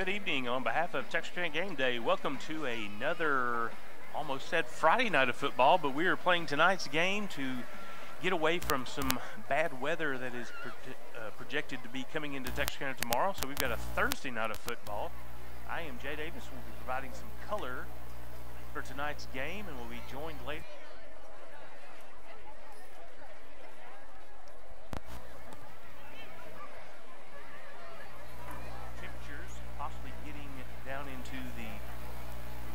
Good evening. On behalf of Texarkana Game Day, welcome to another, almost said Friday night of football, but we are playing tonight's game to get away from some bad weather that is projected to be coming into Texarkana tomorrow. So we've got a Thursday night of football. I am Jay Davis. We'll be providing some color for tonight's game, and we'll be joined later. Down into the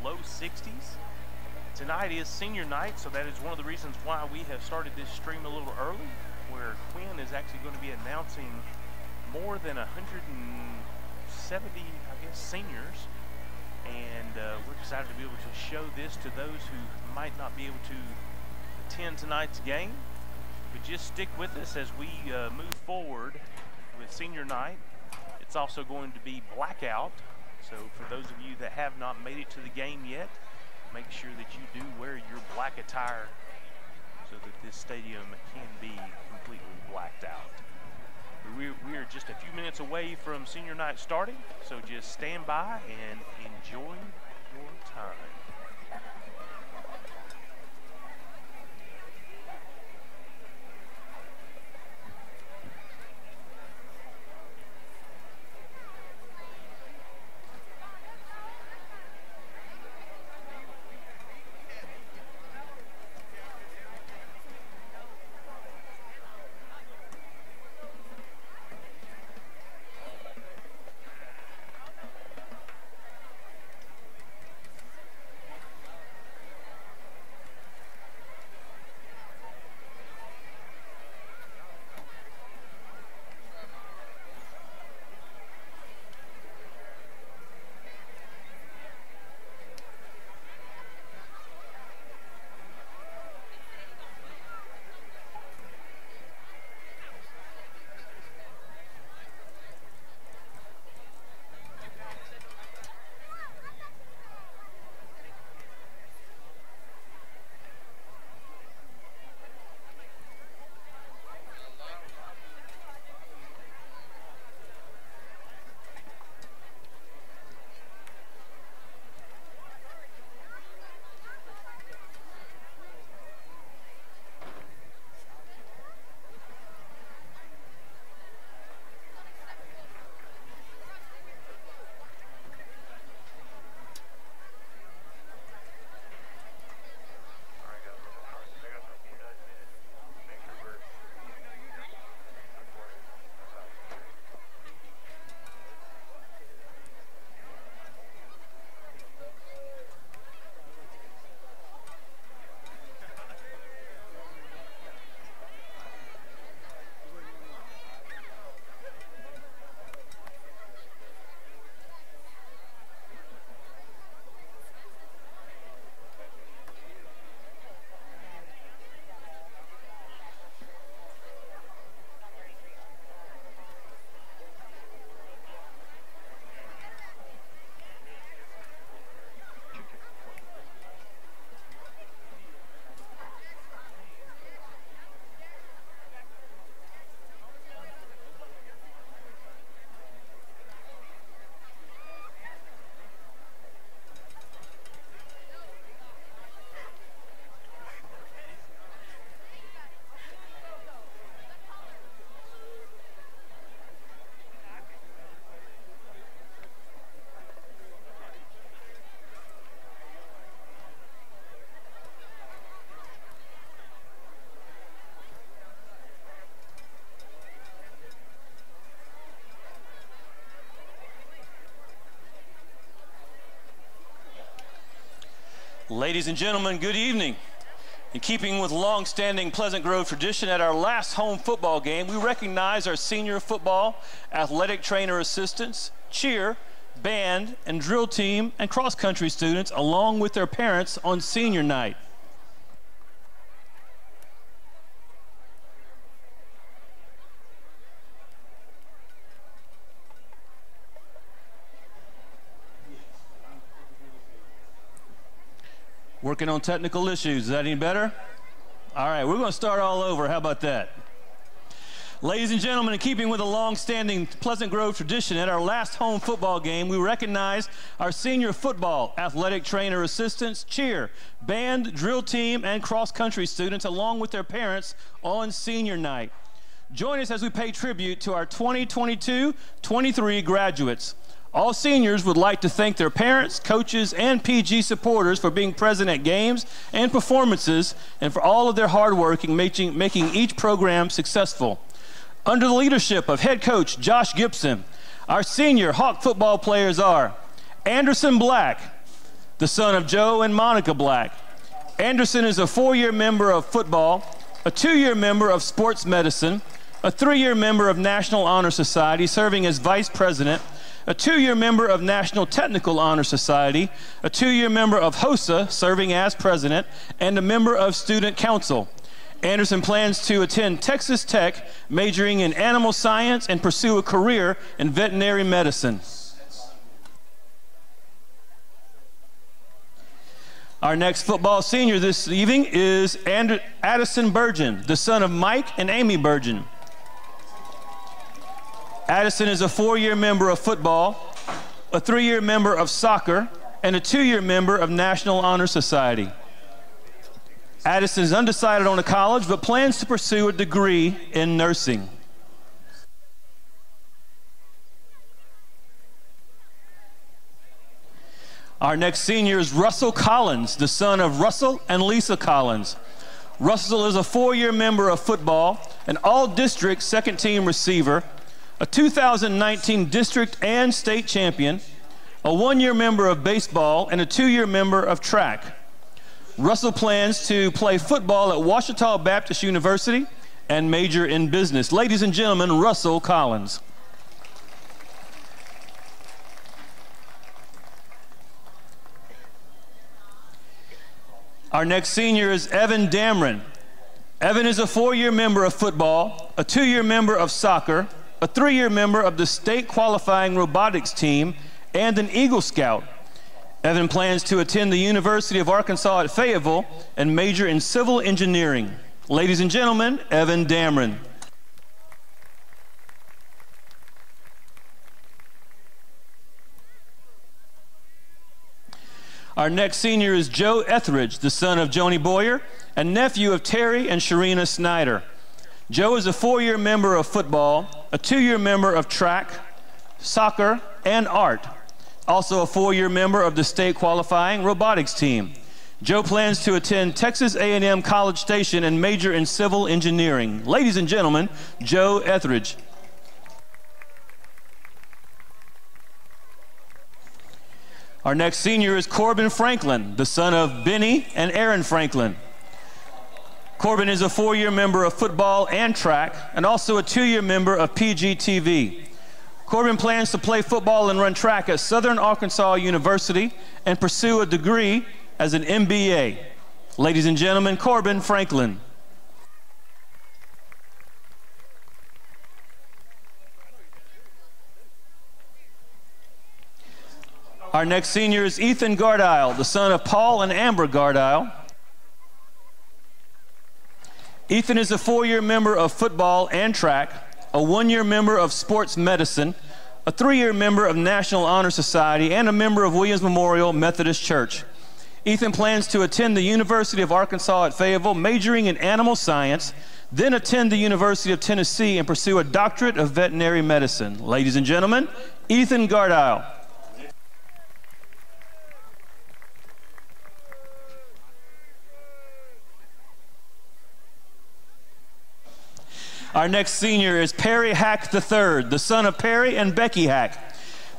low 60s. Tonight is senior night, so that is one of the reasons why we have started this stream a little early, where Quinn is actually going to be announcing more than 170, I guess, seniors. And we're excited to be able to show this to those who might not be able to attend tonight's game. But just stick with us as we move forward with senior night. It's also going to be blackout. So for those of you that have not made it to the game yet, make sure that you do wear your black attire so that this stadium can be completely blacked out. We are just a few minutes away from senior night starting, so just stand by and enjoy your time. Ladies and gentlemen, good evening. In keeping with long-standing Pleasant Grove tradition, at our last home football game, we recognize our senior football, athletic trainer assistants, cheer, band, and drill team, and cross-country students, along with their parents on senior night. Working on technical issues. Is that any better? All right, we're going to start all over. How about that? Ladies and gentlemen, in keeping with a long-standing Pleasant Grove tradition, at our last home football game, we recognize our senior football athletic trainer assistants, cheer, band, drill team, and cross-country students, along with their parents on senior night. Join us as we pay tribute to our 2022-23 graduates. All seniors would like to thank their parents, coaches, and PG supporters for being present at games and performances and for all of their hard work in making each program successful. Under the leadership of head coach Josh Gibson, our senior Hawk football players are Anderson Black, the son of Joe and Monica Black. Anderson is a 4-year member of football, a 2-year member of sports medicine, a 3-year member of National Honor Society serving as vice president, a 2-year member of National Technical Honor Society, a 2-year member of HOSA serving as president, and a member of Student Council. Anderson plans to attend Texas Tech, majoring in animal science and pursue a career in veterinary medicine. Our next football senior this evening is Addison Burgeon, the son of Mike and Amy Burgeon. Addison is a 4-year member of football, a 3-year member of soccer, and a 2-year member of National Honor Society. Addison is undecided on a college, but plans to pursue a degree in nursing. Our next senior is Russell Collins, the son of Russell and Lisa Collins. Russell is a 4-year member of football, an all-district second-team receiver, a 2019 district and state champion, a 1-year member of baseball, and a 2-year member of track. Russell plans to play football at Ouachita Baptist University and major in business. Ladies and gentlemen, Russell Collins. Our next senior is Evan Damron. Evan is a 4-year member of football, a 2-year member of soccer, a 3-year member of the state qualifying robotics team, and an Eagle Scout. Evan plans to attend the University of Arkansas at Fayetteville and major in civil engineering. Ladies and gentlemen, Evan Damron. Our next senior is Joe Etheridge, the son of Joni Boyer and nephew of Terry and Sharina Snyder. Joe is a 4-year member of football, a 2-year member of track, soccer, and art. Also a 4-year member of the state qualifying robotics team. Joe plans to attend Texas A&M College Station and major in civil engineering. Ladies and gentlemen, Joe Etheridge. Our next senior is Corbin Franklin, the son of Benny and Aaron Franklin. Corbin is a 4-year member of football and track, and also a 2-year member of PGTV. Corbin plans to play football and run track at Southern Arkansas University and pursue a degree as an MBA. Ladies and gentlemen, Corbin Franklin. Our next senior is Ethan Gardile, the son of Paul and Amber Gardile. Ethan is a 4-year member of football and track, a 1-year member of sports medicine, a 3-year member of National Honor Society, and a member of Williams Memorial Methodist Church. Ethan plans to attend the University of Arkansas at Fayetteville, majoring in animal science, then attend the University of Tennessee and pursue a doctorate of veterinary medicine. Ladies and gentlemen, Ethan Gardile. Our next senior is Perry Hack III, the son of Perry and Becky Hack.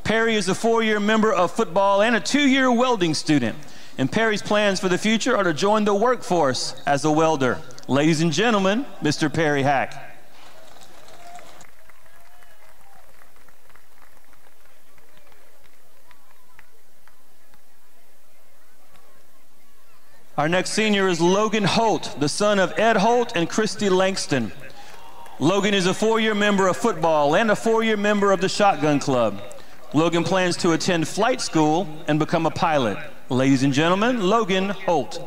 Perry is a 4-year member of football and a 2-year welding student. And Perry's plans for the future are to join the workforce as a welder. Ladies and gentlemen, Mr. Perry Hack. Our next senior is Logan Holt, the son of Ed Holt and Christy Langston. Logan is a 4-year member of football and a 4-year member of the Shotgun Club. Logan plans to attend flight school and become a pilot. Ladies and gentlemen, Logan Holt.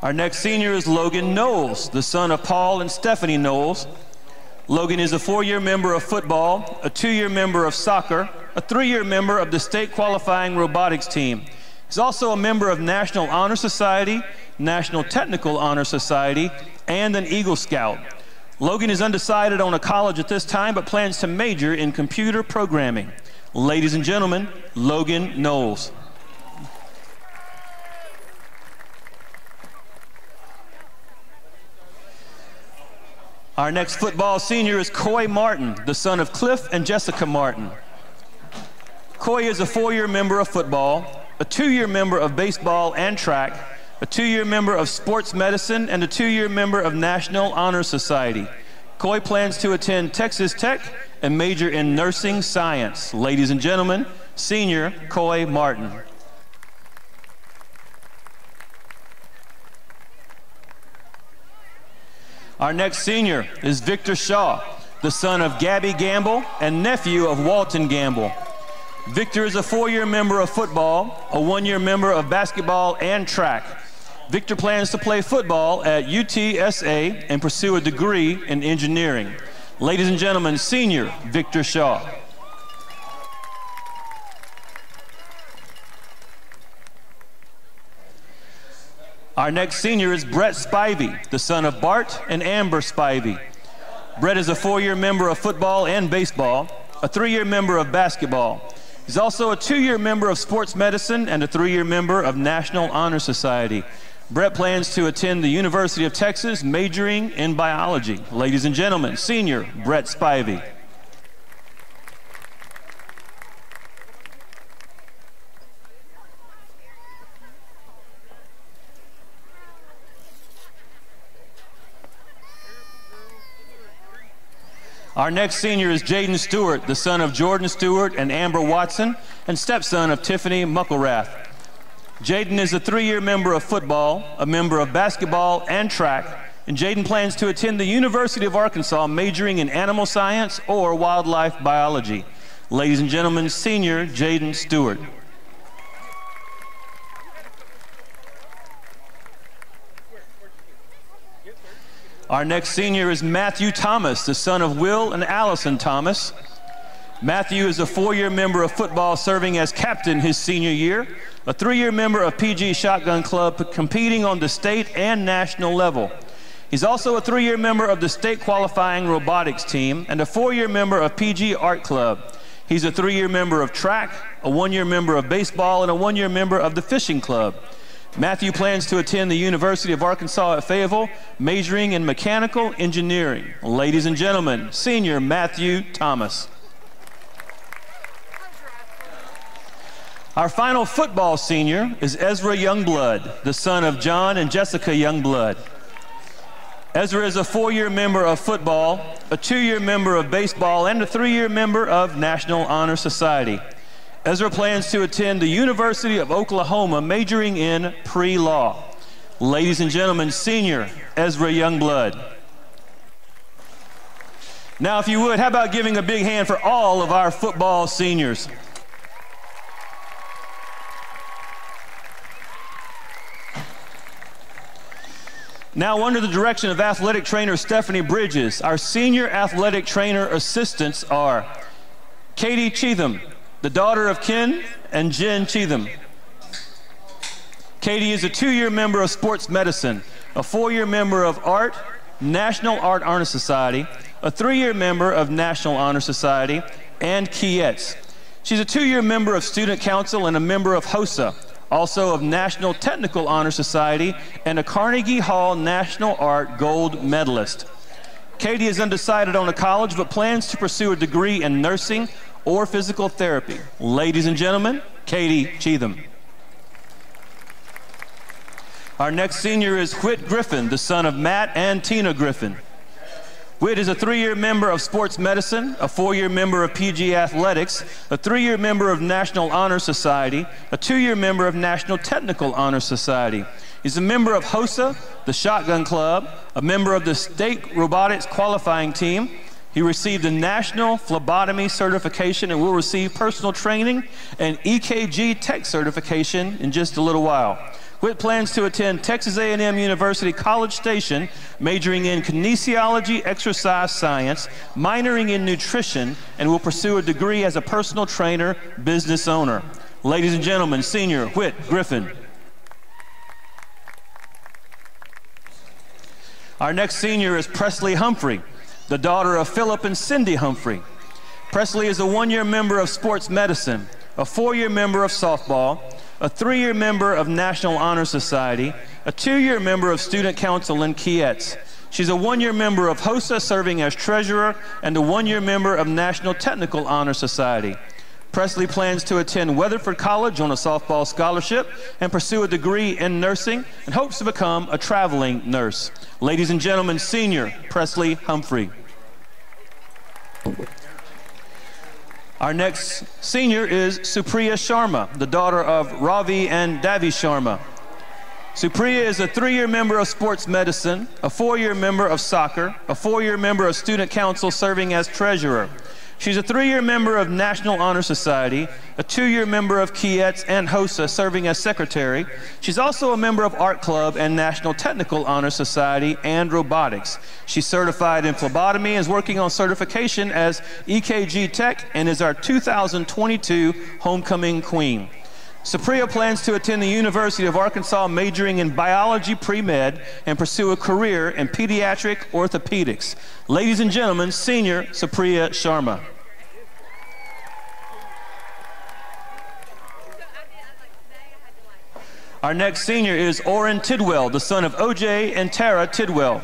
Our next senior is Logan Knowles, the son of Paul and Stephanie Knowles. Logan is a 4-year member of football, a 2-year member of soccer, a 3-year member of the state qualifying robotics team. He's also a member of National Honor Society, National Technical Honor Society, and an Eagle Scout. Logan is undecided on a college at this time, but plans to major in computer programming. Ladies and gentlemen, Logan Knowles. Our next football senior is Coy Martin, the son of Cliff and Jessica Martin. Coy is a 4-year member of football, a 2-year member of baseball and track, a 2-year member of sports medicine, and a 2-year member of National Honor Society. Coy plans to attend Texas Tech and major in nursing science. Ladies and gentlemen, senior Coy Martin. Our next senior is Victor Shaw, the son of Gabby Gamble and nephew of Walton Gamble. Victor is a 4-year member of football, a 1-year member of basketball and track. Victor plans to play football at UTSA and pursue a degree in engineering. Ladies and gentlemen, senior Victor Shaw. Our next senior is Brett Spivey, the son of Bart and Amber Spivey. Brett is a 4-year member of football and baseball, a 3-year member of basketball. He's also a 2-year member of sports medicine and a 3-year member of National Honor Society. Brett plans to attend the University of Texas, majoring in biology. Ladies and gentlemen, senior Brett Spivey. Our next senior is Jaden Stewart, the son of Jordan Stewart and Amber Watson, and stepson of Tiffany Mucklerath. Jaden is a 3-year member of football, a member of basketball and track, and Jaden plans to attend the University of Arkansas, majoring in animal science or wildlife biology. Ladies and gentlemen, senior Jaden Stewart. Our next senior is Matthew Thomas, the son of Will and Allison Thomas. Matthew is a 4-year member of football, serving as captain his senior year, a 3-year member of PG Shotgun Club, competing on the state and national level. He's also a 3-year member of the state qualifying robotics team and a 4-year member of PG Art Club. He's a 3-year member of track, a 1-year member of baseball, and a 1-year member of the fishing club. Matthew plans to attend the University of Arkansas at Fayetteville, majoring in mechanical engineering. Ladies and gentlemen, senior Matthew Thomas. Our final football senior is Ezra Youngblood, the son of John and Jessica Youngblood. Ezra is a 4-year member of football, a 2-year member of baseball, and a 3-year member of National Honor Society. Ezra plans to attend the University of Oklahoma, majoring in pre-law. Ladies and gentlemen, senior Ezra Youngblood. Now, if you would, how about giving a big hand for all of our football seniors? Now, under the direction of athletic trainer Stephanie Bridges, our senior athletic trainer assistants are Katie Cheatham, the daughter of Ken and Jen Cheatham. Katie is a 2-year member of sports medicine, a 4-year member of art, National Art Honor Society, a 3-year member of National Honor Society, and Kietz. She's a 2-year member of student council and a member of HOSA, also of National Technical Honor Society, and a Carnegie Hall National Art Gold medalist. Katie is undecided on a college, but plans to pursue a degree in nursing or physical therapy. Ladies and gentlemen, Katie Cheatham. Our next senior is Whit Griffin, the son of Matt and Tina Griffin. Whit is a 3-year member of sports medicine, a 4-year member of PG athletics, a 3-year member of National Honor Society, a 2-year member of National Technical Honor Society. He's a member of HOSA, the Shotgun Club, a member of the state robotics qualifying team. He received a national phlebotomy certification and will receive personal training and EKG tech certification in just a little while. Whit plans to attend Texas A&M University College Station, majoring in kinesiology, exercise science, minoring in nutrition, and will pursue a degree as a personal trainer, business owner. Ladies and gentlemen, senior Whit Griffin. Our next senior is Presley Humphrey, the daughter of Philip and Cindy Humphrey. Presley is a one-year member of sports medicine, a four-year member of softball, a three-year member of National Honor Society, a two-year member of Student Council in Kietz. She's a one-year member of HOSA, serving as treasurer, and a one-year member of National Technical Honor Society. Presley plans to attend Weatherford College on a softball scholarship and pursue a degree in nursing and hopes to become a traveling nurse. Ladies and gentlemen, senior Presley Humphrey. Our next senior is Supriya Sharma, the daughter of Ravi and Davi Sharma. Supriya is a three-year member of sports medicine, a four-year member of soccer, a four-year member of student council serving as treasurer. She's a three-year member of National Honor Society, a two-year member of Kietz and HOSA serving as secretary. She's also a member of Art Club and National Technical Honor Society and robotics. She's certified in phlebotomy and is working on certification as EKG Tech and is our 2022 Homecoming Queen. Supriya plans to attend the University of Arkansas, majoring in biology pre-med and pursue a career in pediatric orthopedics. Ladies and gentlemen, senior Supriya Sharma. Our next senior is Oren Tidwell, the son of OJ and Tara Tidwell.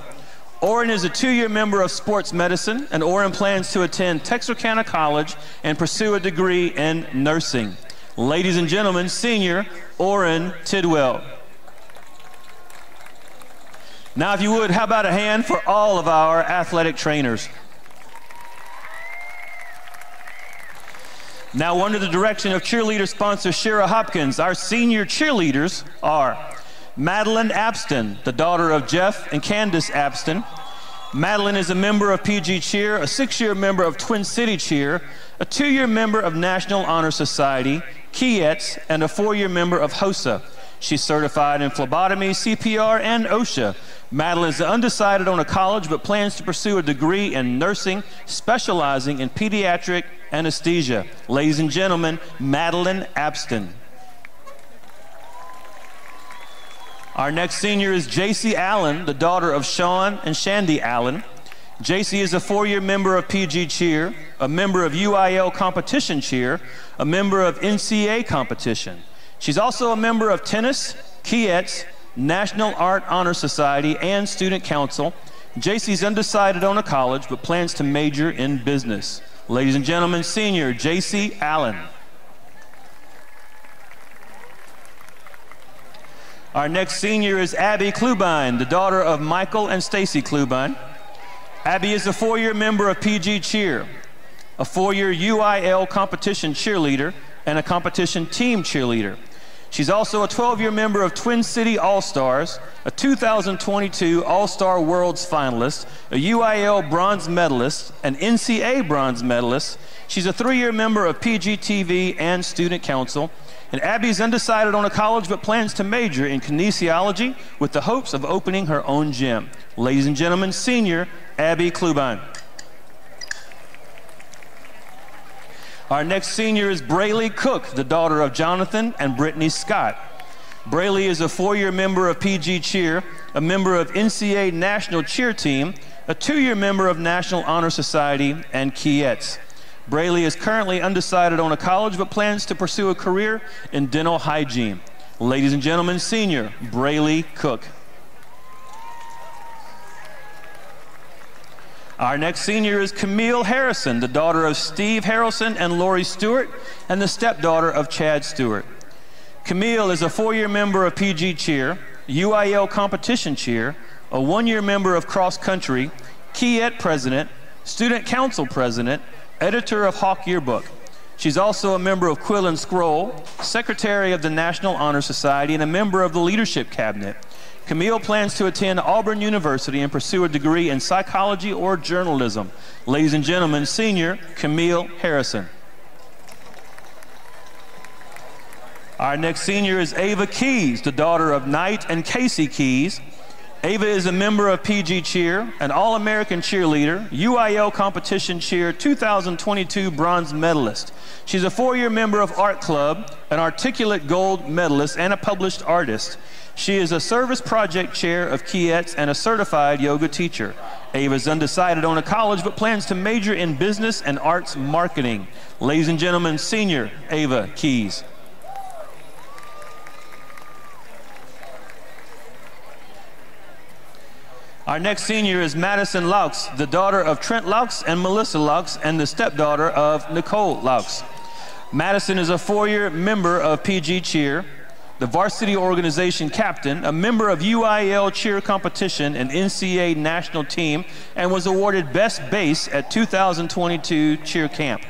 Oren is a two-year member of sports medicine, and Oren plans to attend Texarkana College and pursue a degree in nursing. Ladies and gentlemen, senior Oren Tidwell. Now, if you would, how about a hand for all of our athletic trainers? Now, under the direction of cheerleader sponsor Shira Hopkins, our senior cheerleaders are Madeline Abston, the daughter of Jeff and Candace Abston. Madeline is a member of PG Cheer, a six-year member of Twin City Cheer, a two-year member of National Honor Society, Kietz, and a four-year member of HOSA. She's certified in phlebotomy, CPR, and OSHA. Madeline is undecided on a college but plans to pursue a degree in nursing, specializing in pediatric anesthesia. Ladies and gentlemen, Madeline Abston. Our next senior is JC Allen, the daughter of Sean and Shandy Allen. JC is a four-year member of PG Cheer, a member of UIL Competition Cheer, a member of NCA Competition. She's also a member of tennis, Kietz, National Art Honor Society, and Student Council. JC's undecided on a college but plans to major in business. Ladies and gentlemen, senior JC Allen. Our next senior is Abby Klubine, the daughter of Michael and Stacy Klubine. Abby is a four-year member of PG Cheer, a four-year UIL competition cheerleader, and a competition team cheerleader. She's also a 12-year member of Twin City All-Stars, a 2022 All-Star Worlds finalist, a UIL bronze medalist, an NCA bronze medalist. She's a three-year member of PGTV and Student Council. And Abby's undecided on a college but plans to major in kinesiology with the hopes of opening her own gym. Ladies and gentlemen, senior Abby Klubine. Our next senior is Braylee Cook, the daughter of Jonathan and Brittany Scott. Braylee is a four-year member of PG Cheer, a member of NCA National Cheer Team, a two-year member of National Honor Society, and Kietz. Braylee is currently undecided on a college but plans to pursue a career in dental hygiene. Ladies and gentlemen, senior Braylee Cook. Our next senior is Camille Harrison, the daughter of Steve Harrelson and Lori Stewart, and the stepdaughter of Chad Stewart. Camille is a four-year member of PG Cheer, UIL Competition Cheer, a one-year member of Cross Country, Kiet President, Student Council President, editor of Hawk Yearbook. She's also a member of Quill and Scroll, secretary of the National Honor Society, and a member of the Leadership Cabinet. Camille plans to attend Auburn University and pursue a degree in psychology or journalism. Ladies and gentlemen, senior Camille Harrison. Our next senior is Ava Keys, the daughter of Knight and Casey Keys. Ava is a member of PG Cheer, an All-American cheerleader, UIL Competition Cheer 2022 bronze medalist. She's a 4-year member of Art Club, an Articulate Gold medalist, and a published artist. She is a service project chair of Keyettes and a certified yoga teacher. Ava is undecided on a college but plans to major in business and arts marketing. Ladies and gentlemen, senior Ava Keys. Our next senior is Madison Laux, the daughter of Trent Laux and Melissa Laux, and the stepdaughter of Nicole Laux. Madison is a 4-year member of PG Cheer, the varsity organization captain, a member of UIL cheer competition and NCAA national team, and was awarded Best Bass at 2022 cheer camp.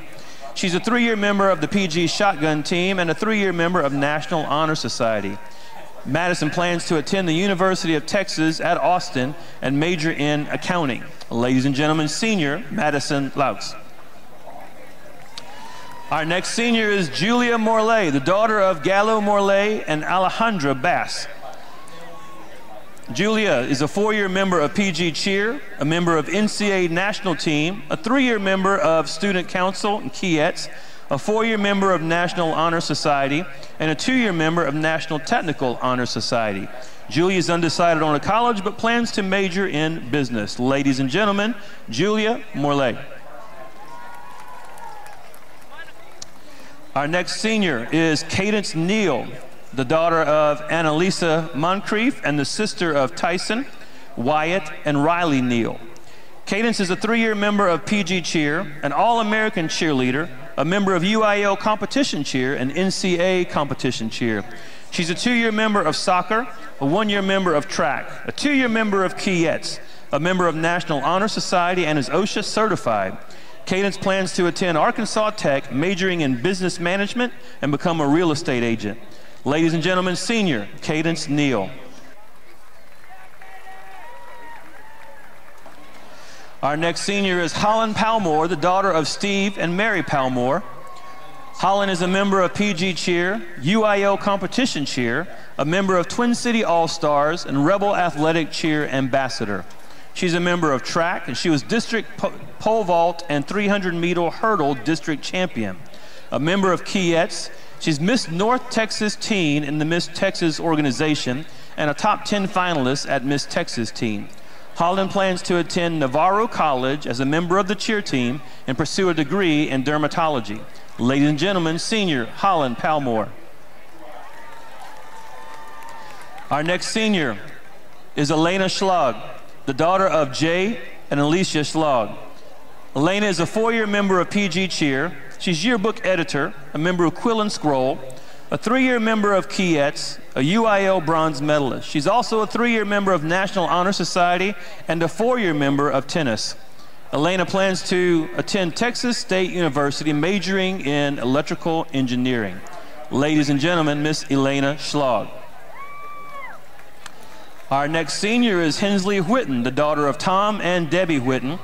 She's a 3-year member of the PG shotgun team and a 3-year member of National Honor Society. Madison plans to attend the University of Texas at Austin and major in accounting. Ladies and gentlemen, senior Madison Laux. Our next senior is Julia Morley, the daughter of Gallo Morley and Alejandra Bass. Julia is a 4-year member of PG Cheer, a member of NCAA national team, a 3-year member of Student Council and Keyettes, a 4-year member of National Honor Society, and a 2-year member of National Technical Honor Society. Julia is undecided on a college but plans to major in business. Ladies and gentlemen, Julia Morley. Our next senior is Cadence Neal, the daughter of Annalisa Moncrief and the sister of Tyson, Wyatt, and Riley Neal. Cadence is a 3-year member of PG Cheer, an All-American cheerleader, a member of UIL Competition Cheer and NCAA Competition Cheer. She's a 2-year member of soccer, a 1-year member of track, a 2-year member of Keyettes, a member of National Honor Society, and is OSHA certified. Cadence plans to attend Arkansas Tech, majoring in business management, and become a real estate agent. Ladies and gentlemen, senior Cadence Neal. Our next senior is Holland Palmore, the daughter of Steve and Mary Palmore. Holland is a member of PG Cheer, UIL Competition Cheer, a member of Twin City All-Stars, and Rebel Athletic Cheer Ambassador. She's a member of track, and she was district pole vault and 300-meter hurdle district champion. A member of Keyettes, she's Miss North Texas Teen in the Miss Texas organization, and a top 10 finalist at Miss Texas Teen. Holland plans to attend Navarro College as a member of the cheer team and pursue a degree in dermatology. Ladies and gentlemen, senior Holland Palmore. Our next senior is Elena Schlag, the daughter of Jay and Alicia Schlag. Elena is a 4-year member of PG Cheer. She's yearbook editor, a member of Quill and Scroll, a 3-year member of Keyettes, a UIL bronze medalist. She's also a 3-year member of National Honor Society and a 4-year member of tennis. Elena plans to attend Texas State University, majoring in electrical engineering. Ladies and gentlemen, Miss Elena Schlag. Our next senior is Hensley Whitten, the daughter of Tom and Debbie Whitten.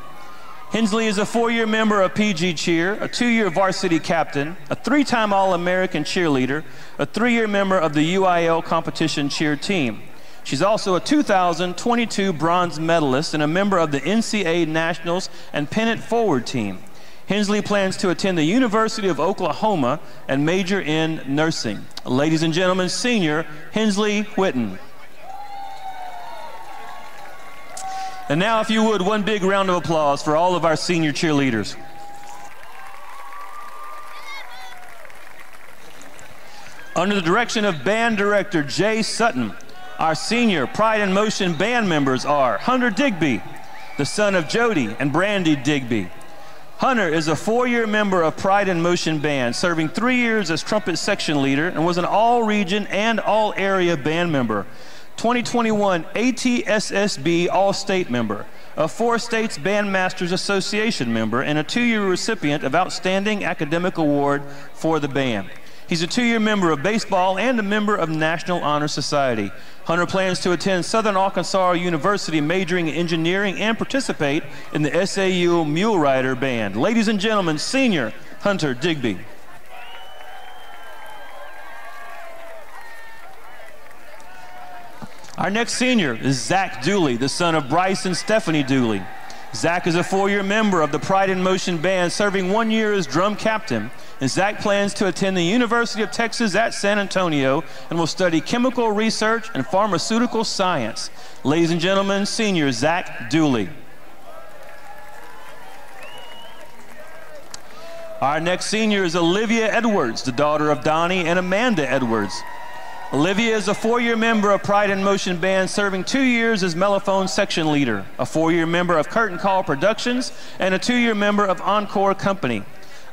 Hensley is a 4-year member of PG Cheer, a 2-year varsity captain, a 3-time All-American cheerleader, a 3-year member of the UIL Competition Cheer team. She's also a 2022 bronze medalist and a member of the NCAA Nationals and Pennant Forward team. Hensley plans to attend the University of Oklahoma and major in nursing. Ladies and gentlemen, senior Hensley Whitten. And now, if you would, one big round of applause for all of our senior cheerleaders. Under the direction of band director Jay Sutton, our senior Pride in Motion band members are Hunter Digby, the son of Jody and Brandy Digby. Hunter is a 4-year member of Pride in Motion Band, serving 3 years as trumpet section leader, and was an all-region and all-area band member. 2021 ATSSB All-State member, a 4 States Bandmasters Association member, and a 2-year recipient of Outstanding Academic Award for the band. He's a 2-year member of baseball and a member of National Honor Society. Hunter plans to attend Southern Arkansas University, majoring in engineering, and participate in the SAU Mule Rider Band. Ladies and gentlemen, senior Hunter Digby. Our next senior is Zach Dooley, the son of Bryce and Stephanie Dooley. Zach is a 4-year member of the Pride in Motion Band, serving 1 year as drum captain. And Zach plans to attend the University of Texas at San Antonio and will study chemical research and pharmaceutical science. Ladies and gentlemen, senior Zach Dooley. Our next senior is Olivia Edwards, the daughter of Donnie and Amanda Edwards. Olivia is a 4-year member of Pride in Motion Band, serving 2 years as mellophone section leader, a 4-year member of Curtain Call Productions, and a 2-year member of Encore Company.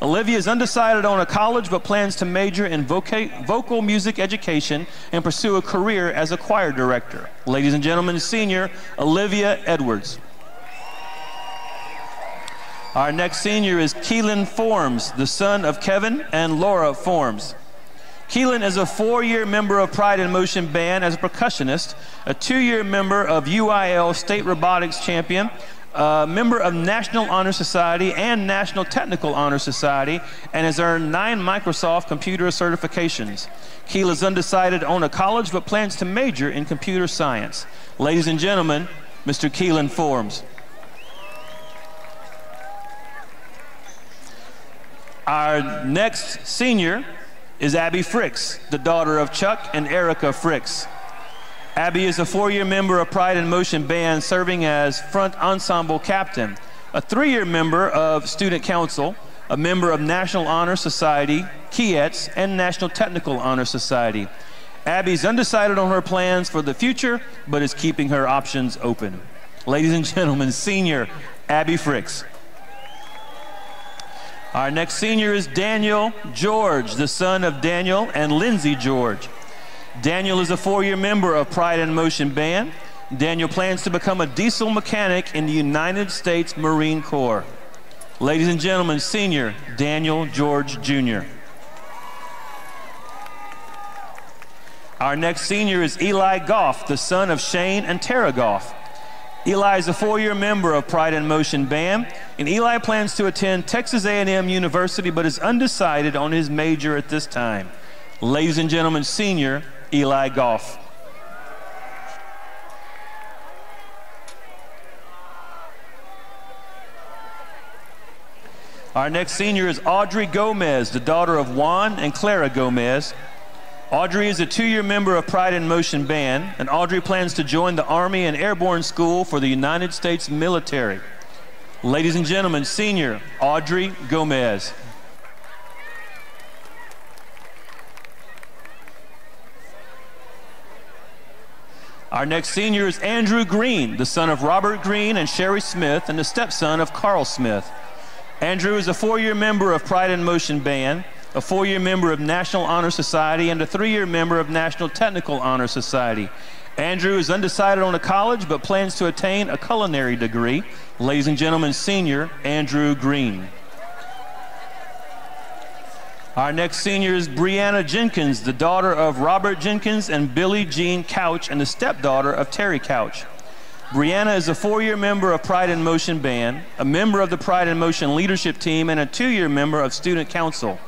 Olivia is undecided on a college but plans to major in vocal music education and pursue a career as a choir director. Ladies and gentlemen, senior Olivia Edwards. Our next senior is Keelan Forms, the son of Kevin and Laura Forms. Keelan is a 4-year member of Pride in Motion Band as a percussionist, a 2-year member of UIL State Robotics Champion, a member of National Honor Society and National Technical Honor Society, and has earned 9 Microsoft computer certifications. Keelan is undecided on a college but plans to major in computer science. Ladies and gentlemen, Mr. Keelan Forms. Our next senior is Abby Fricks, the daughter of Chuck and Erica Fricks. Abby is a 4-year member of Pride in Motion Band, serving as front ensemble captain, a 3-year member of Student Council, a member of National Honor Society, KIETS, and National Technical Honor Society. Abby's undecided on her plans for the future, but is keeping her options open. Ladies and gentlemen, senior Abby Fricks. Our next senior is Daniel George, the son of Daniel and Lindsay George. Daniel is a 4-year member of Pride in Motion Band. Daniel plans to become a diesel mechanic in the United States Marine Corps. Ladies and gentlemen, senior Daniel George Jr. Our next senior is Eli Goff, the son of Shane and Tara Goff. Eli is a 4-year member of Pride in Motion Band, and Eli plans to attend Texas A&M University but is undecided on his major at this time. Ladies and gentlemen, senior Eli Goff. Our next senior is Audrey Gomez, the daughter of Juan and Clara Gomez. Audrey is a 2-year member of Pride in Motion Band, and Audrey plans to join the Army and Airborne School for the United States military. Ladies and gentlemen, senior Audrey Gomez. Our next senior is Andrew Green, the son of Robert Green and Sherry Smith, and the stepson of Carl Smith. Andrew is a 4-year member of Pride in Motion Band, a 4-year member of National Honor Society, and a 3-year member of National Technical Honor Society. Andrew is undecided on a college but plans to attain a culinary degree. Ladies and gentlemen, senior Andrew Green. Our next senior is Brianna Jenkins, the daughter of Robert Jenkins and Billie Jean Couch, and the stepdaughter of Terry Couch. Brianna is a 4-year member of Pride in Motion Band, a member of the Pride in Motion leadership team, and a 2-year member of Student Council.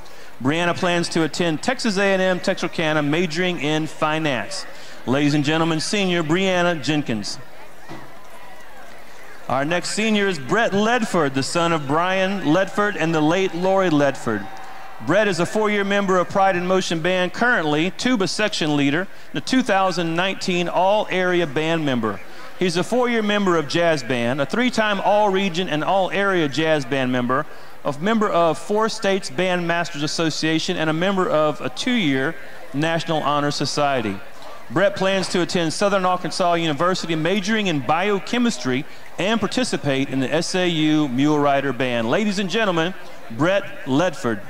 Brianna plans to attend Texas A&M Texarkana, majoring in finance. Ladies and gentlemen, senior Brianna Jenkins. Our next senior is Brett Ledford, the son of Brian Ledford and the late Lori Ledford. Brett is a 4-year member of Pride in Motion Band, currently tuba section leader, the 2019 All-Area Band member. He's a 4-year member of Jazz Band, a 3-time All-Region and All-Area Jazz Band member, a member of 4 States Band Masters Association, and a member of a 2-year National Honor Society. Brett plans to attend Southern Arkansas University, majoring in biochemistry, and participate in the SAU Mule Rider Band. Ladies and gentlemen, Brett Ledford.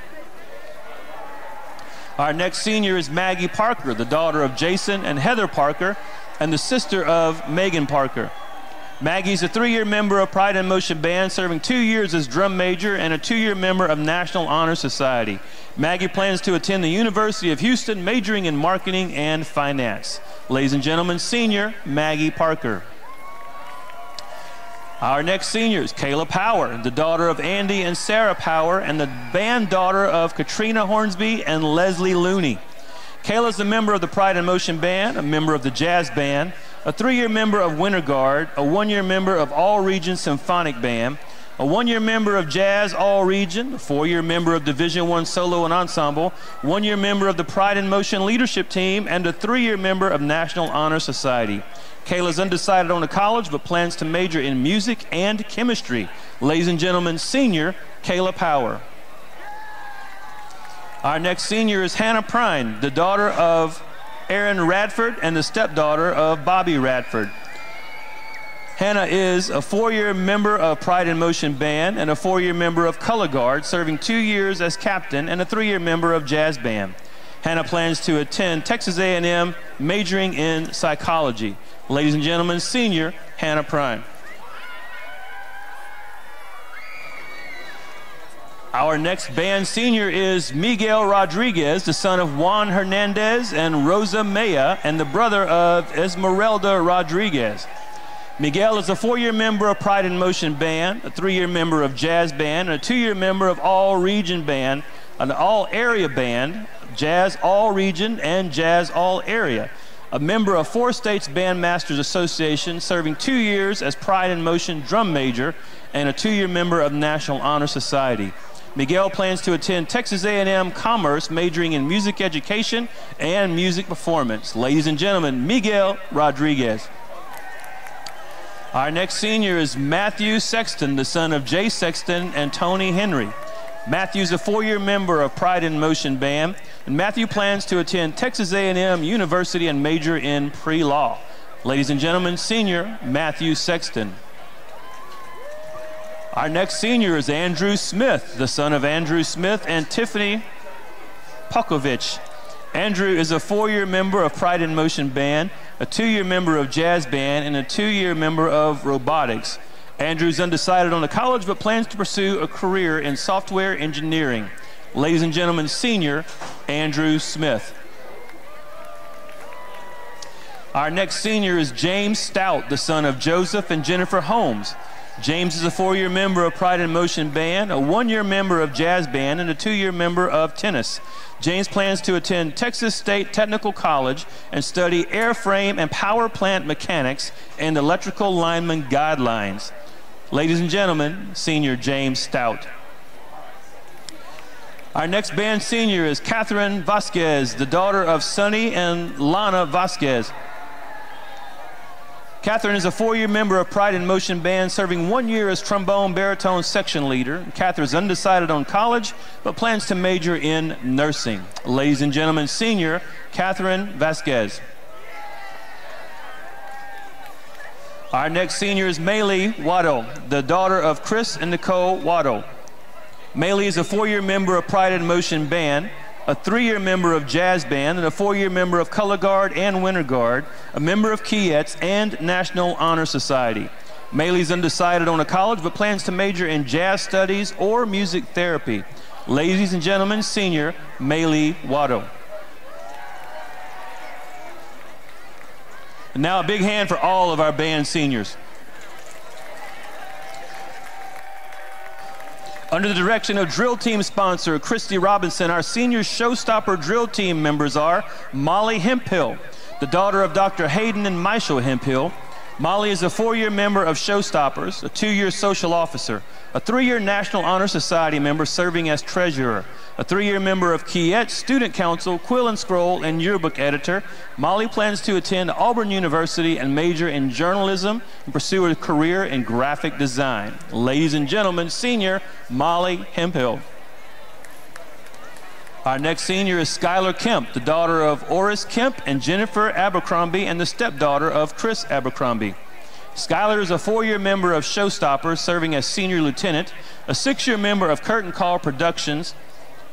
Our next senior is Maggie Parker, the daughter of Jason and Heather Parker, and the sister of Megan Parker. Maggie's a 3-year member of Pride in Motion Band, serving 2 years as drum major and a 2-year member of National Honor Society. Maggie plans to attend the University of Houston, majoring in marketing and finance. Ladies and gentlemen, senior Maggie Parker. Our next senior is Kayla Power, the daughter of Andy and Sarah Power, and the band daughter of Katrina Hornsby and Leslie Looney. Kayla is a member of the Pride in Motion Band, a member of the Jazz Band, a 3-year member of Winter Guard, a 1-year member of All Region Symphonic Band, a 1-year member of Jazz All Region, a 4-year member of Division I Solo and Ensemble, 1-year member of the Pride in Motion Leadership Team, and a 3-year member of National Honor Society. Kayla's undecided on a college, but plans to major in music and chemistry. Ladies and gentlemen, senior Kayla Power. Our next senior is Hannah Prine, the daughter of Aaron Radford and the stepdaughter of Bobby Radford. Hannah is a 4-year member of Pride in Motion Band and a 4-year member of Color Guard, serving 2 years as captain, and a 3-year member of Jazz Band. Hannah plans to attend Texas A&M, majoring in psychology. Ladies and gentlemen, senior Hannah Prine. Our next band senior is Miguel Rodriguez, the son of Juan Hernandez and Rosa Maya, and the brother of Esmeralda Rodriguez. Miguel is a 4-year member of Pride in Motion Band, a 3-year member of Jazz Band, and a 2-year member of All Region Band, an All Area Band, Jazz All Region, and Jazz All Area. A member of 4 States Bandmasters Association, serving 2 years as Pride in Motion drum major, and a 2-year member of National Honor Society. Miguel plans to attend Texas A&M Commerce, majoring in music education and music performance. Ladies and gentlemen, Miguel Rodriguez. Our next senior is Matthew Sexton, the son of Jay Sexton and Tony Henry. Matthew's a 4-year member of Pride in Motion Band, and Matthew plans to attend Texas A&M University and major in pre-law. Ladies and gentlemen, senior Matthew Sexton. Our next senior is Andrew Smith, the son of Andrew Smith and Tiffany Pokovich. Andrew is a 4-year member of Pride in Motion Band, a 2-year member of Jazz Band, and a 2-year member of robotics. Andrew's undecided on a college, but plans to pursue a career in software engineering. Ladies and gentlemen, senior Andrew Smith. Our next senior is James Stout, the son of Joseph and Jennifer Holmes. James is a 4-year member of Pride in Motion Band, a 1-year member of Jazz Band, and a 2-year member of tennis. James plans to attend Texas State Technical College and study airframe and power plant mechanics and electrical lineman guidelines. Ladies and gentlemen, senior James Stout. Our next band senior is Catherine Vasquez, the daughter of Sonny and Lana Vasquez. Catherine is a 4-year member of Pride in Motion Band, serving 1 year as trombone baritone section leader. Catherine is undecided on college, but plans to major in nursing. Ladies and gentlemen, senior Catherine Vasquez. Our next senior is Maylee Waddle, the daughter of Chris and Nicole Waddle. Maylee is a 4-year member of Pride in Motion Band, a 3-year member of Jazz Band, and a 4-year member of Color Guard and Winter Guard, a member of Keyettes and National Honor Society. Maylee's undecided on a college, but plans to major in jazz studies or music therapy. Ladies and gentlemen, senior Maylee Waddle. And now a big hand for all of our band seniors. Under the direction of drill team sponsor Christy Robinson, our senior showstopper drill team members are Molly Hemphill, the daughter of Dr. Hayden and Michael Hemphill. Molly is a 4-year member of Showstoppers, a 2-year social officer, a 3-year National Honor Society member serving as treasurer, a 3-year member of Keyettes Student Council, Quill and Scroll, and yearbook editor. Molly plans to attend Auburn University and major in journalism and pursue a career in graphic design. Ladies and gentlemen, senior Molly Hemphill. Our next senior is Skylar Kemp, the daughter of Oris Kemp and Jennifer Abercrombie, and the stepdaughter of Chris Abercrombie. Skylar is a 4-year member of Showstoppers, serving as senior lieutenant, a 6-year member of Curtain Call Productions,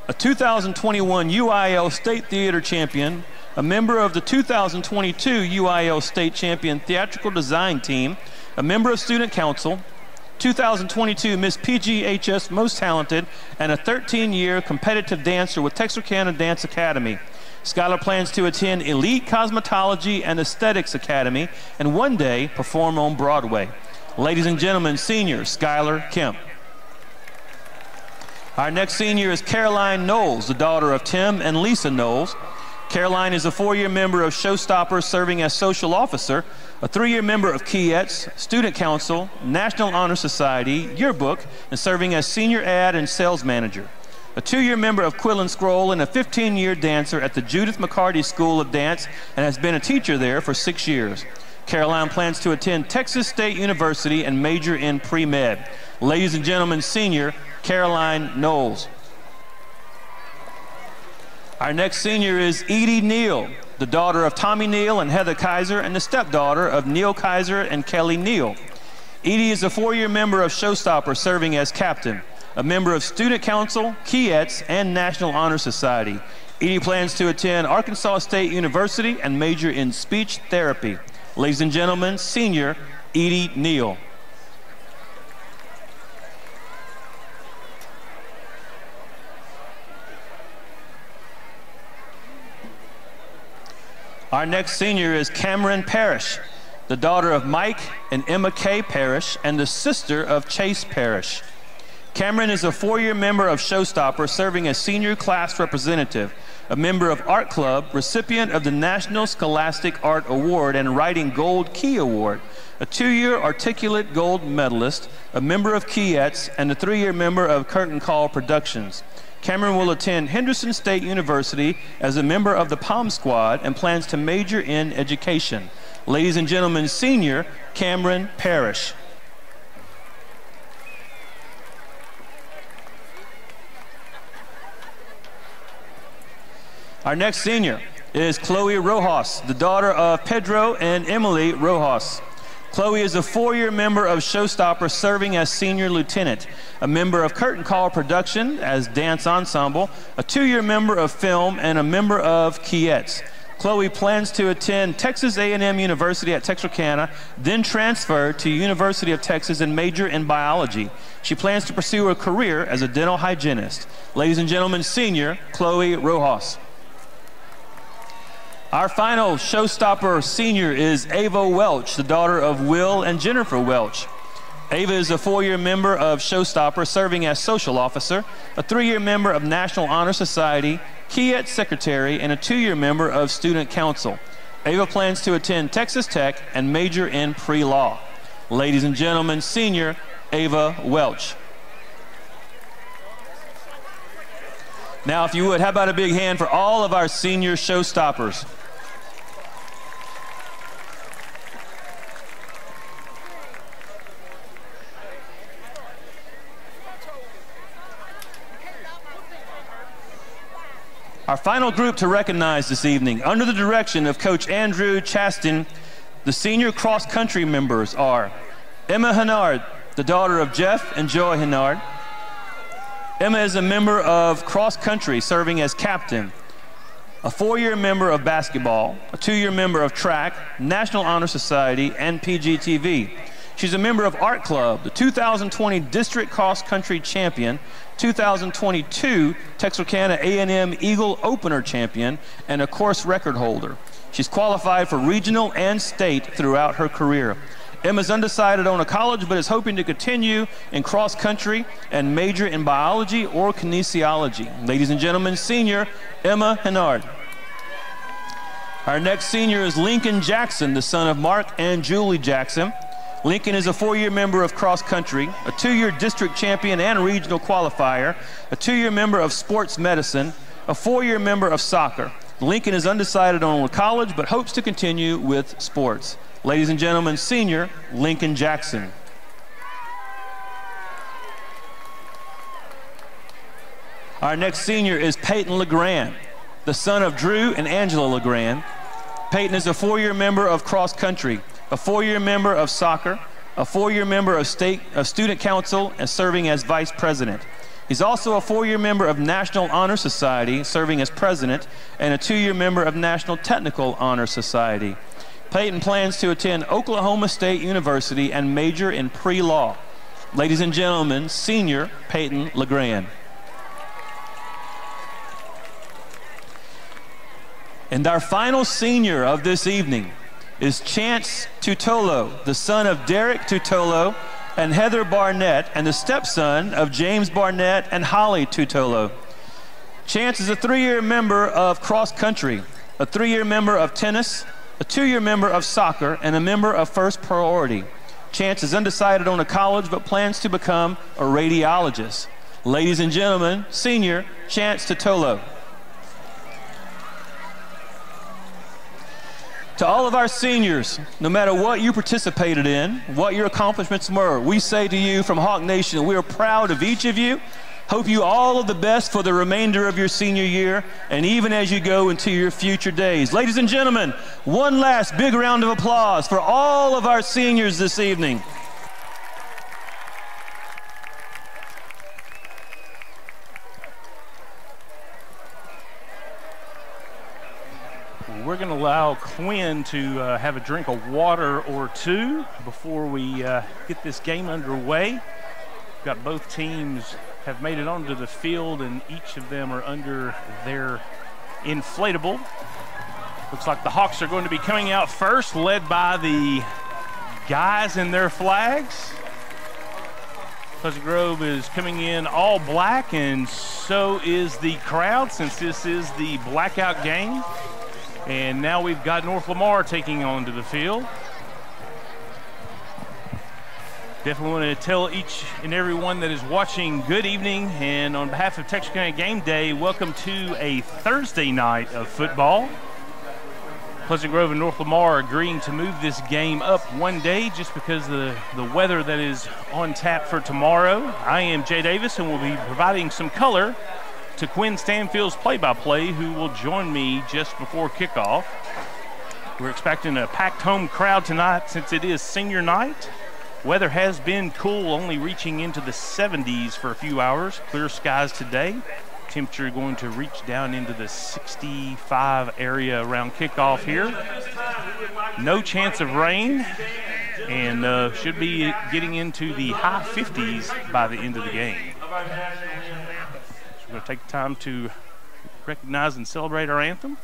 a 2021 UIL State Theater Champion, a member of the 2022 UIL State Champion Theatrical Design Team, a member of Student Council, 2022 Miss PGHS Most Talented, and a 13-year competitive dancer with Texarkana Dance Academy. Skylar plans to attend Elite Cosmetology and Aesthetics Academy and one day perform on Broadway. Ladies and gentlemen, senior Skylar Kemp. Our next senior is Caroline Knowles, the daughter of Tim and Lisa Knowles. Caroline is a 4-year member of Showstoppers, serving as social officer, a 3-year member of Keyettes, Student Council, National Honor Society, yearbook, and serving as senior ad and sales manager. A 2-year member of Quill and Scroll and a 15-year dancer at the Judith McCarty School of Dance and has been a teacher there for 6 years. Caroline plans to attend Texas State University and major in pre-med. Ladies and gentlemen, senior Caroline Knowles. Our next senior is Edie Neal, the daughter of Tommy Neal and Heather Kaiser and the stepdaughter of Neil Kaiser and Kelly Neal. Edie is a 4-year member of Showstoppers, serving as captain, a member of Student Council, Keyettes, and National Honor Society. Edie plans to attend Arkansas State University and major in speech therapy. Ladies and gentlemen, senior Edie Neal. Our next senior is Cameron Parrish, the daughter of Mike and Emma Kay Parrish and the sister of Chase Parrish. Cameron is a 4-year member of Showstoppers, serving as senior class representative, a member of Art Club, recipient of the National Scholastic Art Award and Writing Gold Key Award, a 2-year Articulate Gold medalist, a member of Keyettes, and a 3-year member of Curtain Call Productions. Cameron will attend Henderson State University as a member of the Palm Squad and plans to major in education. Ladies and gentlemen, senior Cameron Parrish. Our next senior is Chloe Rojas, the daughter of Pedro and Emily Rojas. Chloe is a 4-year member of Showstoppers, serving as senior lieutenant, a member of Curtain Call Production as dance ensemble, a 2-year member of film, and a member of Keyettes. Chloe plans to attend Texas A&M University at Texarkana, then transfer to University of Texas and major in biology. She plans to pursue a career as a dental hygienist. Ladies and gentlemen, senior Chloe Rojas. Our final Showstopper senior is Ava Welch, the daughter of Will and Jennifer Welch. Ava is a 4-year member of Showstopper, serving as social officer, a 3-year member of National Honor Society, Keyettes secretary, and a 2-year member of Student Council. Ava plans to attend Texas Tech and major in pre-law. Ladies and gentlemen, senior Ava Welch. Now, if you would, how about a big hand for all of our senior Showstoppers? Our final group to recognize this evening, under the direction of Coach Andrew Chastain, the senior cross-country members are Emma Hennard, the daughter of Jeff and Joy Hennard. Emma is a member of cross-country, serving as captain, a 4-year member of basketball, a 2-year member of track, National Honor Society, and PGTV. She's a member of Art Club, the 2020 District Cross Country Champion, 2022 Texarkana A&M Eagle Opener Champion, and a course record holder. She's qualified for regional and state throughout her career. Emma's undecided on a college, but is hoping to continue in cross country and major in biology or kinesiology. Ladies and gentlemen, senior Emma Hennard. Our next senior is Lincoln Jackson, the son of Mark and Julie Jackson. Lincoln is a 4-year member of cross country, a 2-year district champion and regional qualifier, a 2-year member of sports medicine, a 4-year member of soccer. Lincoln is undecided on college, but hopes to continue with sports. Ladies and gentlemen, senior Lincoln Jackson. Our next senior is Peyton LeGrand, the son of Drew and Angela LeGrand. Peyton is a 4-year member of cross country, a 4-year member of soccer, a 4-year member of Student Council, and serving as vice president. He's also a 4-year member of National Honor Society, serving as president, and a 2-year member of National Technical Honor Society. Peyton plans to attend Oklahoma State University and major in pre-law. Ladies and gentlemen, senior Peyton LeGrand. And our final senior of this evening is Chance Tutolo, the son of Derek Tutolo and Heather Barnett, and the stepson of James Barnett and Holly Tutolo. Chance is a 3-year member of cross country, a 3-year member of tennis, a 2-year member of soccer, and a member of First Priority. Chance is undecided on a college but plans to become a radiologist. Ladies and gentlemen, senior Chance Totolo. To all of our seniors, no matter what you participated in, what your accomplishments were, we say to you from Hawk Nation, we are proud of each of you. Hope you all of the best for the remainder of your senior year and even as you go into your future days. Ladies and gentlemen, one last big round of applause for all of our seniors this evening. We're going to allow Quinn to have a drink of water or two before we get this game underway. We've got both teams have made it onto the field, and each of them are under their inflatable. Looks like the Hawks are going to be coming out first, led by the guys in their flags. Pleasant Grove is coming in all black, and so is the crowd, since this is the blackout game. And now we've got North Lamar taking onto the field. Definitely want to tell each and every one that is watching good evening, and on behalf of Texarkana Game Day, welcome to a Thursday night of football. Pleasant Grove and North Lamar are agreeing to move this game up one day just because of the weather that is on tap for tomorrow. I am Jay Davis, and will be providing some color to Quinn Stanfield's play-by-play, who will join me just before kickoff. We're expecting a packed home crowd tonight since it is senior night. Weather has been cool, only reaching into the 70s for a few hours. Clear skies today. Temperature going to reach down into the 65 area around kickoff here. No chance of rain, and should be getting into the high 50s by the end of the game. We're going to take time to recognize and celebrate our anthem.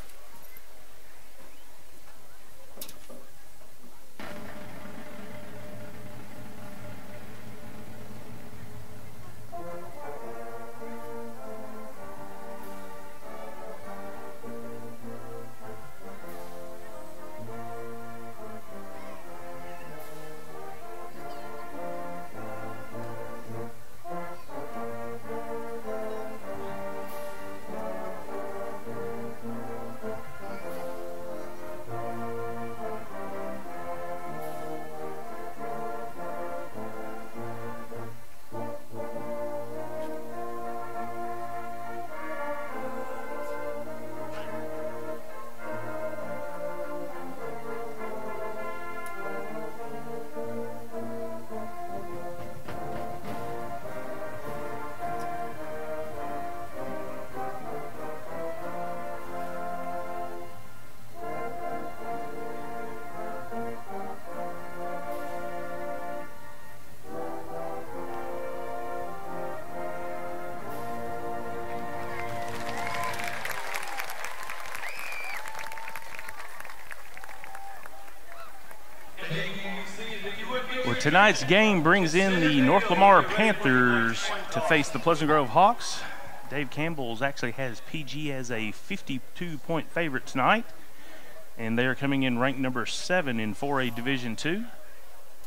Tonight's game brings in the North Lamar Panthers to face the Pleasant Grove Hawks. Dave Campbell's actually has PG as a 52-point favorite tonight, and they are coming in ranked number 7 in 4A Division II.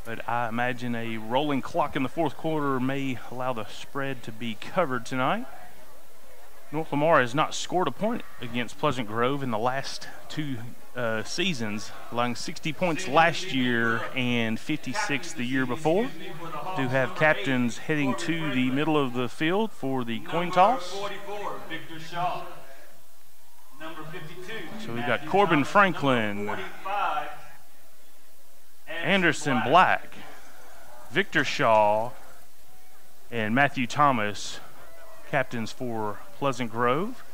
But I imagine a rolling clock in the fourth quarter may allow the spread to be covered tonight. North Lamar has not scored a point against Pleasant Grove in the last two seasons, allowing 60 points last year and 56 the year before. Do have captains heading to the middle of the field for the coin toss. Victor Shaw. Number 52. So we've got Corbin Franklin, Anderson Black, Victor Shaw, and Matthew Thomas, captains for Pleasant Grove.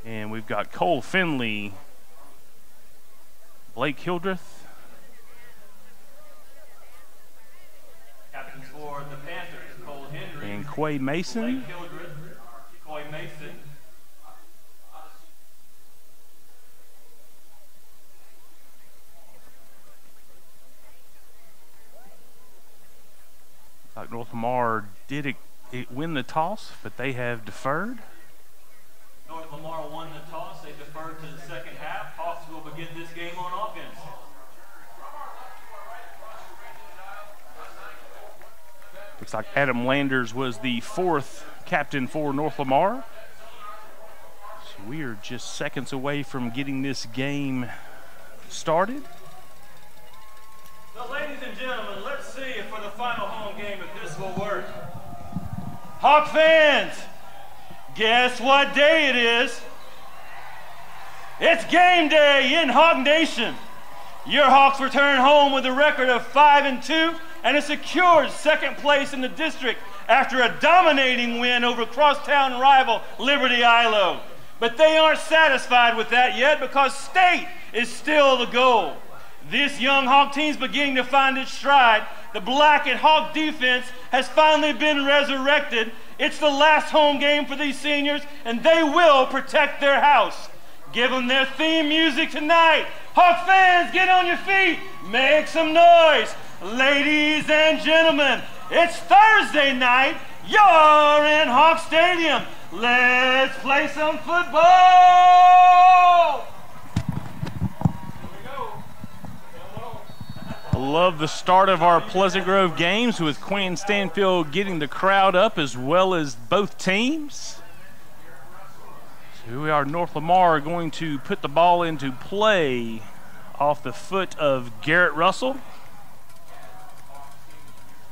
And we've got Cole Finley, Blake Hildreth, captains for the Panthers, Cole Henry, and Quay Mason. Blake Hildreth, Coy Mason. Like North Lamar did win the toss, but they have deferred. North North Lamar won the toss. They deferred to the second half. Hawks will begin this game on offense. Looks like Adam Landers was the 4th captain for North Lamar. So we are just seconds away from getting this game started. So ladies and gentlemen, let's see if for the final home game if this will work. Hawk fans, guess what day it is? It's game day in Hawk Nation. Your Hawks return home with a record of 5-2 and a secured second place in the district after a dominating win over crosstown rival Liberty Ilo. But they aren't satisfied with that yet because state is still the goal. This young Hawk team's beginning to find its stride. The Black and Hawk defense has finally been resurrected. It's the last home game for these seniors, and they will protect their house. Give them their theme music tonight. Hawk fans, get on your feet. Make some noise. Ladies and gentlemen, it's Thursday night. You're in Hawk Stadium. Let's play some football. I love the start of our Pleasant Grove games with Quinn Stanfield getting the crowd up as well as both teams. So here we are, North Lamar going to put the ball into play off the foot of Garrett Russell.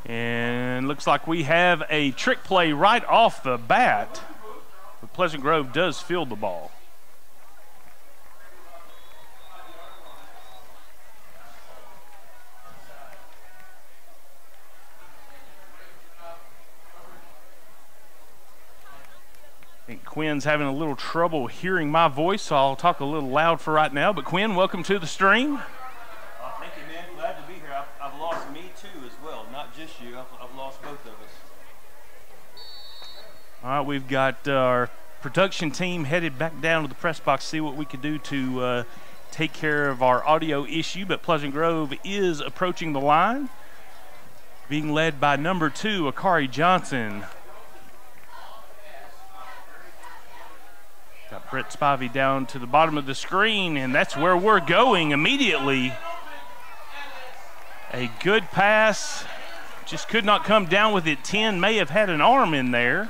And looks like we have a trick play right off the bat. But Pleasant Grove does field the ball. I think Quinn's having a little trouble hearing my voice, so I'll talk a little loud for right now. But Quinn, welcome to the stream. Thank you, man. Glad to be here. I've lost me too as well, not just you. I've lost both of us. All right, we've got our production team headed back down to the press box, see what we could do to take care of our audio issue. But Pleasant Grove is approaching the line, being led by number 2, Akari Johnson. Got Brett Spivey down to the bottom of the screen, and that's where we're going immediately. A good pass, just could not come down with it. 10 may have had an arm in there.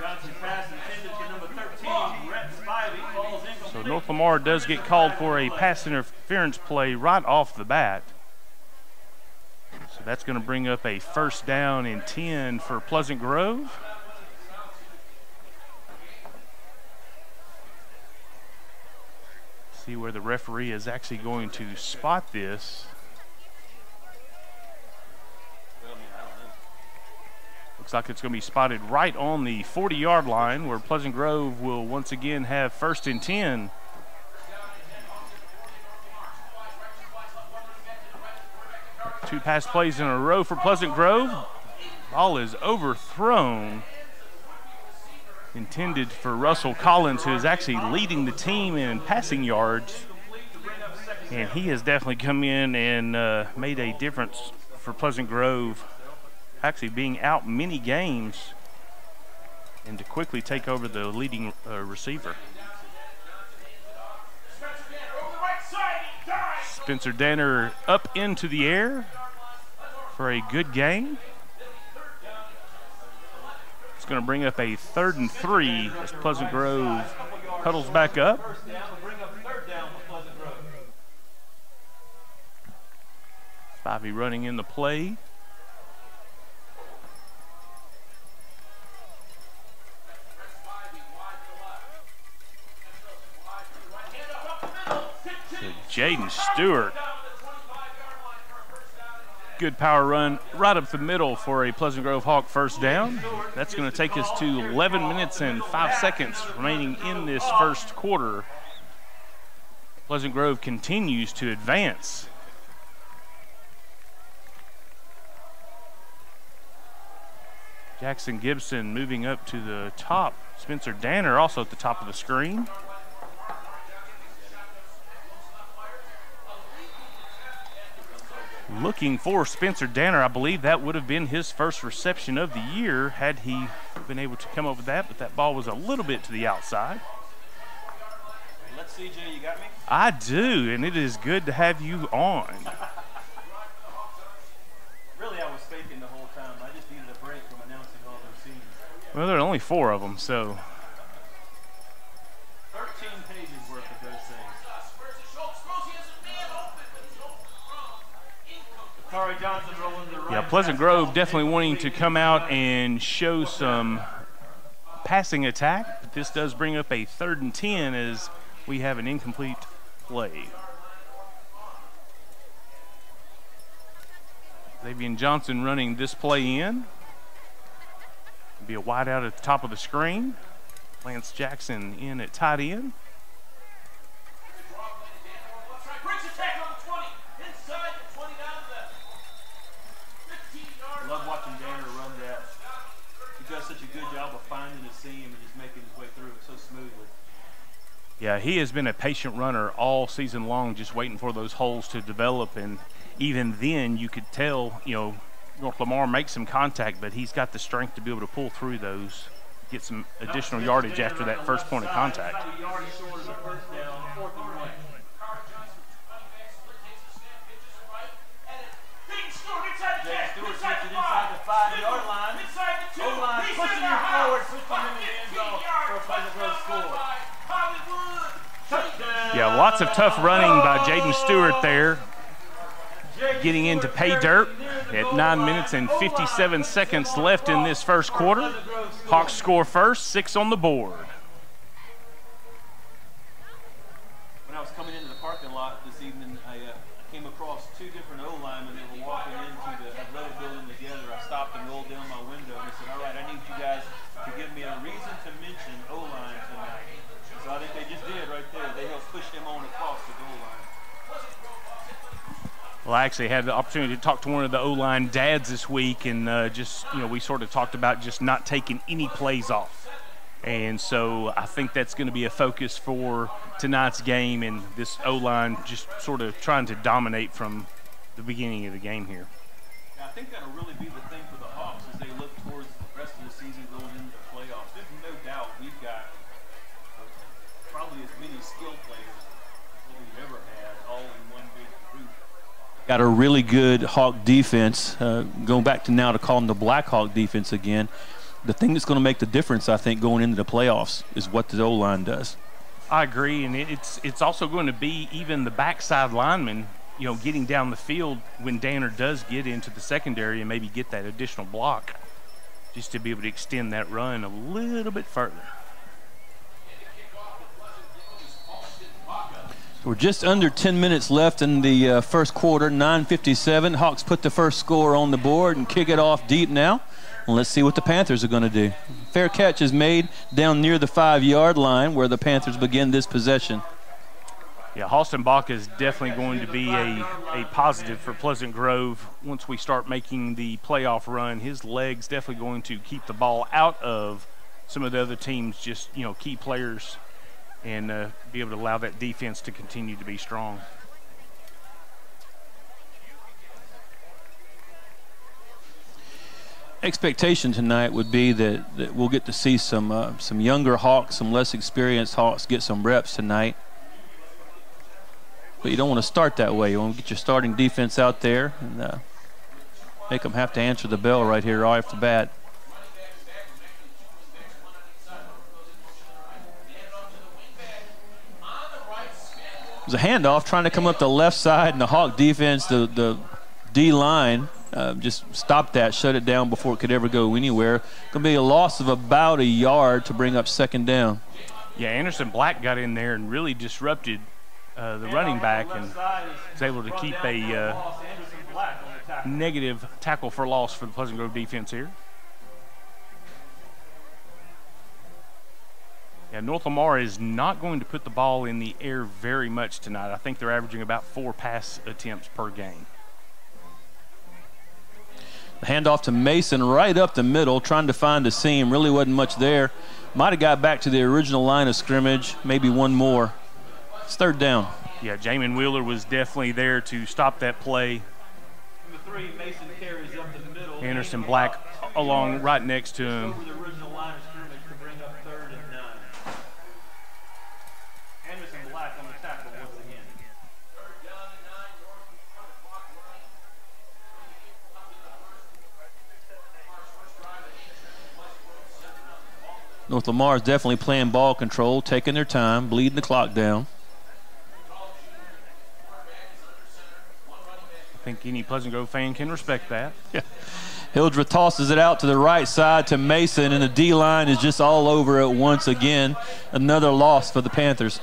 So North Lamar does get called for a pass interference play right off the bat. So that's going to bring up a 1st down and 10 for Pleasant Grove. See where the referee is actually going to spot this. Looks like it's going to be spotted right on the 40-yard line, where Pleasant Grove will once again have 1st and 10. Two pass plays in a row for Pleasant Grove. Ball is overthrown. Intended for Russell Collins, who is actually leading the team in passing yards. And he has definitely come in and made a difference for Pleasant Grove, actually being out many games and to quickly take over the leading receiver. Spencer Danner up into the air for a good gain. It's going to bring up a 3rd and 3 as Pleasant Grove huddles back up. Spivey running in the play. Jaden Stewart. Good power run right up the middle for a Pleasant Grove Hawk 1st down. That's going to take us to 11 minutes and 5 seconds remaining in this 1st quarter. Pleasant Grove continues to advance. Jackson Gibson moving up to the top. Spencer Danner also at the top of the screen. Looking for Spencer Danner. I believe that would have been his 1st reception of the year had he been able to come up with that, but that ball was a little bit to the outside. CJ, you got me? I do, and it is good to have you on. Really, I was faking the whole time. I just needed a break from announcing all those scenes. Well, there are only 4 of them, so. 13 pages worth of those things. Kari Johnson rolling the right. Yeah, Pleasant Grove definitely wanting to come out and show some passing attack. But this does bring up a 3rd and 10 as we have an incomplete play. Xavier Johnson running this play in. Be a wide out at the top of the screen. Lance Jackson in at tight end. Love watching Danner run that. He does such a good job of finding a seam and just making his way through it so smoothly. Yeah, he has been a patient runner all season long, just waiting for those holes to develop. And even then, you could tell, you know, North Lamar makes some contact, but he's got the strength to be able to pull through those, get some additional yardage after that first point of contact. Yeah, lots of tough running by Jaden Stewart there. Getting into pay dirt at 9 minutes and 57 seconds left in this first quarter. Hawks score first, 6 on the board. When I was coming into the parking lot this evening, I came across 2 different O-linemen that were walking into the athletic building together. I stopped and rolled down my window and I said, all right, I need you guys to give me a reason to mention O-line tonight. So I think they just did right there. They helped push them on across the goal line. Well, I actually had the opportunity to talk to one of the O-line dads this week, and just, you know, we sort of talked about just not taking any plays off. And so I think that's going to be a focus for tonight's game, and this O-line just sort of trying to dominate from the beginning of the game here. I think that'll really be the thing for the Hawks as they look towards the rest of the season going into the playoffs. There's no doubt we've got probably as many skill players as we've ever had, all in one big group. Got a really good Hawk defense. Going back to now to call them the Black Hawk defense again. The thing that's going to make the difference, I think, going into the playoffs is what the O-line does. I agree, and it's also going to be even the backside linemen, you know, getting down the field when Danner does get into the secondary and maybe get that additional block just to be able to extend that run a little bit further. We're just under 10 minutes left in the first quarter, 9:57. Hawks put the first score on the board and kick it off deep now. And let's see what the Panthers are going to do. Fair catch is made down near the 5-yard line where the Panthers begin this possession. Yeah, Halston Bach is definitely going to be a positive for Pleasant Grove once we start making the playoff run. His legs definitely going to keep the ball out of some of the other teams, just, you know, key players, and be able to allow that defense to continue to be strong. Expectation tonight would be that we'll get to see some younger Hawks, some less experienced Hawks get some reps tonight. But you don't want to start that way. You want to get your starting defense out there and make them have to answer the bell right here right off the bat. There's a handoff trying to come up the left side, and the Hawk defense, the D-line, just stopped that, shut it down before it could ever go anywhere. Going to be a loss of about a yard to bring up second down. Yeah, Anderson Black got in there and really disrupted the running back and was able to keep a negative tackle for loss for the Pleasant Grove defense here. Yeah, North Lamar is not going to put the ball in the air very much tonight. I think they're averaging about 4 pass attempts per game. The handoff to Mason right up the middle, trying to find a seam. Really wasn't much there. Might have got back to the original line of scrimmage, maybe one more. It's third down. Yeah, Jamin Wheeler was definitely there to stop that play. Number 3, Mason carries up the middle. Anderson Black along right next to him. Over the original line of scrimmage to bring up 3rd and 9. Anderson Black North Lamar is definitely playing ball control, taking their time, bleeding the clock down. I think any Pleasant Grove fan can respect that. Yeah. Hildreth tosses it out to the right side to Mason, and the D-line is just all over it once again. Another loss for the Panthers.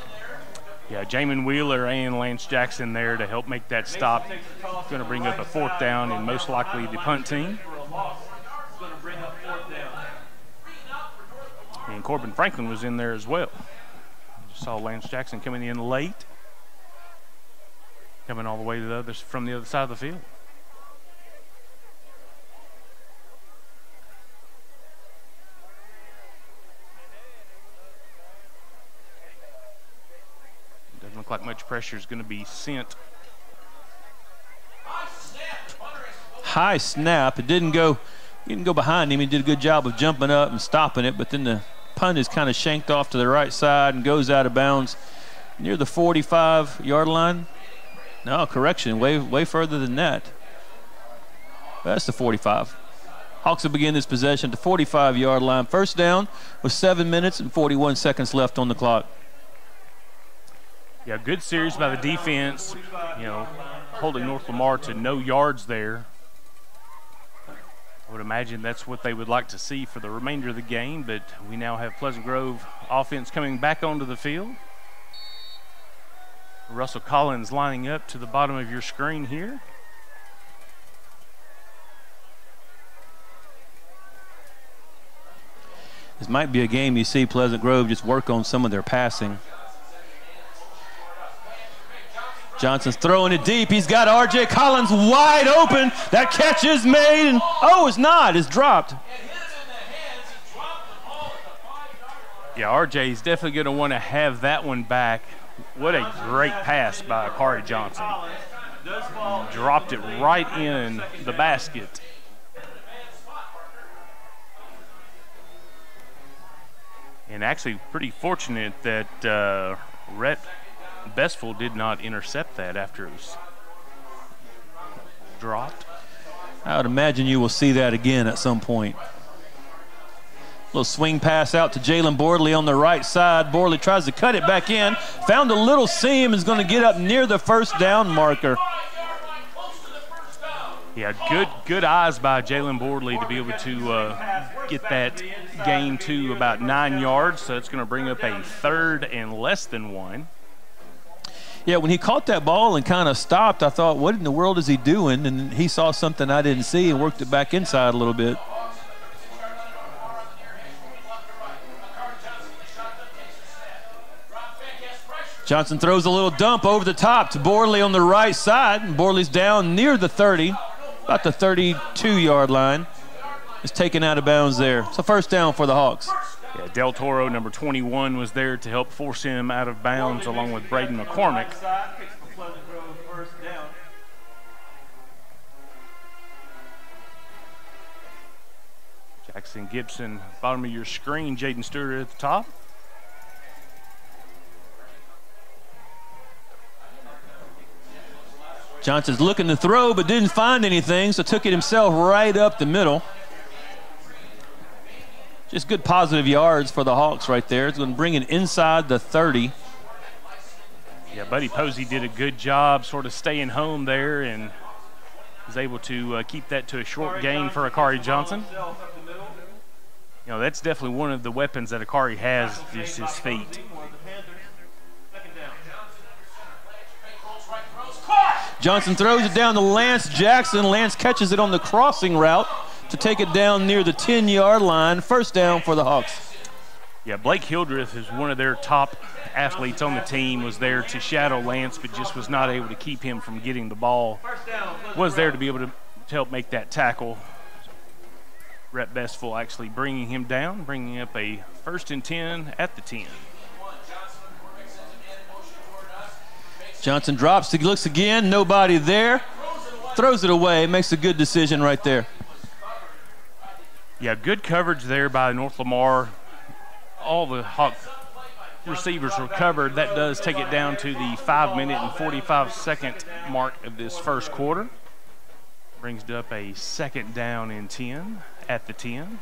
Yeah, Jamin Wheeler and Lance Jackson there to help make that stop. Going to bring up a 4th down and most likely the punt team. And Corbin Franklin was in there as well. Just saw Lance Jackson coming in late. Coming all the way to from the other side of the field. Doesn't look like much pressure is going to be sent. High snap. It didn't go behind him. He did a good job of jumping up and stopping it, but then the punt is kind of shanked off to the right side and goes out of bounds near the 45-yard line. No, correction, way further than that. That's the 45. Hawks will begin this possession at the 45-yard line. First down with 7 minutes and 41 seconds left on the clock. Yeah, good series by the defense, holding North Lamar to no yards there. I would imagine that's what they would like to see for the remainder of the game, but we now have Pleasant Grove offense coming back onto the field. Russell Collins lining up to the bottom of your screen here. This might be a game you see Pleasant Grove just work on some of their passing. Johnson's throwing it deep. He's got R.J. Collins wide open. That catch is made, and it's not. It's dropped. Yeah, R.J.'s definitely going to want to have that one back. What a great pass by Akari Johnson. Dropped it right in the basket. And actually pretty fortunate that Rhett Bestful did not intercept that after it was dropped. I would imagine you will see that again at some point. Little swing pass out to Jalen Bordley on the right side. Bordley tries to cut it back in. Found a little seam, is going to get up near the first down marker. Yeah, good eyes by Jalen Bordley to be able to get that gain to about 9 yards. So it's going to bring up a 3rd and less than 1. Yeah, when he caught that ball and kind of stopped, I thought, what in the world is he doing? And he saw something I didn't see and worked it back inside a little bit. Johnson throws a little dump over the top to Bordley on the right side, and Bordley's down near the 30, about the 32-yard line. It's taken out of bounds there. It's a first down for the Hawks. Yeah, Del Toro, number 21, was there to help force him out of bounds along with Braden McCormick. Jackson Gibson, bottom of your screen, Jaden Stewart at the top. Johnson's looking to throw but didn't find anything, so took it himself right up the middle. Just good positive yards for the Hawks right there. It's going to bring it inside the 30. Yeah, Buddy Posey did a good job sort of staying home there and was able to keep that to a short gain for Akari Johnson. That's definitely one of the weapons that Akari has, just his feet. Johnson throws it down to Lance Jackson. Lance catches it on the crossing route to take it down near the 10-yard line. First down for the Hawks. Yeah, Blake Hildreth is one of their top athletes on the team, was there to shadow Lance, but just was not able to keep him from getting the ball. Was there to be able to help make that tackle. Rhett Bestful actually bringing him down, bringing up a 1st and 10 at the 10. Johnson drops, he looks again, nobody there. Throws it away, makes a good decision right there. Yeah, good coverage there by North Lamar. All the Hawk receivers were covered. That does take it down to the 5-minute and 45-second mark of this first quarter. Brings it up a 2nd down and 10 at the 10.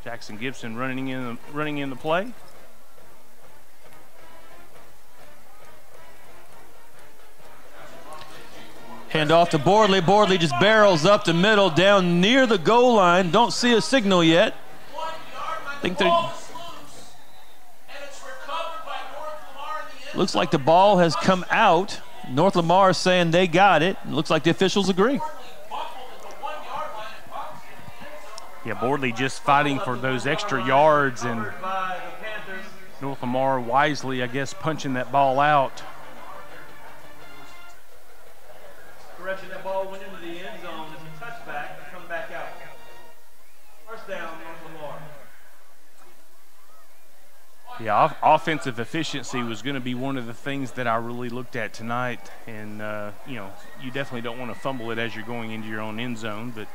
Jackson Gibson running in the play. Hand off to Bordley. Bordley just barrels up the middle down near the goal line. Don't see a signal yet. I think they're... Looks like the ball has come out. North Lamar is saying they got it. It looks like the officials agree. Yeah, Bordley just fighting for those extra yards, and North Lamar wisely, I guess, punching that ball out. Correction, that ball went into the end zone. It's a touchback. Come back out. First down, North Lamar. Yeah, offensive efficiency was going to be one of the things that I really looked at tonight. And, you know, you definitely don't want to fumble it as you're going into your own end zone. But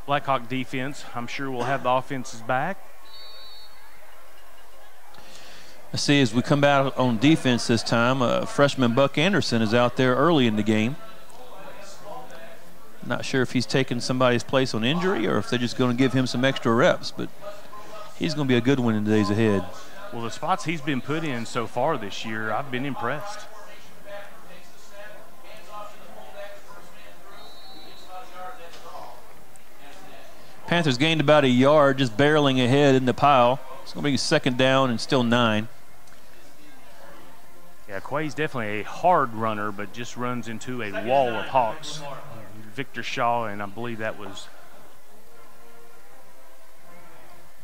Blackhawk defense, I'm sure we'll have the offenses back. Let's see, as we come out on defense this time, freshman Buck Anderson is out there early in the game. Not sure if he's taking somebody's place on injury or if they're just going to give him some extra reps, but he's going to be a good one in the days ahead. Well, the spots he's been put in so far this year, I've been impressed. Panthers gained about a yard, just barreling ahead in the pile. It's going to be second down and still 9. Yeah, Quay's definitely a hard runner, but just runs into a wall of Hawks. Victor Shaw, and I believe that was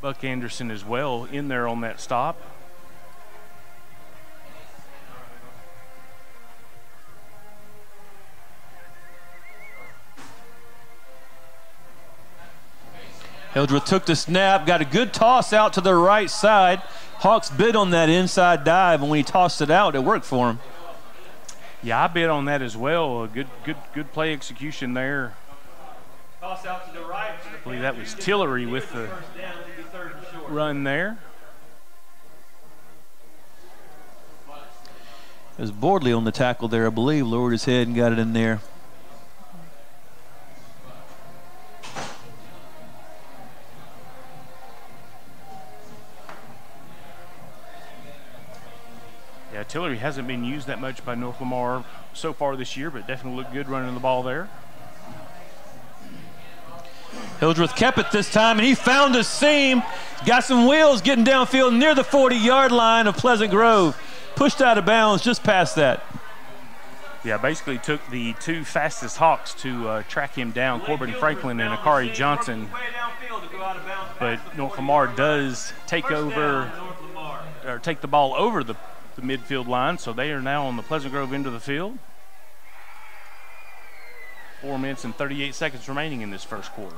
Buck Anderson as well in there on that stop. Hildreth took the snap, got a good toss out to the right side. Hawks bid on that inside dive, and when he tossed it out, it worked for him. Yeah, I bid on that as well. A good play execution there. Toss out to the right. I believe that was Tillery with the run there. It was Bordley on the tackle there, I believe. Lowered his head and got it in there. Yeah, Tillery hasn't been used that much by North Lamar so far this year, but definitely looked good running the ball there. Hildreth kept it this time, and he found a seam. Got some wheels getting downfield near the 40-yard line of Pleasant Grove. Pushed out of bounds just past that. Yeah, basically took the two fastest Hawks to track him down, Corbin Franklin and Akari Johnson. But North Lamar does take over, or take the ball over the midfield line, so they are now on the Pleasant Grove end of the field. 4 minutes and 38 seconds remaining in this first quarter.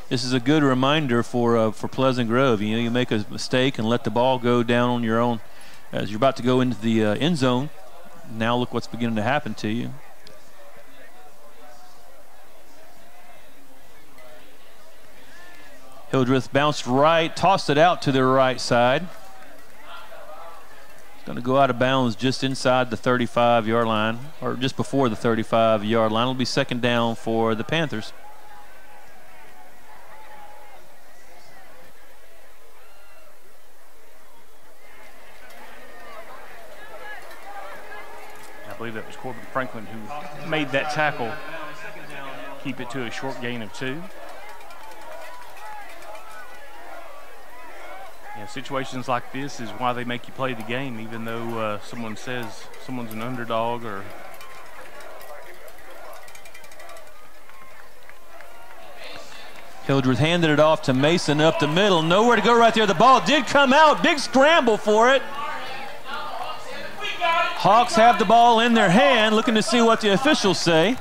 This is a good reminder for Pleasant Grove. You know, you make a mistake and let the ball go down on your own as you're about to go into the end zone. Now look what's beginning to happen to you. Hildreth bounced right, tossed it out to the right side. Going to go out of bounds just inside the 35-yard line, or just before the 35-yard line. It'll be second down for the Panthers. I believe that was Corbin Franklin who made that tackle, keep it to a short gain of 2. Yeah, situations like this is why they make you play the game, even though someone says someone's an underdog. Or Hildreth handed it off to Mason up the middle. Nowhere to go right there. The ball did come out. Big scramble for it. Hawks have the ball in their hand, looking to see what the officials say.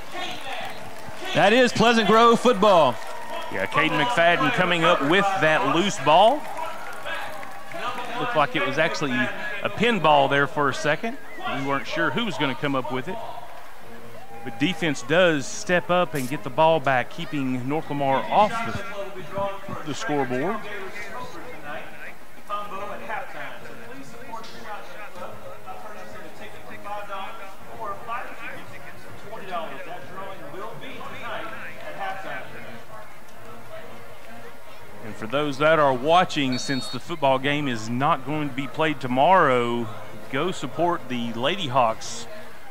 That is Pleasant Grove football. Yeah, Caden McFadden coming up with that loose ball. Looked like it was actually a pinball there for a second. We weren't sure who was going to come up with it. But defense does step up and get the ball back, keeping North Lamar off the scoreboard. for those that are watching, since the football game is not going to be played tomorrow, go support the Lady Hawks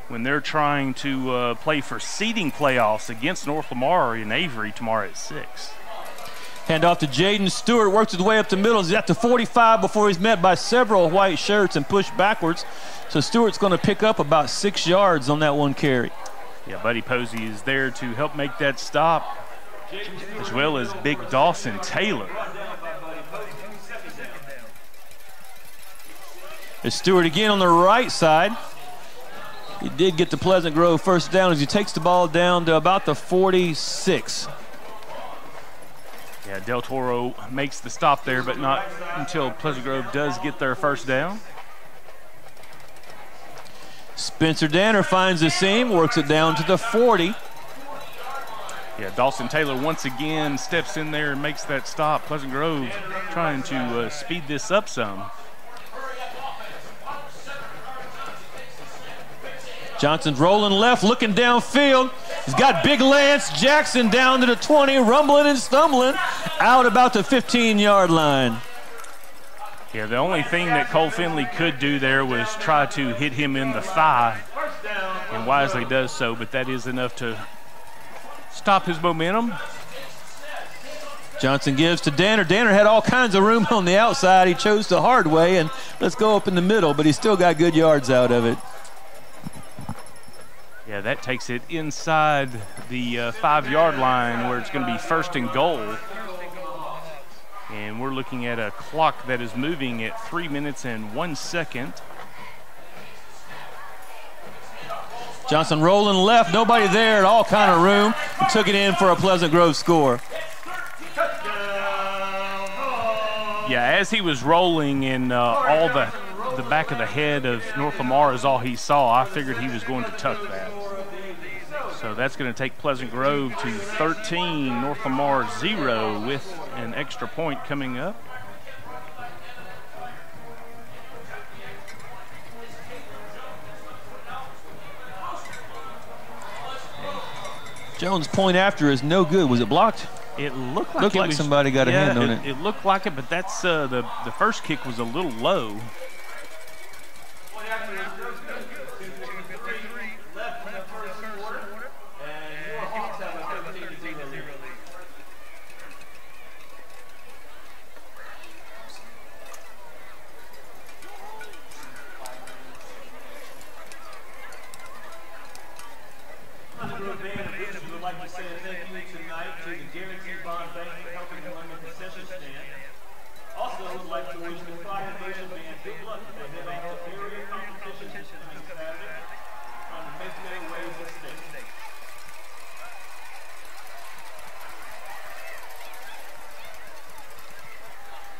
when they're trying to play for seeding playoffs against North Lamar in Avery tomorrow at 6. Hand off to Jaden Stewart, works his way up the middle. He's at the 45 before he's met by several white shirts and pushed backwards. So Stewart's going to pick up about 6 yards on that one carry. Yeah, Buddy Posey is there to help make that stop, as well as big Dawson Taylor. It's Stewart again on the right side. He did get the Pleasant Grove first down as he takes the ball down to about the 46. Yeah, Del Toro makes the stop there, but not until Pleasant Grove does get their first down. Spencer Danner finds the seam, works it down to the 40. Yeah, Dawson Taylor once again steps in there and makes that stop. Pleasant Grove trying to speed this up some. Johnson's rolling left, looking downfield. He's got big Lance Jackson down to the 20, rumbling and stumbling out about the 15-yard line. Yeah, the only thing that Cole Finley could do there was try to hit him in the thigh, and wisely does so, but that is enough to stop his momentum. Johnson gives to Danner. Danner had all kinds of room on the outside. He chose the hard way, and let's go up in the middle, but he still got good yards out of it. Yeah, that takes it inside the 5-yard line where it's going to be 1st and goal. And we're looking at a clock that is moving at 3 minutes and 1 second. Johnson rolling left, nobody there, all kind of room. He took it in for a Pleasant Grove score. Yeah, as he was rolling and all the back of the head of North Lamar is all he saw, I figured he was going to tuck that. So that's going to take Pleasant Grove to 13, North Lamar 0 with an extra point coming up. Jones' point after is no good. Was it blocked? It looked like somebody got a hand on it. It looked like it, but that's the first kick was a little low.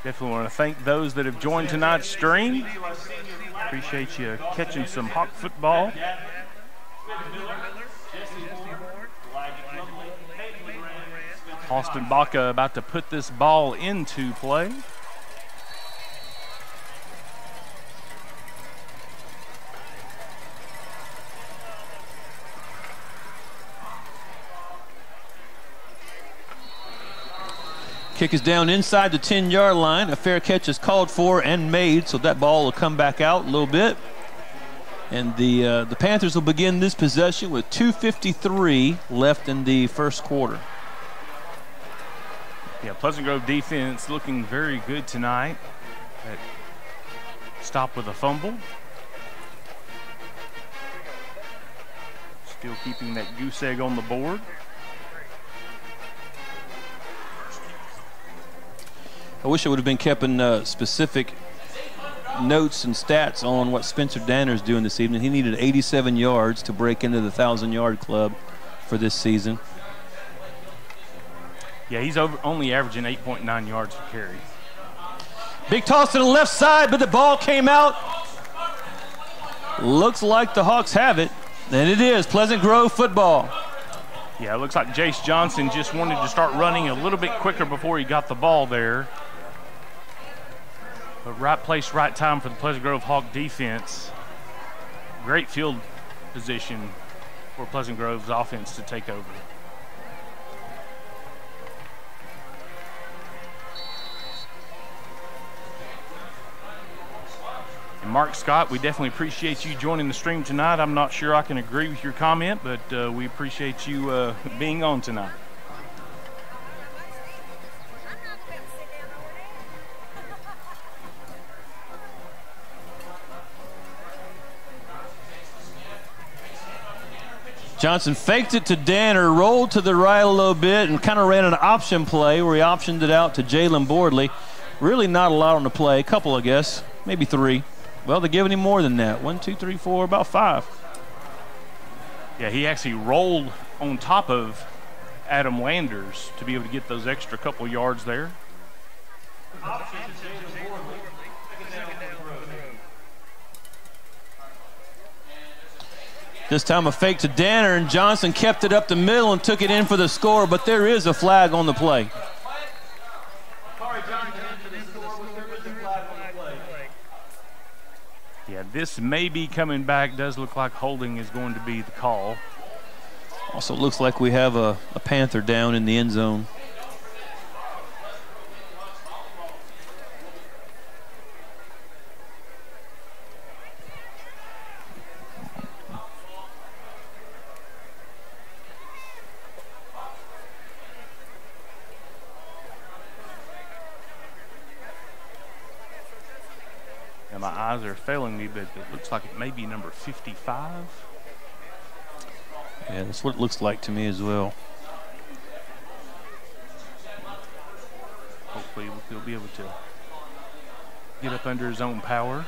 Definitely want to thank those that have joined tonight's stream. Appreciate you catching some Hawk football. Austin Baca about to put this ball into play. Kick is down inside the 10-yard line. A fair catch is called for and made, so that ball will come back out a little bit. And the Panthers will begin this possession with 2:53 left in the first quarter. Yeah, Pleasant Grove defense looking very good tonight. That stop with a fumble. Still keeping that goose egg on the board. I wish I would have been keeping specific notes and stats on what Spencer Danner is doing this evening. He needed 87 yards to break into the 1,000-yard club for this season. Yeah, he's only averaging 8.9 yards per carry. Big toss to the left side, but the ball came out. Looks like the Hawks have it, and it is Pleasant Grove football. Yeah, it looks like Jace Johnson just wanted to start running a little bit quicker before he got the ball there. But right place, right time for the Pleasant Grove Hawk defense. Great field position for Pleasant Grove's offense to take over. Mark Scott, we definitely appreciate you joining the stream tonight. I'm not sure I can agree with your comment, but we appreciate you being on tonight. Johnson faked it to Danner, rolled to the right a little bit, and kind of ran an option play where he optioned it out to Jalen Bordley. Really not a lot on the play. A couple, I guess. Maybe 3. Well, they're giving him more than that. 1, 2, 3, 4, about 5. Yeah, he actually rolled on top of Adam Landers to be able to get those extra couple yards there. This time a fake to Danner, and Johnson kept it up the middle and took it in for the score, but there is a flag on the play. Yeah, this may be coming back. Does look like holding is going to be the call. Also looks like we have a Panther down in the end zone. My eyes are failing me, but it looks like it may be number 55. Yeah, that's what it looks like to me as well. Hopefully he'll be able to get up under his own power.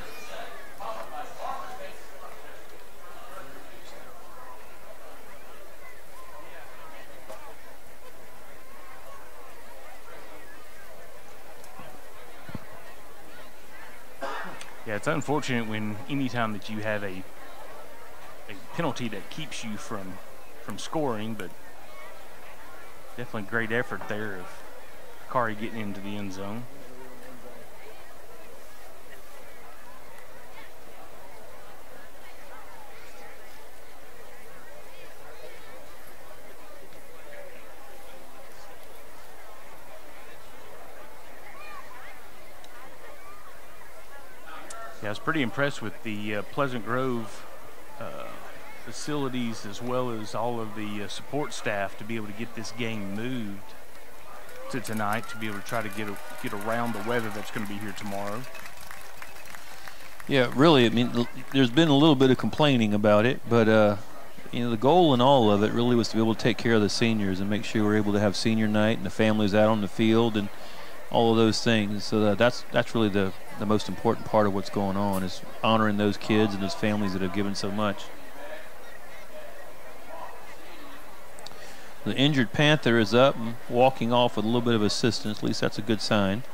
Yeah, it's unfortunate when anytime that you have a penalty that keeps you from scoring, but definitely great effort there of Kari getting into the end zone. Yeah, I was pretty impressed with the Pleasant Grove facilities as well as all of the support staff to be able to get this game moved to tonight, to be able to try to get around the weather that's going to be here tomorrow. Yeah, really, I mean, there's been a little bit of complaining about it, but you know, the goal in all of it really was to be able to take care of the seniors and make sure we're able to have senior night and the families out on the field and all of those things. So that's really the most important part of what's going on, is honoring those kids and those families that have given so much. The injured Panther is up and walking off with a little bit of assistance. At least that's a good sign.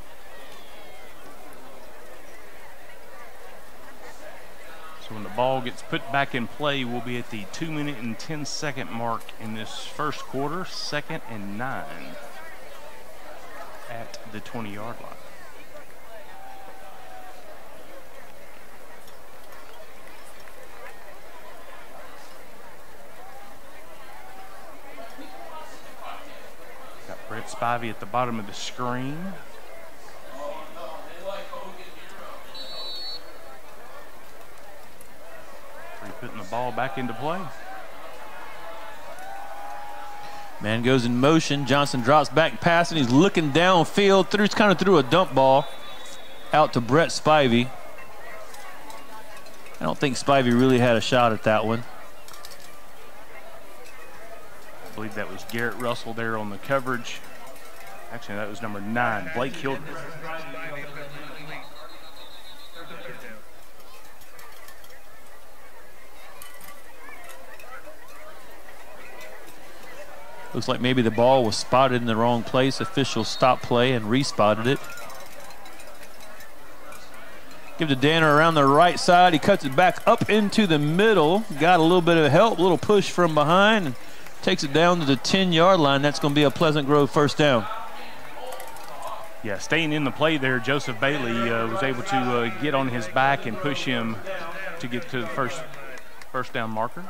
So when the ball gets put back in play, we'll be at the 2-minute and 10-second mark in this first quarter. 2nd and 9 at the 20-yard line. Got Brett Spivey at the bottom of the screen. Putting the ball back into play. Man goes in motion. Johnson drops back passing. He's looking downfield. Kind of threw a dump ball out to Brett Spivey. I don't think Spivey really had a shot at that one. I believe that was Garrett Russell there on the coverage. Actually, that was number 9, Blake Hildreth. Looks like maybe the ball was spotted in the wrong place. Officials stopped play and respotted it. Give to Danner around the right side. He cuts it back up into the middle. Got a little bit of help, a little push from behind, and takes it down to the 10-yard line. That's going to be a Pleasant Grove first down. Yeah, staying in the play there, Joseph Bailey was able to get on his back and push him to get to the first down marker.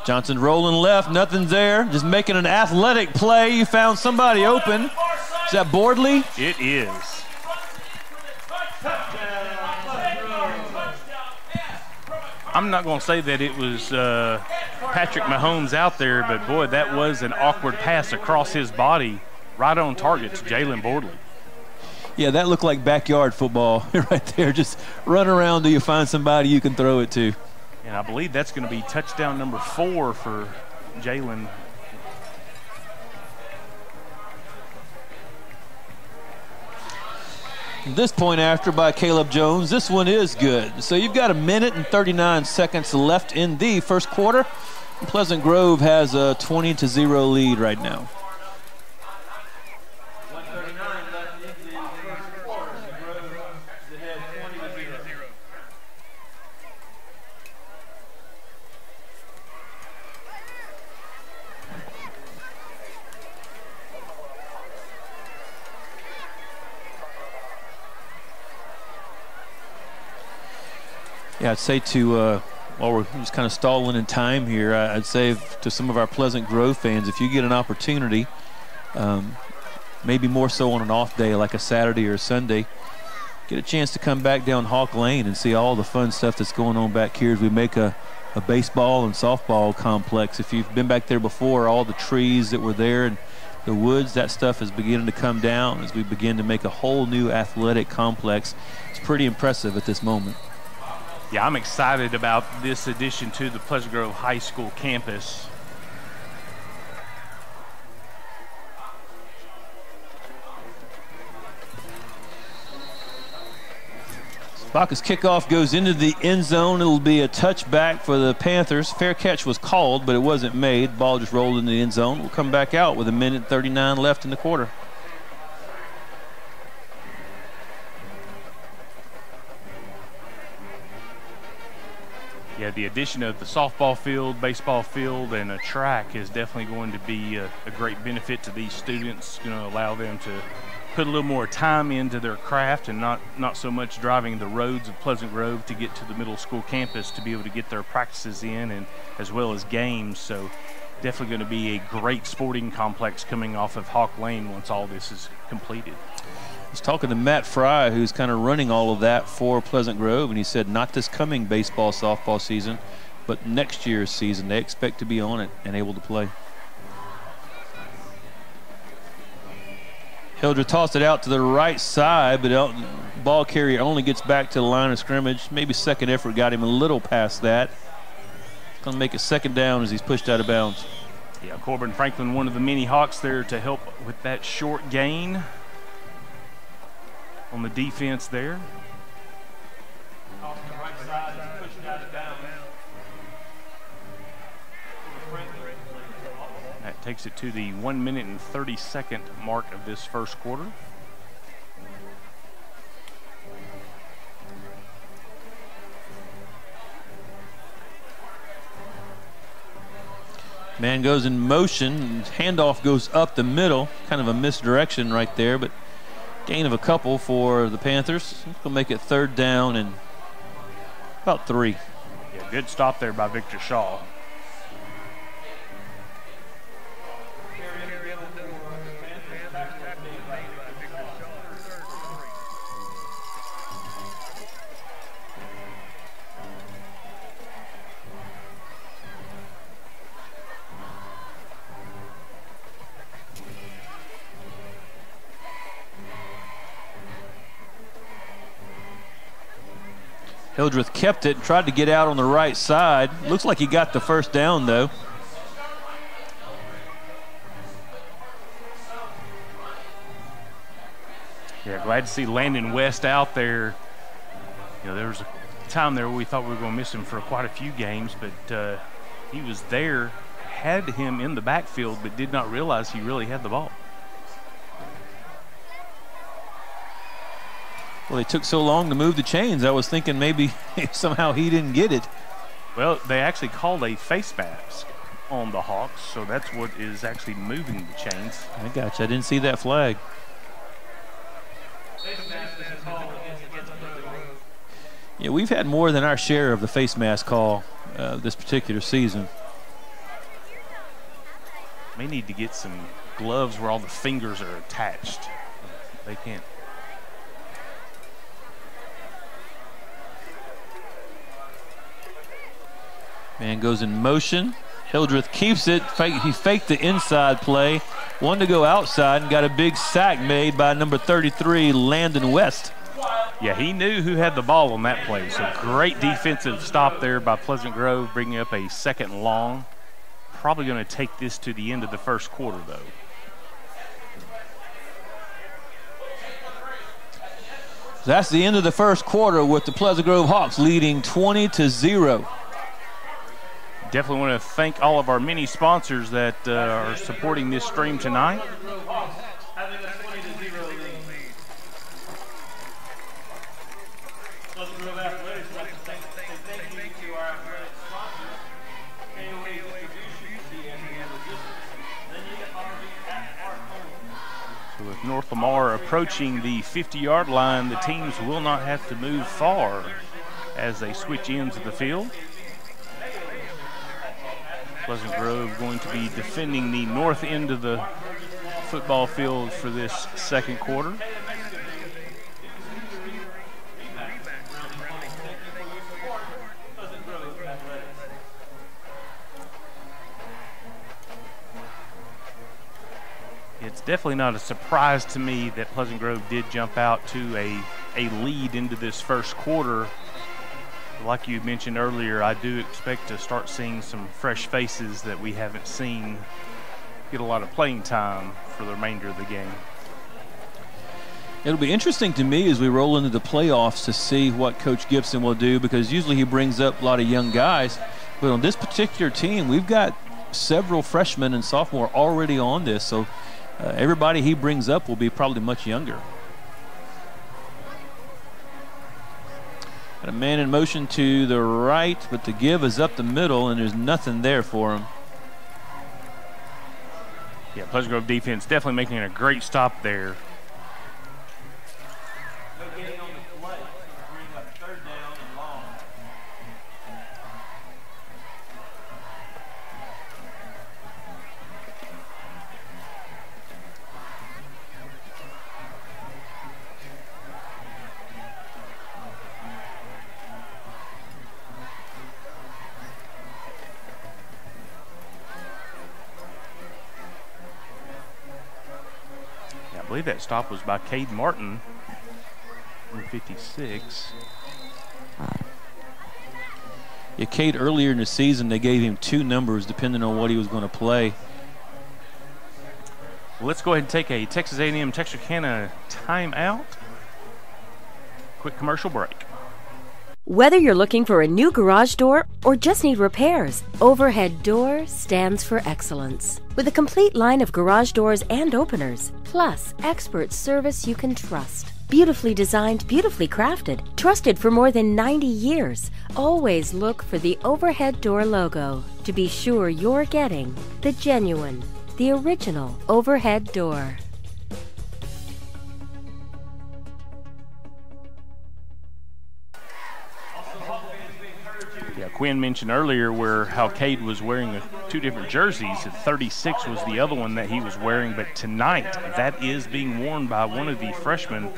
Johnson rolling left, nothing's there. Just making an athletic play. You found somebody open. Is that Bordley? It is. I'm not going to say that it was Patrick Mahomes out there, but boy, that was an awkward pass across his body, right on target to Jalen Bordley. Yeah, that looked like backyard football right there. Just run around till you find somebody you can throw it to. And I believe that's going to be touchdown number 4 for Jalen. This point after by Caleb Jones. This one is good. So you've got 1 minute and 39 seconds left in the first quarter. Pleasant Grove has a 20-0 lead right now. Yeah, I'd say to, while we're just kind of stalling in time here, I'd say to some of our Pleasant Grove fans, if you get an opportunity, maybe more so on an off day like a Saturday or a Sunday, get a chance to come back down Hawk Lane and see all the fun stuff that's going on back here as we make a baseball and softball complex. If you've been back there before, all the trees that were there and the woods, that stuff is beginning to come down as we begin to make a whole new athletic complex. It's pretty impressive at this moment. Yeah, I'm excited about this addition to the Pleasant Grove High School campus. Baca's kickoff goes into the end zone. It'll be a touchback for the Panthers. Fair catch was called, but it wasn't made. Ball just rolled into the end zone. We'll come back out with 1 minute 39 left in the quarter. Yeah, the addition of the softball field, baseball field, and a track is definitely going to be a great benefit to these students. Going to allow them to put a little more time into their craft and not so much driving the roads of Pleasant Grove to get to the middle school campus to be able to get their practices in, and as well as games. So definitely going to be a great sporting complex coming off of Hawk Lane once all this is completed. I was talking to Matt Fry, who's kind of running all of that for Pleasant Grove, and he said not this coming baseball, softball season, but next year's season. They expect to be on it and able to play. Hildreth tossed it out to the right side, but ball carrier only gets back to the line of scrimmage. Maybe second effort got him a little past that. Going to make it second down as he's pushed out of bounds. Yeah, Corbin Franklin, one of the many Hawks there to help with that short gain on the defense there. Off the right side, pushed out of bounds. That takes it to the 1 minute and 30-second mark of this first quarter. Man goes in motion, handoff goes up the middle, kind of a misdirection right there, but gain of a couple for the Panthers. It's going to make it third down and about 3. Yeah, good stop there by Victor Shaw. Hildreth kept it, tried to get out on the right side. Looks like he got the first down, though. Yeah, glad to see Landon West out there. You know, there was a time there where we thought we were going to miss him for quite a few games, but he was there, had him in the backfield, but did not realize he really had the ball. Well, they took so long to move the chains. I was thinking maybe somehow he didn't get it. Well, they actually called a face mask on the Hawks, so that's what is actually moving the chains. I got you. I didn't see that flag. Yeah, we've had more than our share of the face mask call this particular season. May need to get some gloves where all the fingers are attached. They can't. Man goes in motion. Hildreth keeps it. He faked the inside play. Wanted to go outside and got a big sack made by number 33, Landon West. Yeah, he knew who had the ball on that play. So great defensive stop there by Pleasant Grove, bringing up a 2nd and long. Probably going to take this to the end of the first quarter, though. That's the end of the first quarter with the Pleasant Grove Hawks leading 20-0. Definitely want to thank all of our many sponsors that are supporting this stream tonight. So with North Lamar approaching the 50-yard line, the teams will not have to move far as they switch ends of the field. Pleasant Grove going to be defending the north end of the football field for this 2nd quarter. It's definitely not a surprise to me that Pleasant Grove did jump out to a lead into this first quarter. Like you mentioned earlier, I do expect to start seeing some fresh faces that we haven't seen get a lot of playing time for the remainder of the game. It'll be interesting to me as we roll into the playoffs to see what Coach Gibson will do, because usually he brings up a lot of young guys. But on this particular team, we've got several freshmen and sophomore already on this. So everybody he brings up will be probably much younger. Got a man in motion to the right, but the give is up the middle, and there's nothing there for him. Yeah, Pleasant Grove defense definitely making a great stop there. I believe that stop was by Cade Martin, number 56. Yeah, Cade, earlier in the season, they gave him 2 numbers depending on what he was going to play. Well, let's go ahead and take a Texas A&M Texarkana timeout. Quick commercial break. Whether you're looking for a new garage door or just need repairs, Overhead Door stands for excellence. With a complete line of garage doors and openers, plus expert service you can trust. Beautifully designed, beautifully crafted, trusted for more than 90 years. Always look for the Overhead Door logo to be sure you're getting the genuine, the original Overhead Door. Yeah, Quinn mentioned earlier how Cade was wearing 2 different jerseys. 36 was the other one that he was wearing, but tonight that is being worn by one of the freshmen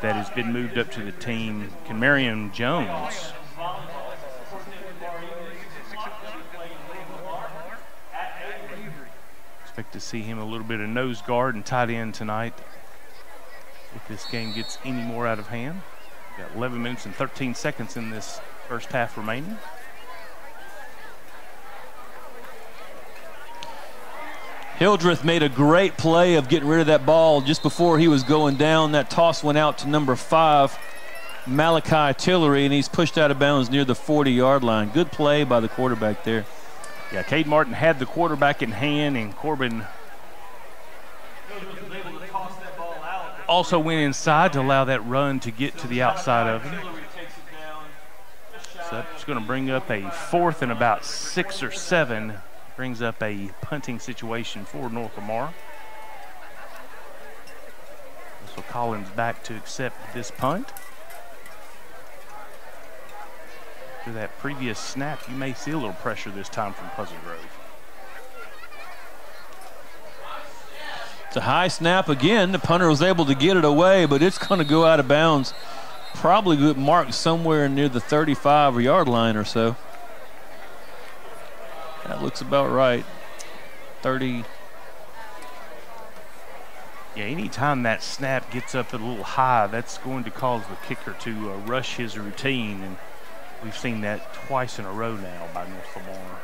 that has been moved up to the team, Kenmarion Jones. Expect to see him a little bit of nose guard and tight end tonight if this game gets any more out of hand. We've got 11 minutes and 13 seconds in this first half remaining. Hildreth made a great play of getting rid of that ball just before he was going down. That toss went out to number 5, Malachi Tillery, and he's pushed out of bounds near the 40-yard line. Good play by the quarterback there. Yeah, Cade Martin had the quarterback in hand, and Corbin also went inside to allow that run to get to the outside of him. So that's going to bring up a 4th and about 6 or 7. Brings up a punting situation for North Lamar. So Collins back to accept this punt. After that previous snap, you may see a little pressure this time from Pleasant Grove. It's a high snap again. The punter was able to get it away, but it's going to go out of bounds. Probably marked somewhere near the 35-yard line or so. That looks about right. 30. Yeah, anytime that snap gets up a little high, that's going to cause the kicker to rush his routine, and we've seen that twice in a row now by North Lamar.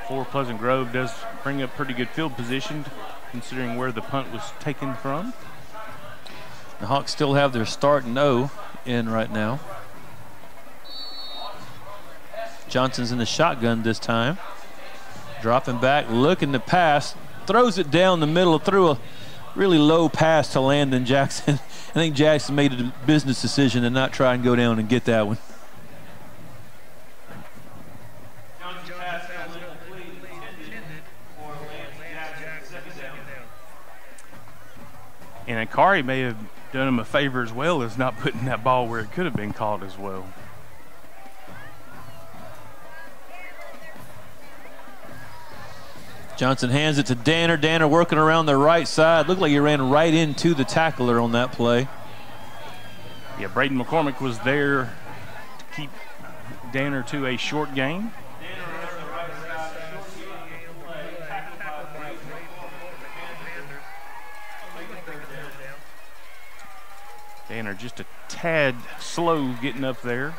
For Pleasant Grove does bring up pretty good field position considering where the punt was taken from. The Hawks still have their start no in right now. Johnson's in the shotgun this time. Dropping back, looking to pass, throws it down the middle, threw a really low pass to Landon Jackson. I think Jackson made a business decision to not try and go down and get that one. And Akari may have done him a favor as well as not putting that ball where it could have been caught as well. Johnson hands it to Danner. Danner working around the right side. Looked like he ran right into the tackler on that play. Yeah, Braden McCormick was there to keep Danner to a short gain. Danner just a tad slow getting up there.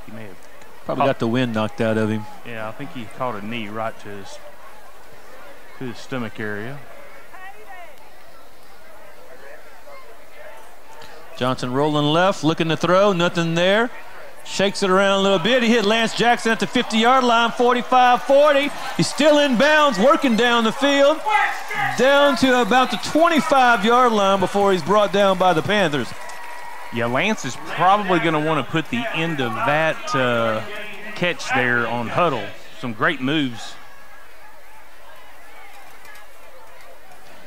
He may have probably got the wind knocked out of him. Yeah, I think he caught a knee right to his stomach area. Johnson rolling left, looking to throw, nothing there. Shakes it around a little bit. He hit Lance Jackson at the 50-yard line, 45-40. He's still in bounds, working down the field, down to about the 25-yard line before he's brought down by the Panthers. Yeah, Lance is probably going to want to put the end of that catch there on Huddle. Some great moves.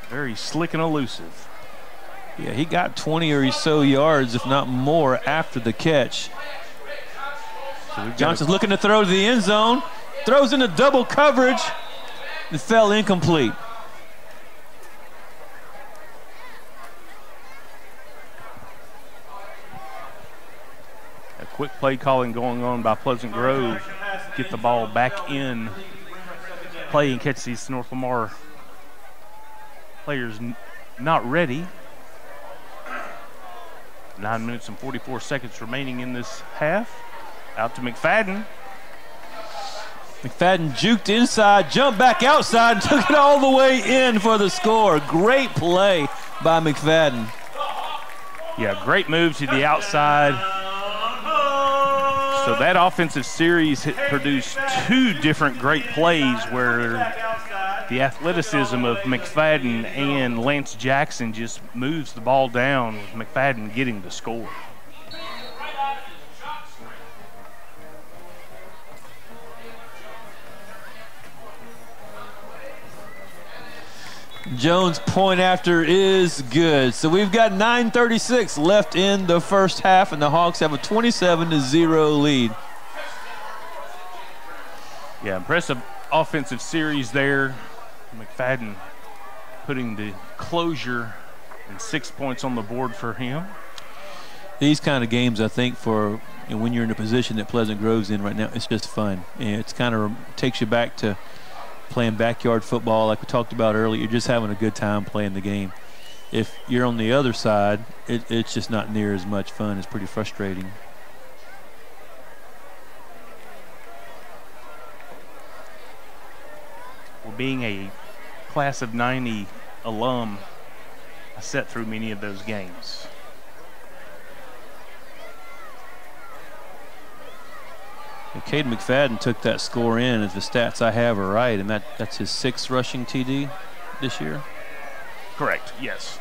Very slick and elusive. Yeah, he got 20 or so yards, if not more, after the catch. So Johnson's looking to throw to the end zone. Throws into double coverage. It fell incomplete. A quick play calling going on by Pleasant Grove. Get the ball back in play and catch these North Lamar players not ready. 9 minutes and 44 seconds remaining in this half. Out to McFadden. McFadden juked inside, jumped back outside, and took it all the way in for the score. Great play by McFadden. Yeah, great move to the outside. So that offensive series produced two different great plays where the athleticism of McFadden and Lance Jackson just moves the ball down with McFadden getting the score. Jones' point after is good. So we've got 9:36 left in the first half, and the Hawks have a 27-0 lead. Yeah, impressive offensive series there. McFadden putting the closure and 6 points on the board for him. These kind of games, I think, for when you're in the position that Pleasant Grove's in right now, it's just fun. And it's kind of takes you back to playing backyard football like we talked about earlier. You're just having a good time playing the game. If you're on the other side, it's just not near as much fun. It's pretty frustrating. Well, being a class of 90 alum, I sat through many of those games. Cade McFadden took that score in, if the stats I have are right, and that's his 6th rushing TD this year? Correct, yes.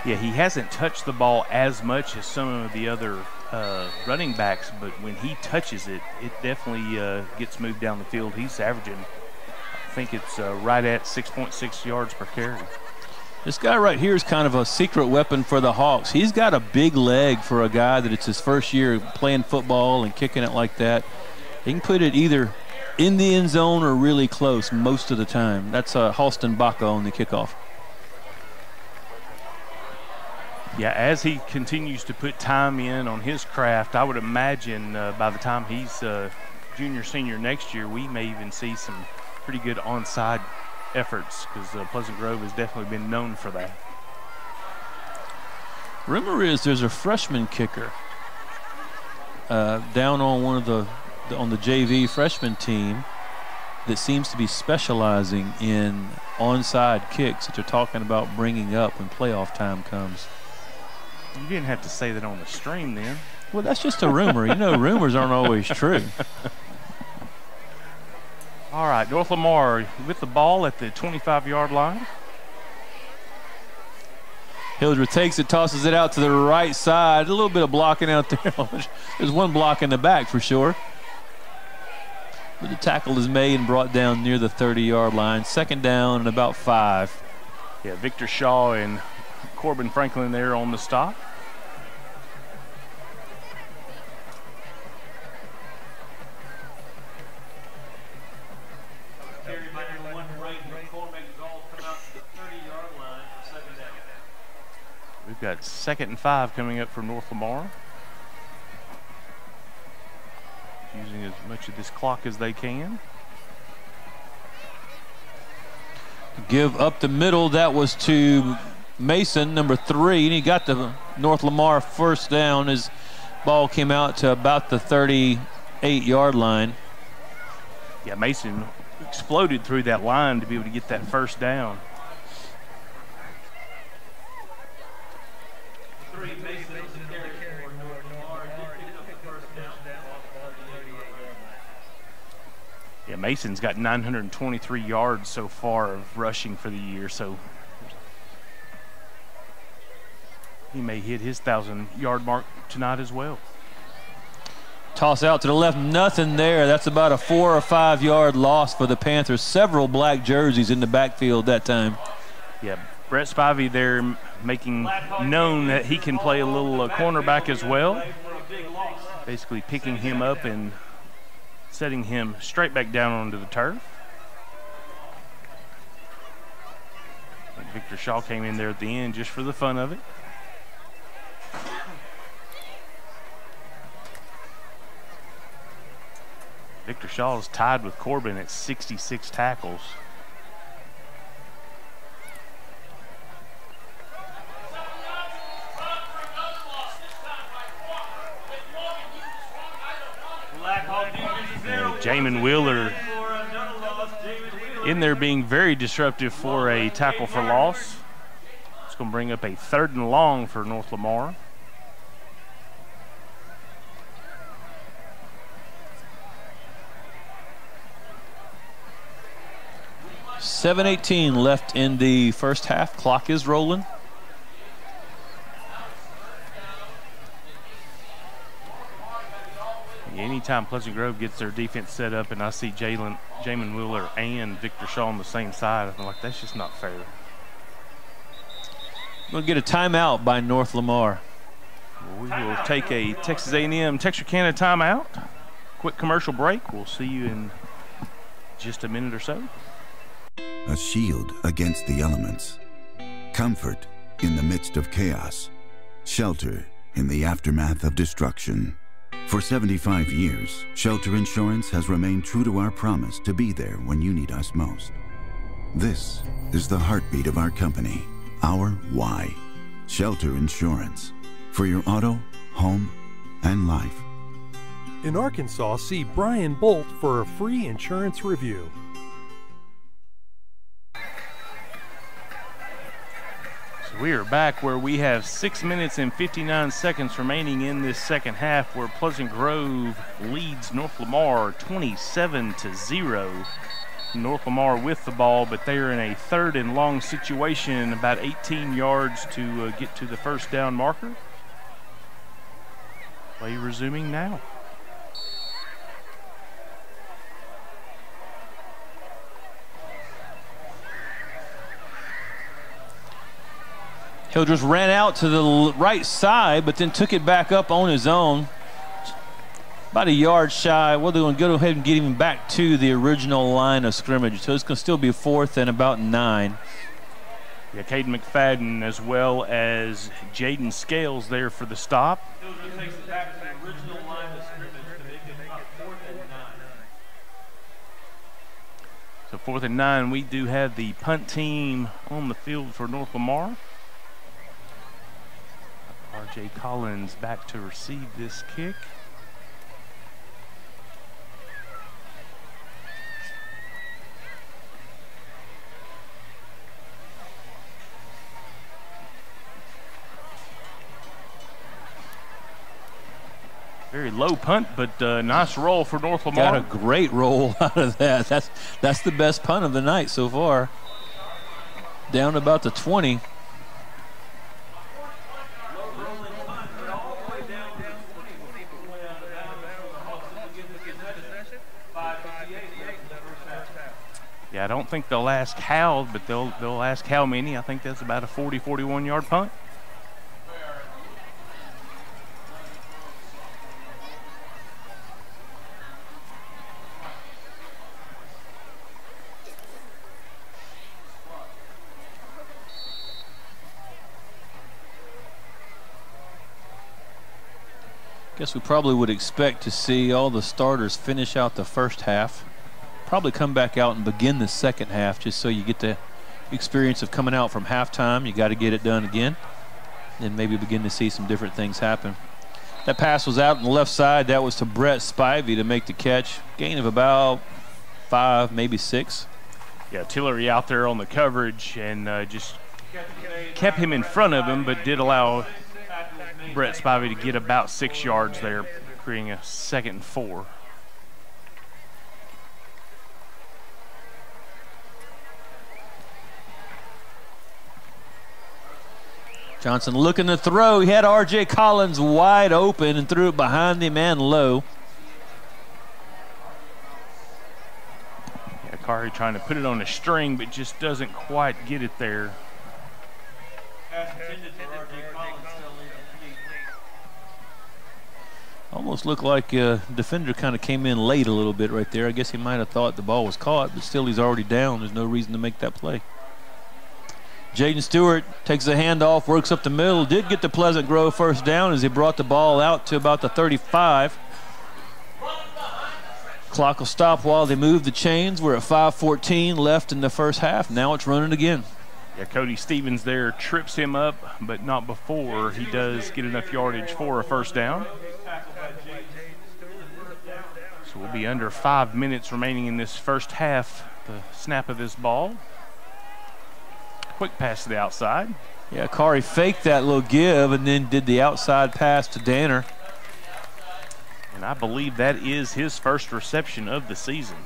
Yeah, he hasn't touched the ball as much as some of the other running backs, but when he touches it, it definitely gets moved down the field. He's averaging, I think it's right at 6.6 yards per carry. This guy right here is kind of a secret weapon for the Hawks. He's got a big leg for a guy that it's his first year playing football and kicking it like that. He can put it either in the end zone or really close most of the time. That's Halston Baca on the kickoff. Yeah, as he continues to put time in on his craft, I would imagine by the time he's junior, senior next year, we may even see some pretty good onside efforts, because Pleasant Grove has definitely been known for that. Rumor is there's a freshman kicker down on one of on the JV freshman team that seems to be specializing in onside kicks that they're talking about bringing up when playoff time comes. You didn't have to say that on the stream then. Well, that's just a rumor. You know, rumors aren't always true. All right, North Lamar with the ball at the 25-yard line. Hildreth takes it, tosses it out to the right side. A little bit of blocking out there. There's one block in the back for sure. But the tackle is made and brought down near the 30-yard line. Second down and about 5. Yeah, Victor Shaw and Corbin Franklin there on the stop. We've got 2nd and 5 coming up for North Lamar. Using as much of this clock as they can. Give up the middle. That was to Mason, number 3, and he got the North Lamar first down. His ball came out to about the 38-yard line. Yeah, Mason exploded through that line to be able to get that first down. Yeah, Mason's got 923 yards so far of rushing for the year, so he may hit his 1,000-yard mark tonight as well. Toss out to the left, nothing there. That's about a 4 or 5 yard loss for the Panthers. Several black jerseys in the backfield that time. Yeah, Brett Spivey there making known that he can play a little cornerback as well. Basically picking him up and setting him straight back down onto the turf. And Victor Shaw came in there at the end just for the fun of it. Victor Shaw is tied with Corbin at 66 tackles. Jamin Wheeler in there being very disruptive for a tackle for loss. It's going to bring up a 3rd and long for North Lamar. .718 left in the first half. Clock is rolling. Anytime Pleasant Grove gets their defense set up and I see Jamin Wheeler and Victor Shaw on the same side, I'm like, that's just not fair. We'll get a timeout by North Lamar. We will take a Texas A&M Texarkana timeout. Quick commercial break. We'll see you in just a minute or so. A shield against the elements. Comfort in the midst of chaos. Shelter in the aftermath of destruction. For 75 years, Shelter Insurance has remained true to our promise to be there when you need us most. This is the heartbeat of our company, our why. Shelter Insurance. For your auto, home, and life. In Arkansas, see Brian Bolt for a free insurance review. We are back where we have 6 minutes and 59 seconds remaining in this second half, where Pleasant Grove leads North Lamar 27-0. North Lamar with the ball, but they are in a 3rd and long situation, about 18 yards to get to the first down marker. Play resuming now. Hildreth ran out to the right side, but then took it back up on his own. about a yard shy. Well, they're going to go ahead and get him back to the original line of scrimmage. So it's going to still be 4th and about 9. Yeah, Caden McFadden as well as Jaden Scales there for the stop. Takes it back to the original line of scrimmage to make it about 4th and 9. So 4th and 9, we do have the punt team on the field for North Lamar. R.J. Collins back to receive this kick. Very low punt, but nice roll for North Lamar. Got a great roll out of that. That's the best punt of the night so far. Down about the 20. Yeah, I don't think they'll ask how, but they'll ask how many. I think that's about a 40, 41-yard punt. Guess we probably would expect to see all the starters finish out the first half. Probably come back out and begin the second half just so you get the experience of coming out from halftime. You got to get it done again. And maybe begin to see some different things happen. That pass was out on the left side. That was to Brett Spivey to make the catch. Gain of about 5, maybe 6. Yeah, Tillery out there on the coverage and just kept him in front of him, but did allow Brett Spivey to get about 6 yards there, creating a 2nd and 4. Johnson looking to throw. He had R.J. Collins wide open and threw it behind him and low. Yeah, Kari trying to put it on a string, but just doesn't quite get it there. Almost looked like a defender kind of came in late a little bit right there. I guess he might have thought the ball was caught, but still he's already down. There's no reason to make that play. Jaden Stewart takes the handoff, works up the middle, did get the Pleasant Grove first down as he brought the ball out to about the 35. Clock will stop while they move the chains. We're at 5:14 left in the first half. Now it's running again. Yeah, Cody Stevens there trips him up, but not before he does get enough yardage for a first down. So we'll be under 5 minutes remaining in this first half. The snap of this ball. Quick pass to the outside. Yeah, Kari faked that little give and then did the outside pass to Danner. And I believe that is his first reception of the season.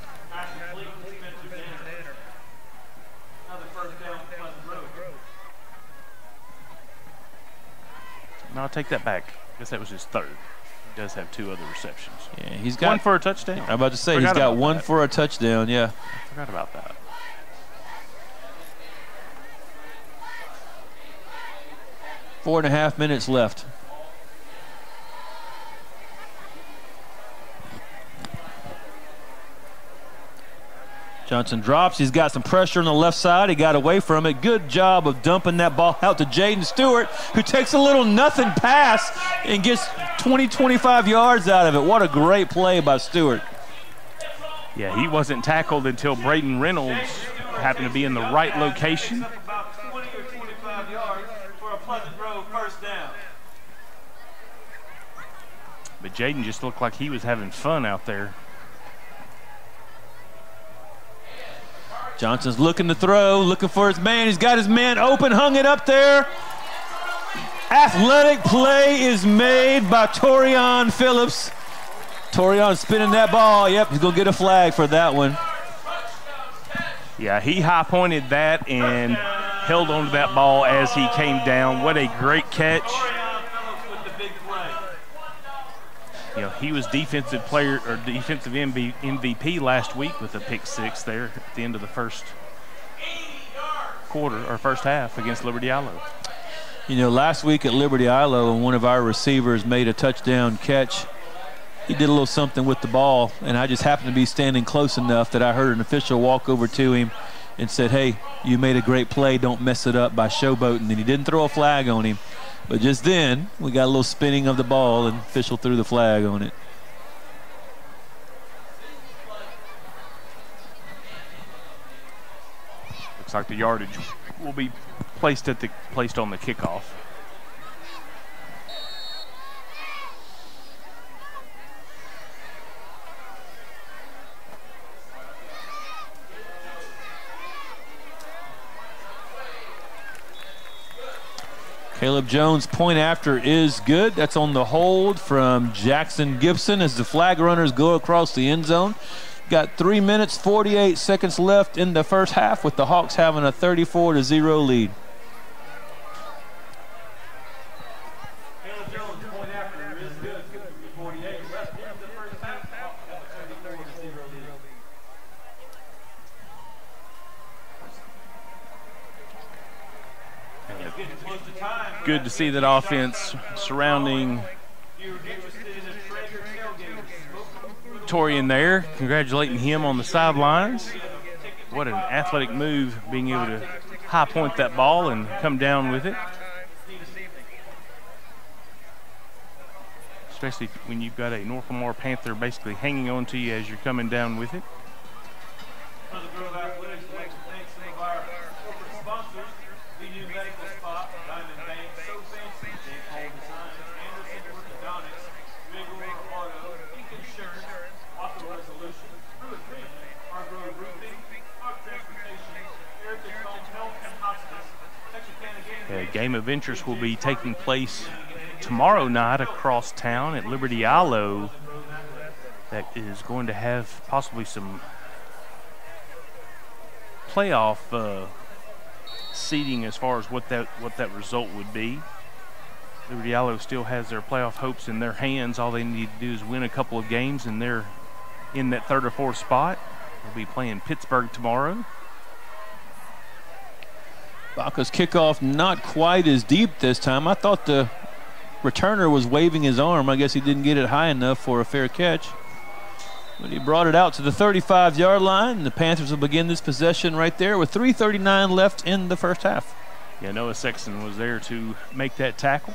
No, I'll take that back. I guess that was his 3rd. He does have 2 other receptions. Yeah, he's got one for a touchdown. I'm about to say he's got one for a touchdown, yeah. I forgot about that. Four and a half minutes left. Johnson drops. He's got some pressure on the left side. He got away from it. Good job of dumping that ball out to Jaden Stewart, who takes a little nothing pass and gets 20, 25 yards out of it. What a great play by Stewart. Yeah, he wasn't tackled until Braden Reynolds happened to be in the right location. About 20 or 25 yards for a Pleasant Grove first down. But Jaden just looked like he was having fun out there. Johnson's looking to throw, looking for his man. He's got his man open, hung it up there. Athletic play is made by Torian Phillips. Torian spinning that ball. Yep, he's going to get a flag for that one. Yeah, he high-pointed that and held on to that ball as he came down. What a great catch. You know, he was defensive player or defensive MVP last week with a pick 6 there at the end of the first quarter or first half against Liberty Ilo. You know, last week at Liberty Ilo, one of our receivers made a touchdown catch he did a little something with the ball, and I just happened to be standing close enough that I heard an official walk over to him and said, hey, you made a great play, don't mess it up by showboating. And he didn't throw a flag on him, but just then we got a little spinning of the ball and official threw the flag on it. Looks like the yardage will be placed on the kickoff. Caleb Jones' point after is good. That's on the hold from Jackson Gibson as the flag runners go across the end zone. Got 3 minutes, 48 seconds left in the first half with the Hawks having a 34-0 lead. Caleb Jones' point after is good. 48 left in the first half. Hawks have a 34-0 lead. Good to see that offense surrounding Torian there, congratulating him on the sidelines. What an athletic move, being able to high point that ball and come down with it. Especially when you've got a North Lamar Panther basically hanging on to you as you're coming down with it. A game of interest will be taking place tomorrow night across town at Liberty Ilo. That is going to have possibly some playoff seeding as far as what that result would be. Liberty Ilo still has their playoff hopes in their hands. All they need to do is win a couple of games, and they're in that third or fourth spot. They'll be playing Pittsburgh tomorrow. Baca's kickoff not quite as deep this time. I thought the returner was waving his arm. I guess he didn't get it high enough for a fair catch. But he brought it out to the 35-yard line, and the Panthers will begin this possession right there with 3:39 left in the first half. Yeah, Noah Sexton was there to make that tackle.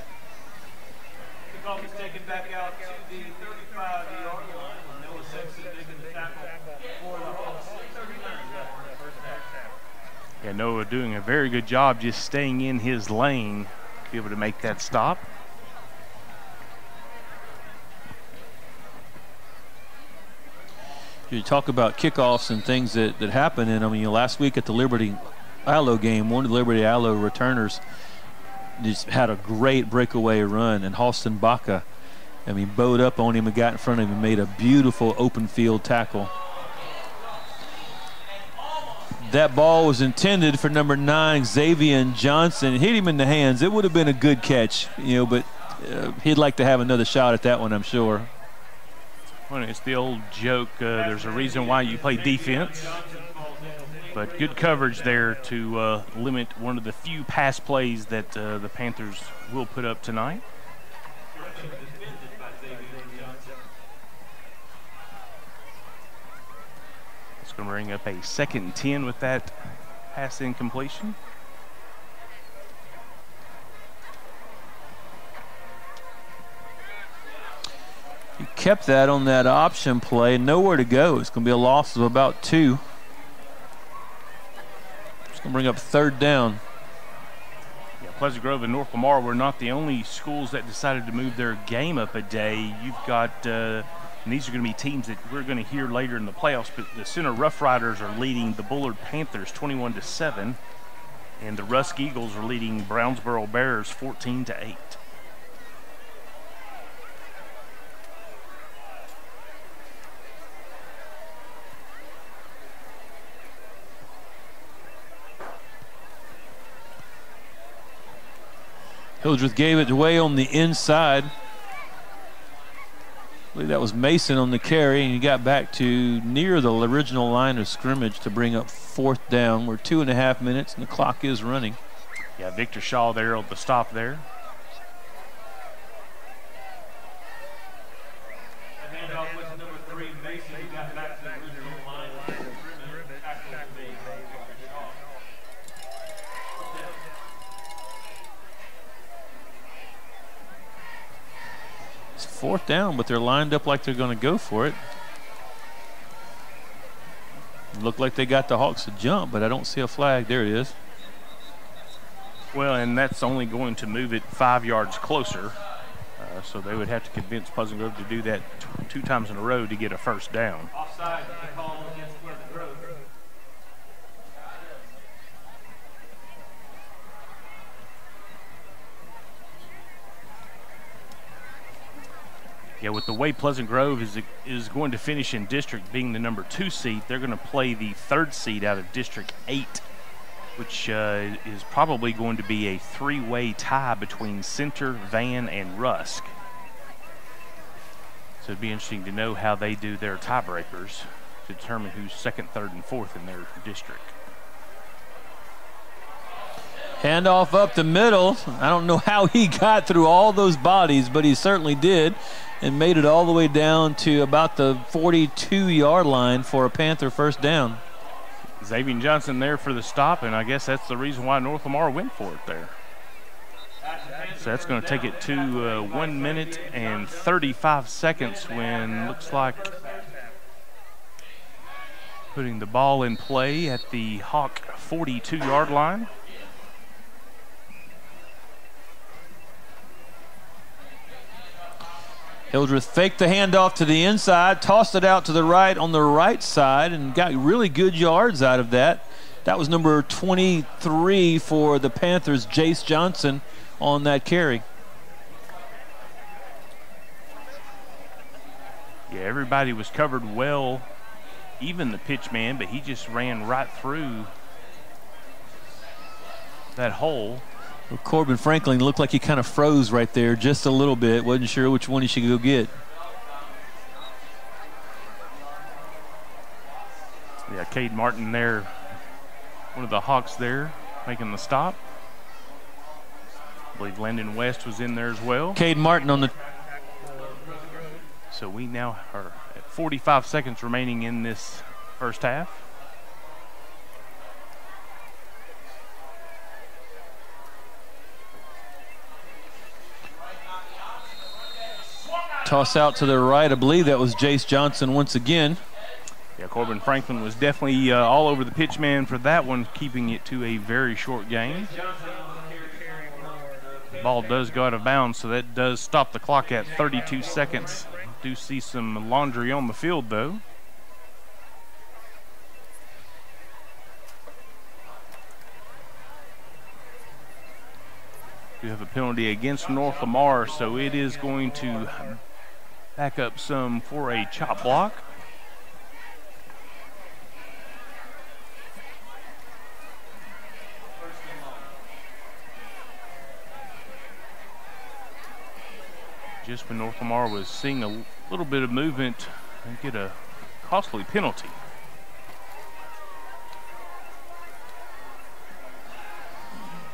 Kickoff is taken back out to the 35-yard line. Noah Sexton making the tackle for the Hawks. 3:39 left in the first half. Yeah, Noah doing a very good job just staying in his lane to be able to make that stop. You talk about kickoffs and things that happen, and I mean, last week at the Liberty Ilo game, one of the Liberty Ilo returners just had a great breakaway run, and Halston Baca, I mean, bowed up on him and got in front of him and made a beautiful open field tackle. That ball was intended for number 9, Xavier Johnson. It hit him in the hands. It would have been a good catch, you know, but he'd like to have another shot at that one, I'm sure. Well, it's the old joke, there's a reason why you play defense. But good coverage there to limit one of the few pass plays that the Panthers will put up tonight. It's going to bring up a 2nd and 10 with that pass incompletion. He kept that on that option play, nowhere to go. It's going to be a loss of about 2. It's going to bring up 3rd down. Yeah, Pleasant Grove and North Lamar were not the only schools that decided to move their game up a day. You've got, and these are going to be teams that we're going to hear later in the playoffs, but the Center Rough Riders are leading the Bullard Panthers 21-7, and the Rusk Eagles are leading Brownsboro Bears 14-8. Hildreth gave it away on the inside. I believe that was Mason on the carry, and he got back to near the original line of scrimmage to bring up 4th down. We're 2.5 minutes, and the clock is running. Yeah, Victor Shaw there on the stop there. The It's 4th down, but they're lined up like they're going to go for it. Looked like they got the Hawks to jump, but I don't see a flag. There it is. Well, and that's only going to move it 5 yards closer. So they would have to convince Pleasant Grove to do that 2 times in a row to get a first down. Offside call against Pleasant Grove. Yeah, with the way Pleasant Grove is going to finish in district, being the number 2 seed, they're going to play the 3rd seed out of District 8, which is probably going to be a 3-way tie between Center, Van, and Rusk. So it'd be interesting to know how they do their tiebreakers to determine who's 2nd, 3rd, and 4th in their district. Handoff up the middle. I don't know how he got through all those bodies, but he certainly did, and made it all the way down to about the 42-yard line for a Panther first down. Xavier Johnson there for the stop, and I guess that's the reason why North Lamar went for it there. So that's going to take it to 1 minute and 35 seconds when looks like putting the ball in play at the Hawk 42-yard line. Hildreth faked the handoff to the inside, tossed it out to the right on the right side, and got really good yards out of that. That was number 23 for the Panthers, Jace Johnson, on that carry. Yeah, everybody was covered well, even the pitch man, but he just ran right through that hole. Well, Corbin Franklin looked like he kind of froze right there just a little bit. Wasn't sure which one he should go get. Yeah, Cade Martin there, one of the Hawks there, making the stop. I believe Landon West was in there as well. Cade Martin on the... So we now are at 45 seconds remaining in this first half. Toss out to the right. I believe that was Jace Johnson once again. Yeah, Corbin Franklin was definitely all over the pitch man for that one, keeping it to a very short gain. The ball does go out of bounds, so that does stop the clock at 32 seconds. Do see some laundry on the field, though. We have a penalty against North Lamar, so it is going to back up some for a chop block. Just when North Lamar was seeing a little bit of movement and get a costly penalty.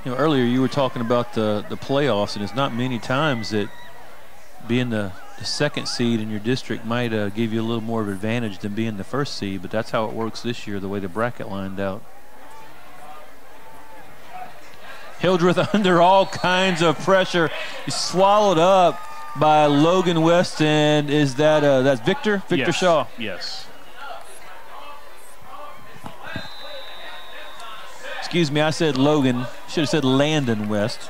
You know, earlier you were talking about the playoffs, and it's not many times that being the 2nd seed in your district might give you a little more of an advantage than being the 1st seed, but that's how it works this year, the way the bracket lined out. Hildreth under all kinds of pressure. He's swallowed up by Logan West, and is that that's Victor Yes. Shaw? Yes. Excuse me, I said Logan. Should have said Landon West.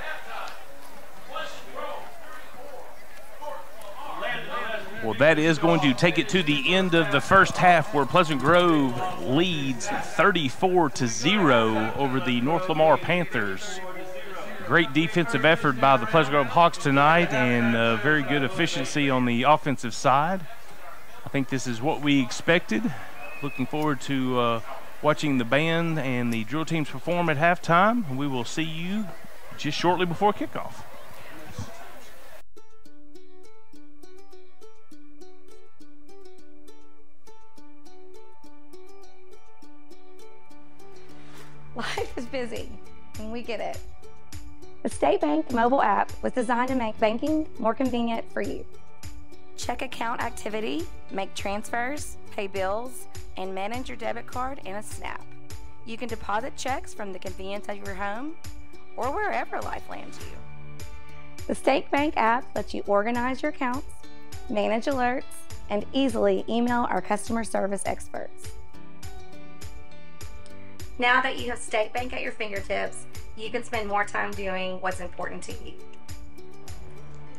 Well, that is going to take it to the end of the first half, where Pleasant Grove leads 34-0 over the North Lamar Panthers. Great defensive effort by the Pleasant Grove Hawks tonight, and very good efficiency on the offensive side. I think this is what we expected. Looking forward to watching the band and the drill teams perform at halftime. We will see you just shortly before kickoff. Life is busy, and we get it. The State Bank mobile app was designed to make banking more convenient for you. check account activity, make transfers, pay bills, and manage your debit card in a snap. You can deposit checks from the convenience of your home or wherever life lands you. The State Bank app lets you organize your accounts, manage alerts, and easily email our customer service experts. Now that you have State Bank at your fingertips, you can spend more time doing what's important to you.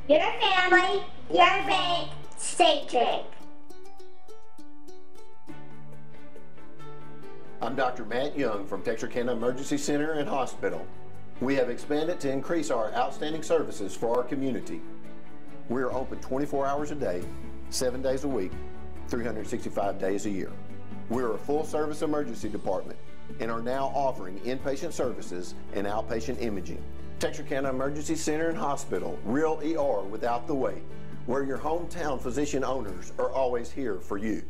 Your family, your bank, State Bank. I'm Dr. Matt Young from Texarkana Emergency Center and Hospital. We have expanded to increase our outstanding services for our community. We are open 24 hours a day, 7 days a week, 365 days a year. We are a full-service emergency department and are now offering inpatient services and outpatient imaging. Texarkana Emergency Center and Hospital, real ER without the wait, where your hometown physician owners are always here for you.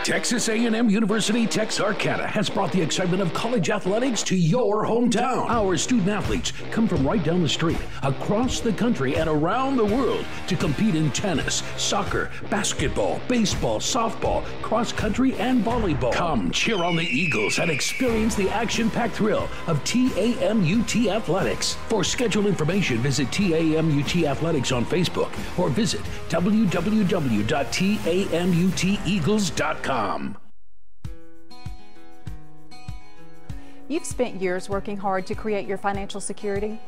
Texas A&M University Texarkana has brought the excitement of college athletics to your hometown. Our student athletes come from right down the street, across the country, and around the world to compete in tennis, soccer, basketball, baseball, softball, cross country, and volleyball. Come cheer on the Eagles and experience the action-packed thrill of TAMUT Athletics. For scheduled information, visit TAMUT Athletics on Facebook or visit www.tamuteagles.com. You've spent years working hard to create your financial security.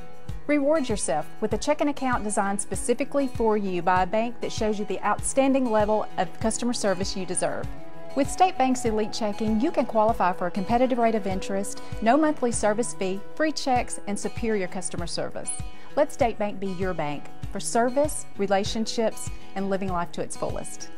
Reward yourself with a checking account designed specifically for you by a bank that shows you the outstanding level of customer service you deserve. With State Bank's Elite Checking, you can qualify for a competitive rate of interest, no monthly service fee, free checks, and superior customer service. Let State Bank be your bank for service, relationships, and living life to its fullest.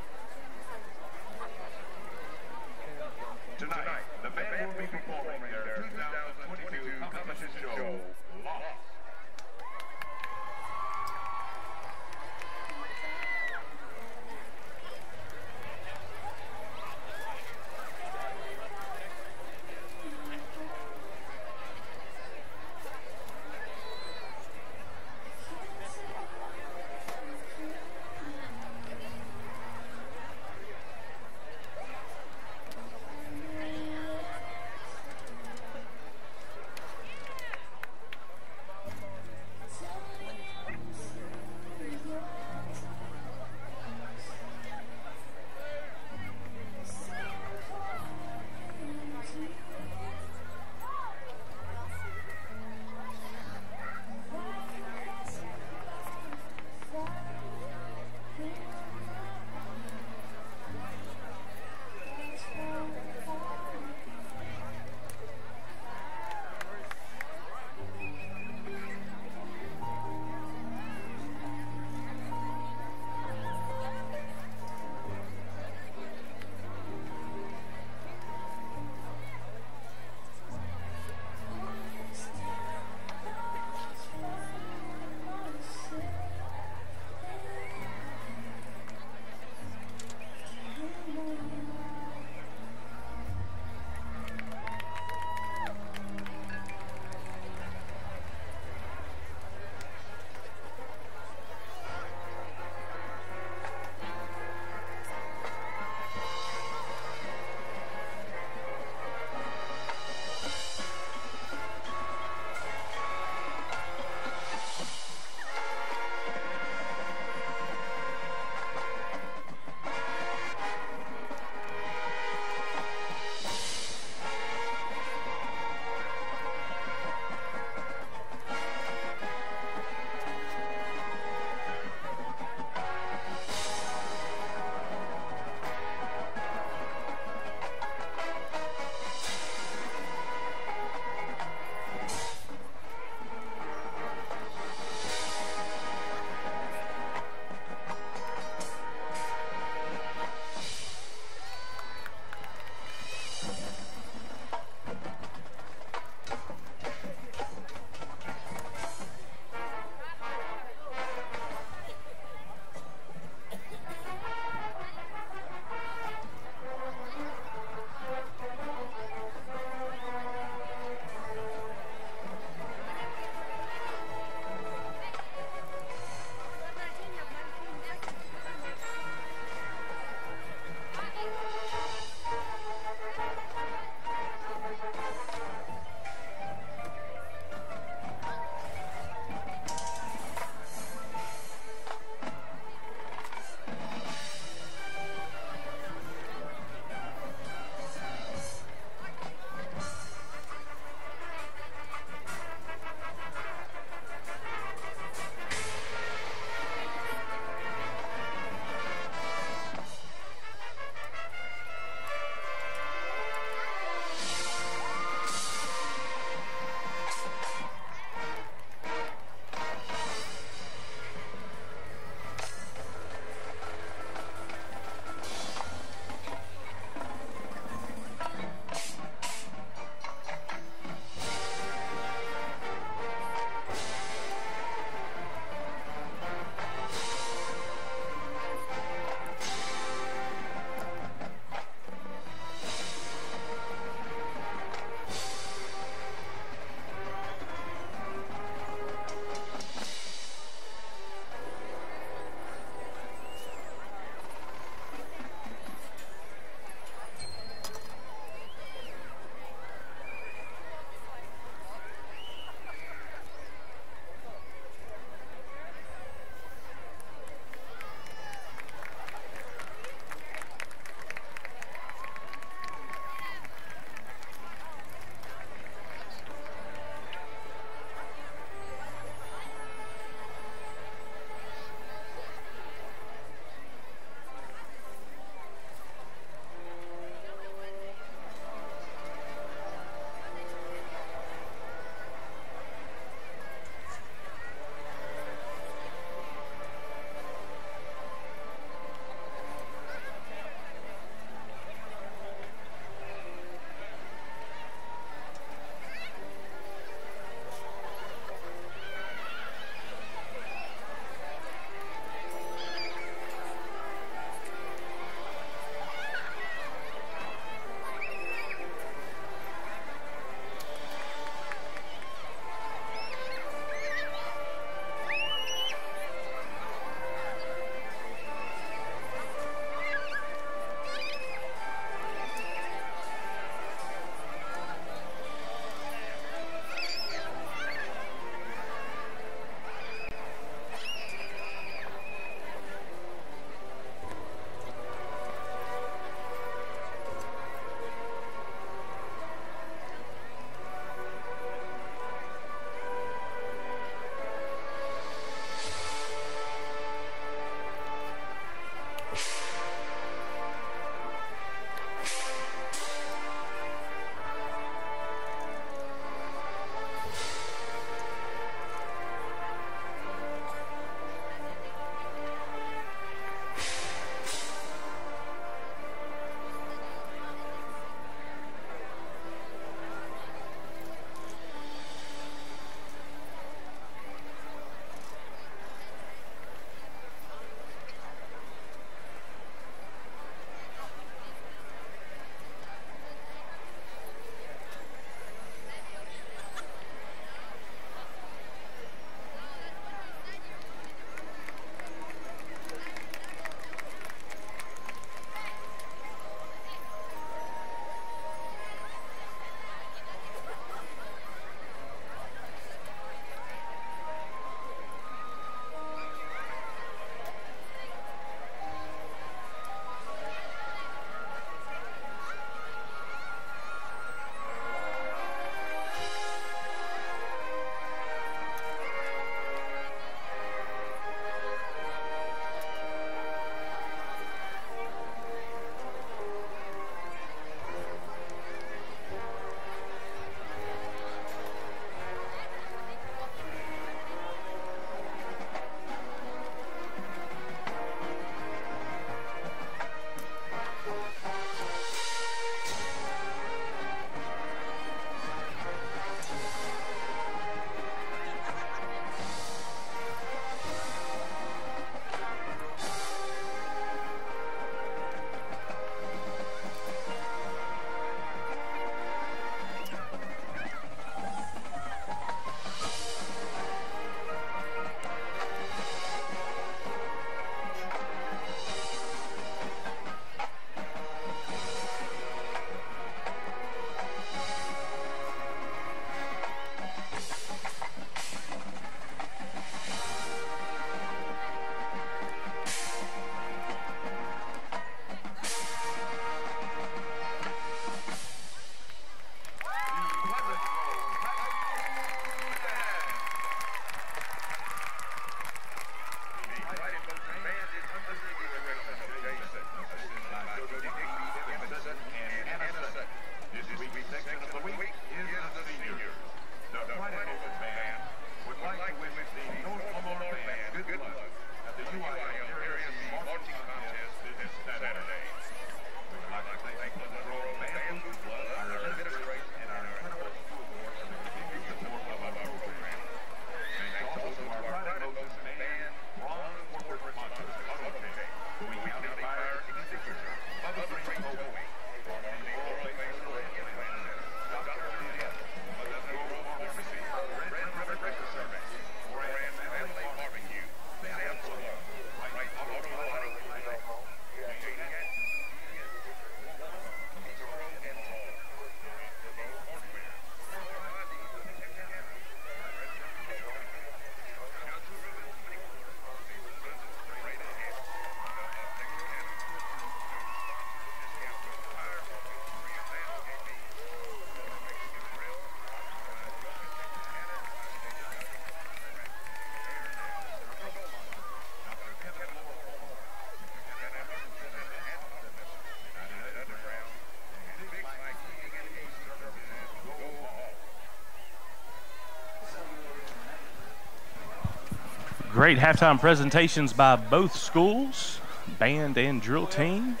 Great halftime presentations by both schools, band and drill teams.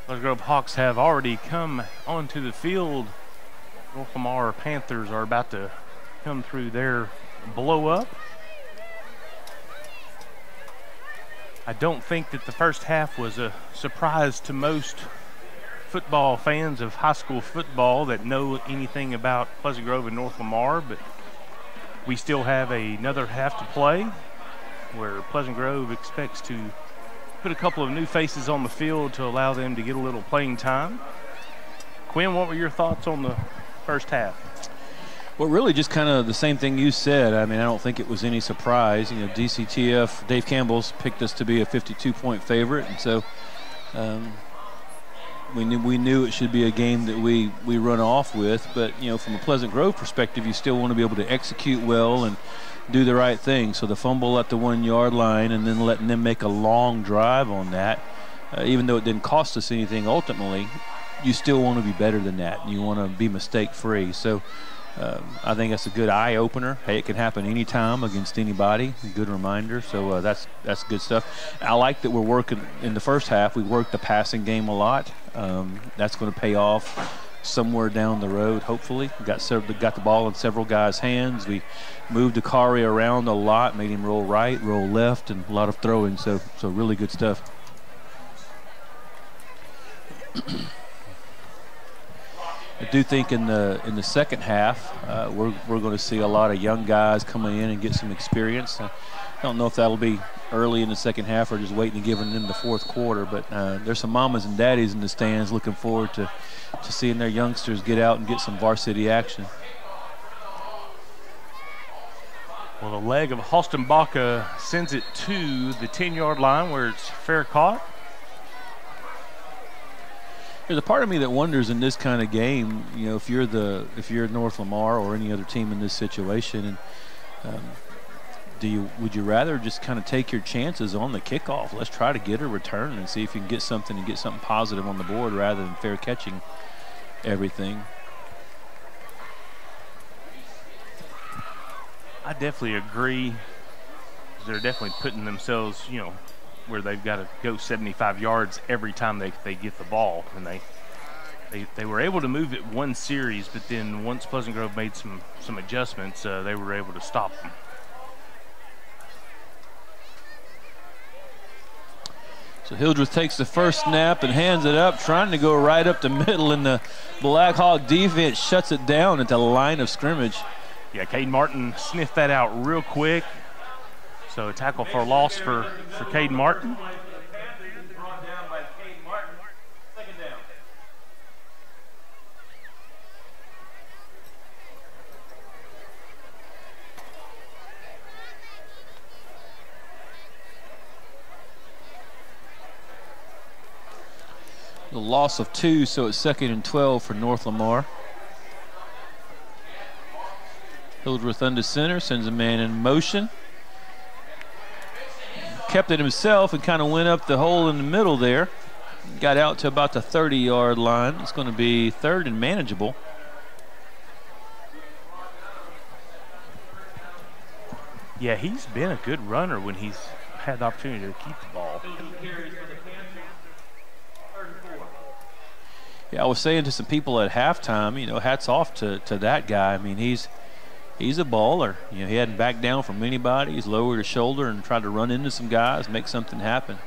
Pleasant Grove Hawks have already come onto the field. North Lamar Panthers are about to come through their blow up. I don't think that the first half was a surprise to most football fans of high school football that know anything about Pleasant Grove and North Lamar, but we still have another half to play where Pleasant Grove expects to put a couple of new faces on the field to allow them to get a little playing time. Quinn, what were your thoughts on the first half? Well, really just kind of the same thing you said. I mean, I don't think it was any surprise. You know, DCTF, Dave Campbell's picked us to be a 52-point favorite, and so we knew it should be a game that we run off with. But, you know, from a Pleasant Grove perspective, you still want to be able to execute well and do the right thing. So the fumble at the 1-yard line and then letting them make a long drive on that, even though it didn't cost us anything ultimately, you still want to be better than that. You want to be mistake-free. So I think that's a good eye-opener. Hey, it can happen anytime against anybody. A good reminder. So that's good stuff. I like that we're working in the first half. We worked the passing game a lot. That's going to pay off somewhere down the road, hopefully. We got the ball in several guys' hands. We moved Akari around a lot, made him roll right, roll left, and a lot of throwing. So really good stuff. I do think in the second half we're going to see a lot of young guys coming in and get some experience. I don't know if that'll be early in the second half or just waiting to give them the fourth quarter, but there's some mamas and daddies in the stands looking forward to seeing their youngsters get out and get some varsity action. Well, the leg of Halston Baca sends it to the 10-yard line where it's fair caught. There's a part of me that wonders in this kind of game, you know, if you're North Lamar or any other team in this situation, and would you rather just kind of take your chances on the kickoff? Let's try to get a return and see if you can get something positive on the board rather than fair catching everything. I definitely agree. They're definitely putting themselves, you know, where they've got to go 75 yards every time they get the ball. And they were able to move it one series, but then once Pleasant Grove made some adjustments, they were able to stop them. So Hildreth takes the first snap and hands it up, trying to go right up the middle, and the Black Hawk defense shuts it down at the line of scrimmage. Yeah, Caden Martin sniffed that out real quick. So a tackle for loss for Caden Martin. The loss of 2, so it's 2nd and 12 for North Lamar. Hildreth under center, sends a man in motion. Kept it himself and kind of went up the hole in the middle there. Got out to about the 30-yard line. It's going to be 3rd and manageable. Yeah, he's been a good runner when he's had the opportunity to keep the ball. Yeah, I was saying to some people at halftime, you know, hats off to that guy. I mean, he's a baller. You know, he hadn't backed down from anybody. He's lowered his shoulder and tried to run into some guys, make something happen.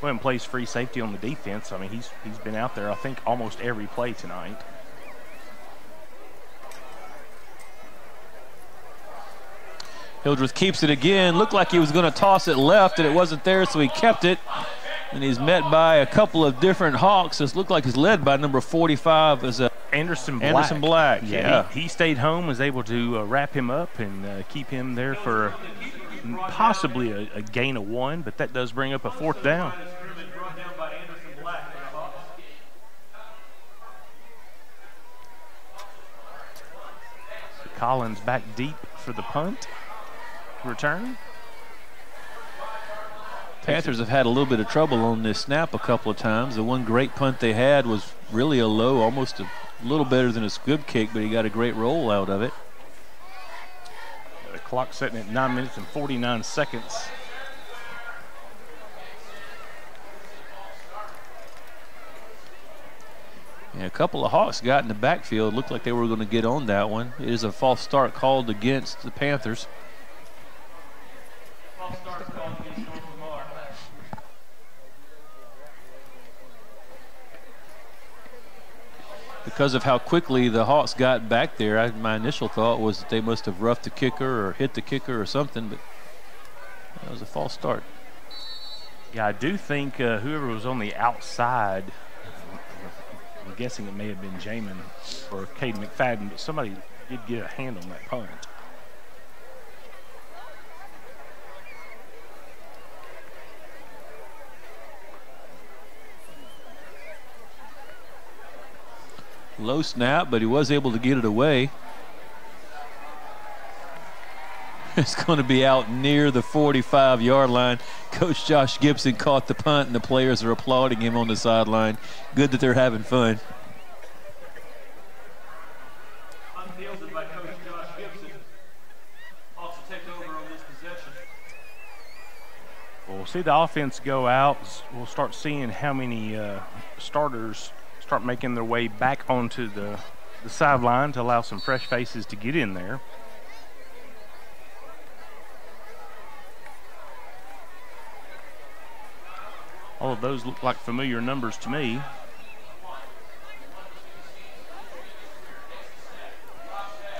Well, and plays free safety on the defense. I mean, he's been out there, I think, almost every play tonight. Hildreth keeps it again. Looked like he was going to toss it left, and it wasn't there, so he kept it. And he's met by a couple of different Hawks. This looked like he's led by number 45 as Anderson Black. Anderson Black, yeah. He stayed home, was able to wrap him up and keep him there for possibly a gain of 1, but that does bring up a 4th down. So Collins back deep for the punt return. Panthers have had a little bit of trouble on this snap a couple of times. The one great punt they had was really a low, almost a little better than a squib kick, but he got a great roll out of it. Clock setting at 9 minutes and 49 seconds. Yeah, a couple of Hawks got in the backfield. Looked like they were going to get on that one. It is a false start called against the Panthers. False start called against North Lamar. Because of how quickly the Hawks got back there, my initial thought was that they must have roughed the kicker or hit the kicker or something, but that was a false start. Yeah, I do think whoever was on the outside, I'm guessing it may have been Jamin or Caden McFadden, but somebody did get a hand on that punt. Low snap, but he was able to get it away. It's going to be out near the 45-yard line. Coach Josh Gibson caught the punt, and the players are applauding him on the sideline. Good that they're having fun. Unfielded by Coach Josh Gibson. Also take over on this possession. We'll see the offense go out. We'll start seeing how many starters start making their way back onto the sideline to allow some fresh faces to get in there. All of those look like familiar numbers to me.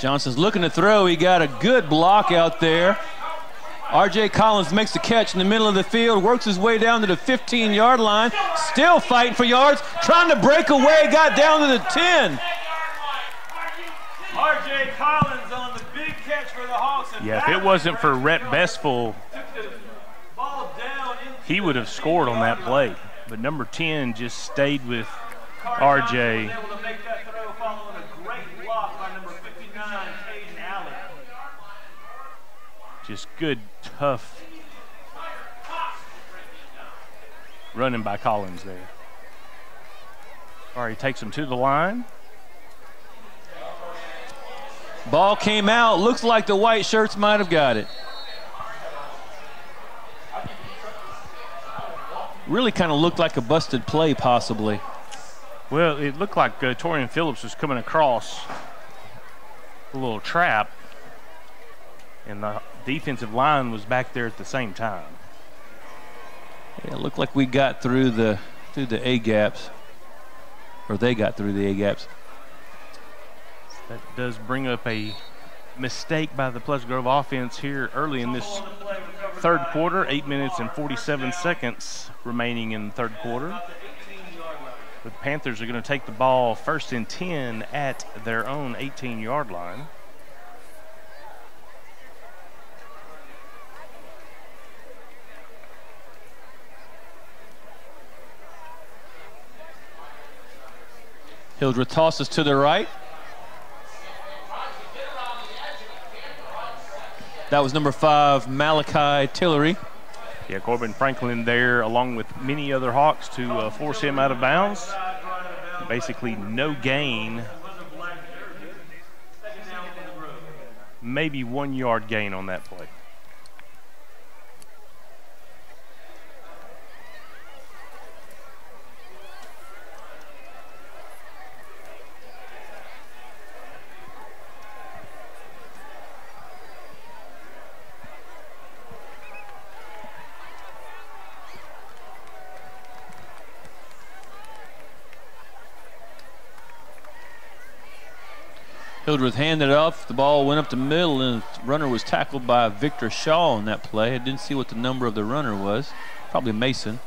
Johnson's looking to throw. He got a good block out there. R.J. Collins makes the catch in the middle of the field, works his way down to the 15-yard line, still fighting for yards, trying to break away, got down to the 10. R.J. Collins on the big catch for the Hawks. Yeah, if it wasn't for Rhett Bestful, he would have scored on that play. But number 10 just stayed with R.J. Able to make that throw following a great block by number 59, Caden Allen. Just good, tough running by Collins there. All right, he takes him to the line. Ball came out. Looks like the white shirts might have got it. Really kind of looked like a busted play, possibly. Well, it looked like Torian Phillips was coming across a little trap, and the defensive line was back there at the same time. Yeah, it looked like we got through the A gaps, or they got through the A gaps. That does bring up a mistake by the Pleasant Grove offense here early in this third quarter. 8 minutes and 47 seconds remaining in the third quarter. The Panthers are going to take the ball 1st and 10 at their own 18-yard line. Hildreth tosses to the right. That was number 5, Malachi Tillery. Yeah, Corbin Franklin there along with many other Hawks to force him out of bounds. Basically no gain. Maybe 1 yard gain on that play. Hildreth handed it off. The ball went up the middle, and the runner was tackled by Victor Shaw on that play. I didn't see what the number of the runner was. Probably Mason.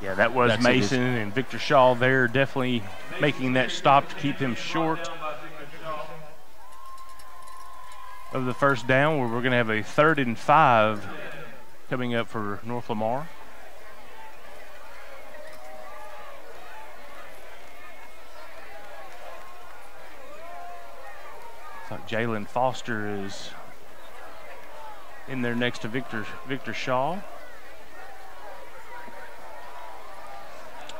Yeah, that was Mason, and Victor Shaw there definitely making that stop to keep him short of the first down, where we're going to have a 3rd and 5 coming up for North Lamar. Jalen Foster is in there next to Victor Shaw.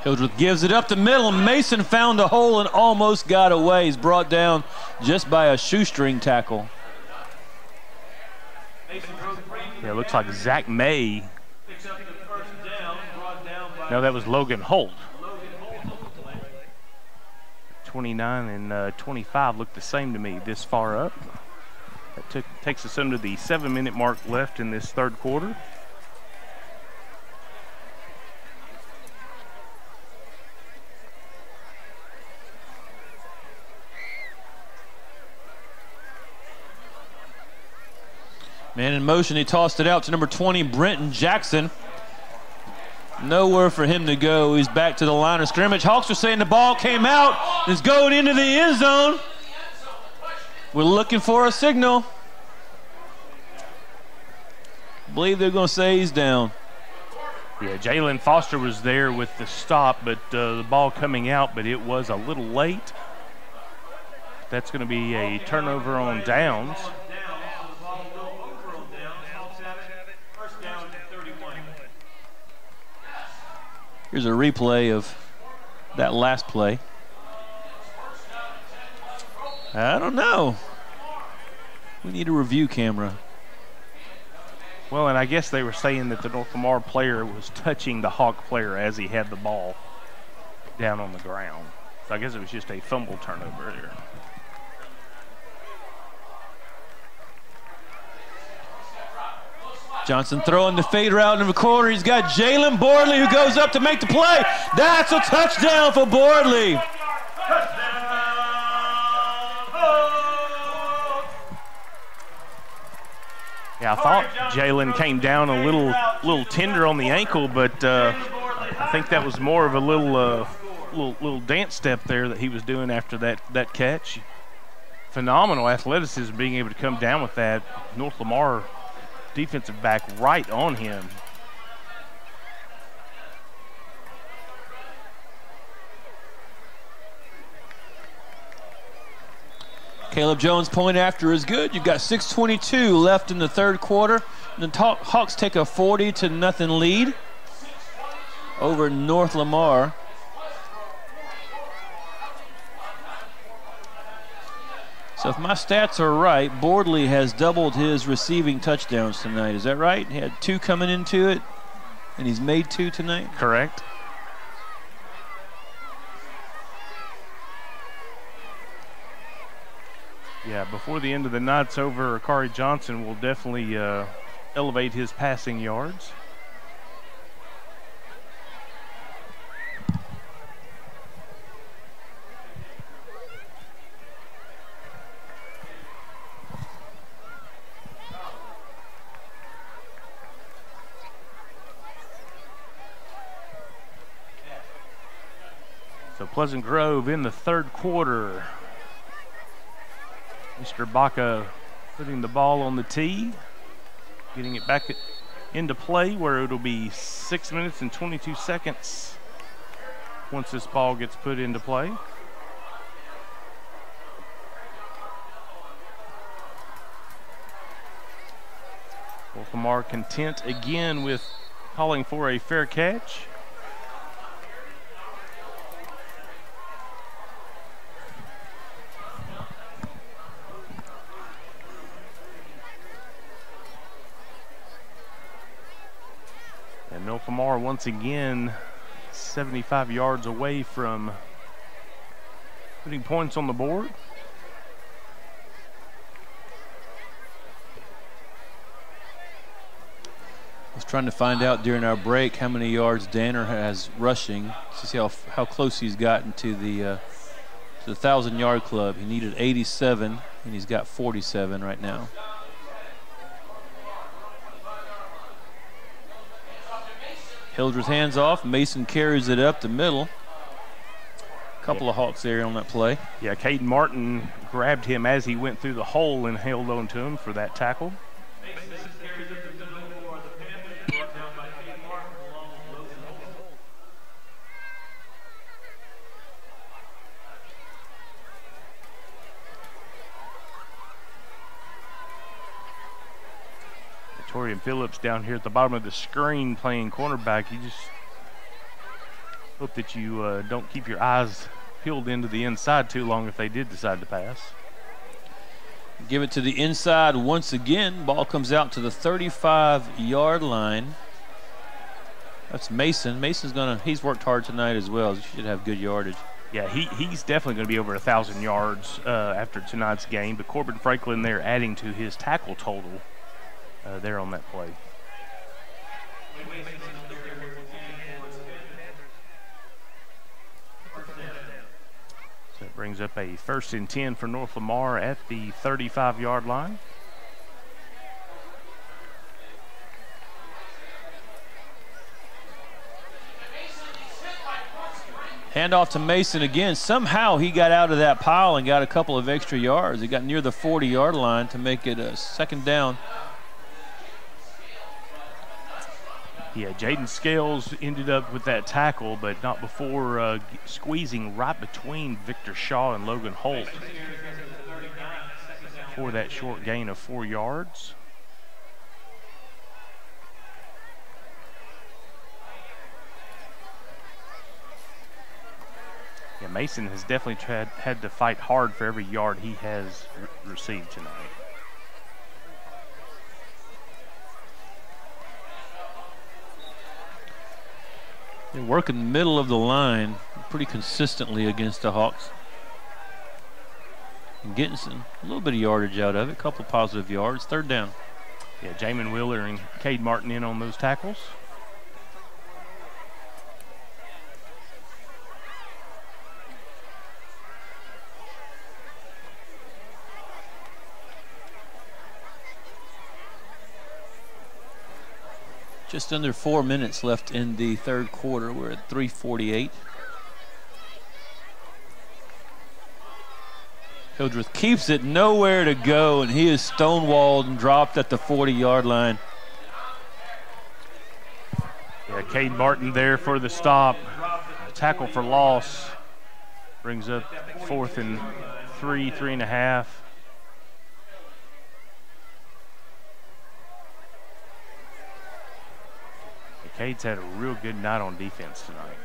Hildreth gives it up the middle. Mason found a hole and almost got away. He's brought down just by a shoestring tackle. Yeah, it looks like Zach May. No, that was Logan Holt. 29 and 25 look the same to me this far up. That takes us under the 7-minute mark left in this third quarter. Man in motion, he tossed it out to number 20, Brenton Jackson. Nowhere for him to go. He's back to the line of scrimmage. Hawks are saying the ball came out. It's going into the end zone. We're looking for a signal. I believe they're going to say he's down. Yeah, Jalen Foster was there with the stop, but the ball coming out, but it was a little late. That's going to be a turnover on downs. Here's a replay of that last play. I don't know. We need a review camera. Well, and I guess they were saying that the North Lamar player was touching the Hawk player as he had the ball down on the ground. So I guess it was just a fumble turnover there. Johnson throwing the fade route in the corner. He's got Jalen Bordley who goes up to make the play. That's a touchdown for Bordley. Yeah, I thought Jalen came down a little tender on the ankle, but I think that was more of a little dance step there that he was doing after that catch. Phenomenal athleticism, being able to come down with that. North Lamar defensive back right on him. Caleb Jones' point after is good. You've got 6:22 left in the third quarter. The Hawks take a 40-0 lead over North Lamar. So if my stats are right, Bordley has doubled his receiving touchdowns tonight. Is that right? He had 2 coming into it, and he's made 2 tonight? Correct. Yeah, before the end of the night's over, Akari Johnson will definitely elevate his passing yards. So Pleasant Grove in the third quarter. Mr. Baca putting the ball on the tee, getting it back into play where it'll be 6 minutes and 22 seconds once this ball gets put into play. North Lamar content again with calling for a fair catch. North Lamar once again 75 yards away from putting points on the board. I was trying to find out during our break how many yards Danner has rushing to see how close he's gotten to the 1,000-yard club. He needed 87, and he's got 47 right now. Hildreth hands off. Mason carries it up the middle. Couple of Hawks there on that play. Yeah, Caden Martin grabbed him as he went through the hole and held on to him for that tackle. Torian Phillips down here at the bottom of the screen playing cornerback. You just hope that you don't keep your eyes peeled into the inside too long if they did decide to pass. Give it to the inside once again. Ball comes out to the 35-yard line. That's Mason. He's worked hard tonight as well. He should have good yardage. Yeah, he's definitely going to be over 1,000 yards after tonight's game. But Corbin Franklin there adding to his tackle total there on that play. So it brings up a 1st and 10 for North Lamar at the 35-yard line. Handoff to Mason again. Somehow he got out of that pile and got a couple of extra yards. He got near the 40-yard line to make it a 2nd down. Yeah, Jaden Scales ended up with that tackle, but not before squeezing right between Victor Shaw and Logan Holt for that short gain of 4 yards. Yeah, Mason has definitely had to fight hard for every yard he has received tonight. They work in the middle of the line pretty consistently against the Hawks. And getting a little bit of yardage out of it, a couple of positive yards. 3rd down. Yeah, Jamin Wheeler and Cade Martin in on those tackles. Just under 4 minutes left in the 3rd quarter. We're at 3:48. Hildreth keeps it, nowhere to go, and he is stonewalled and dropped at the 40-yard line. Yeah, Cade Martin there for the stop. Tackle for loss. Brings up 4th and 3.5. Cade's had a real good night on defense tonight.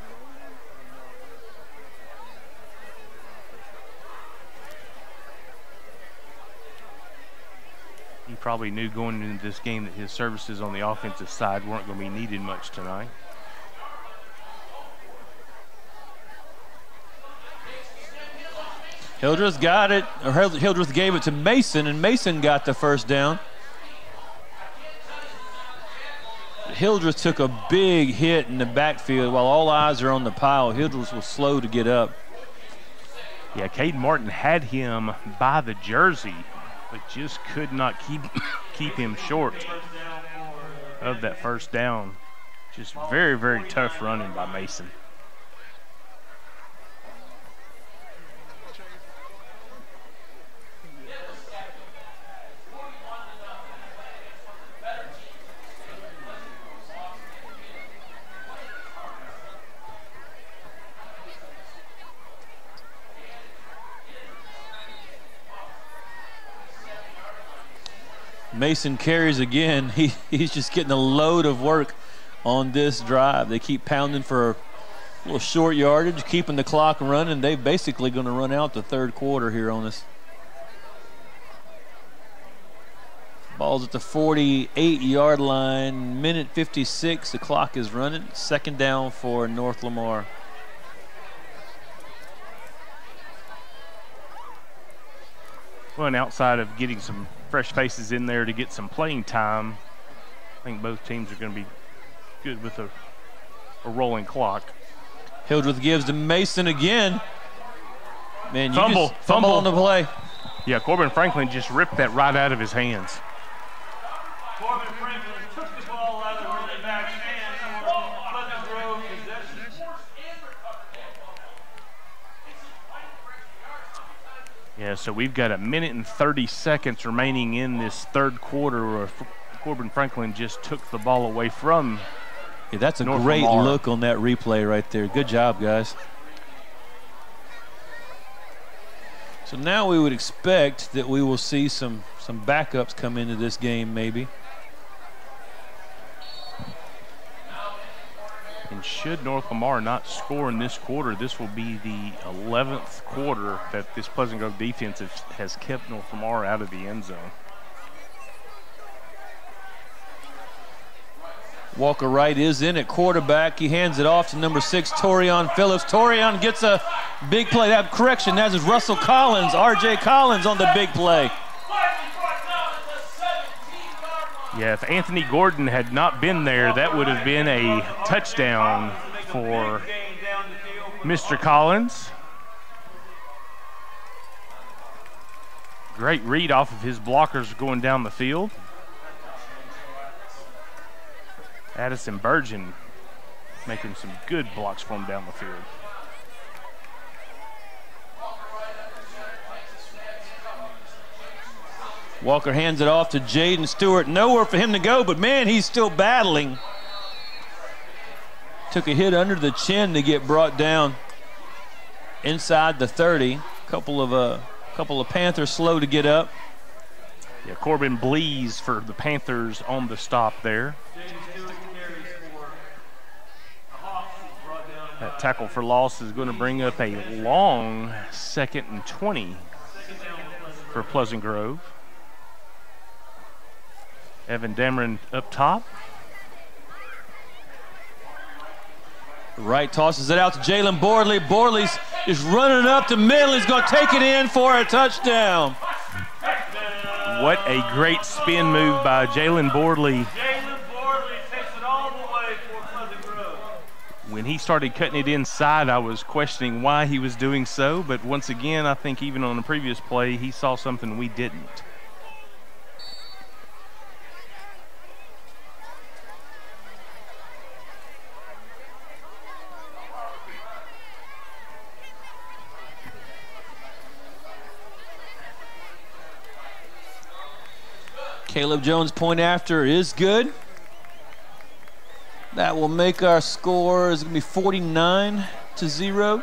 He probably knew going into this game that his services on the offensive side weren't going to be needed much tonight. Hildreth got it, or Hildreth gave it to Mason, and Mason got the 1st down. Hildreth took a big hit in the backfield while all eyes are on the pile. Hildreth was slow to get up. Yeah, Cade Martin had him by the jersey, but just could not keep him short of that 1st down. Just very, very tough running by Mason. Mason carries again. He's just getting a load of work on this drive. They keep pounding for a little short yardage, keeping the clock running. They're basically going to run out the 3rd quarter here on us. Ball's at the 48-yard line. Minute 56. The clock is running. 2nd down for North Lamar. Well, and outside of getting some fresh faces in there to get some playing time, I think both teams are going to be good with a rolling clock. Hildreth gives to Mason again. Man, you fumble on the play. Yeah, Corbin Franklin just ripped that right out of his hands. Corbin Franklin took the ball out of the running back's hands for Pleasant Grove possession. Yeah, so we've got a minute and 30 seconds remaining in this 3rd quarter where Corbin Franklin just took the ball away from Yeah, that's a North great Lamar. look on that replay right there. Good job, guys. So now we would expect that we will see some backups come into this game maybe. And should North Lamar not score in this quarter, this will be the 11th quarter that this Pleasant Grove defense has kept North Lamar out of the end zone. Walker Wright is in at quarterback. He hands it off to number 6, Torian Phillips. Torian gets a big play. That correction, that is Russell Collins, R.J. Collins on the big play. Yeah, if Anthony Gordon had not been there, that would have been a touchdown for Mr. Collins. Great read off of his blockers going down the field. Addison Burgeon making some good blocks for him down the field. Walker hands it off to Jaden Stewart. Nowhere for him to go, but man, he's still battling. Took a hit under the chin to get brought down inside the 30. Couple of Panthers slow to get up. Yeah, Corbin Blees for the Panthers on the stop there. That tackle for loss is going to bring up a long 2nd and 20 for Pleasant Grove. Evan Dameron up top. Wright tosses it out to Jalen Bordley. Bordley's is running up the middle. He's going to take it in for a touchdown. What a great spin move by Jalen Bordley. When he started cutting it inside, I was questioning why he was doing so, but once again, I think even on the previous play, he saw something we didn't. Caleb Jones' point after is good. That will make our score is going to be 49-0.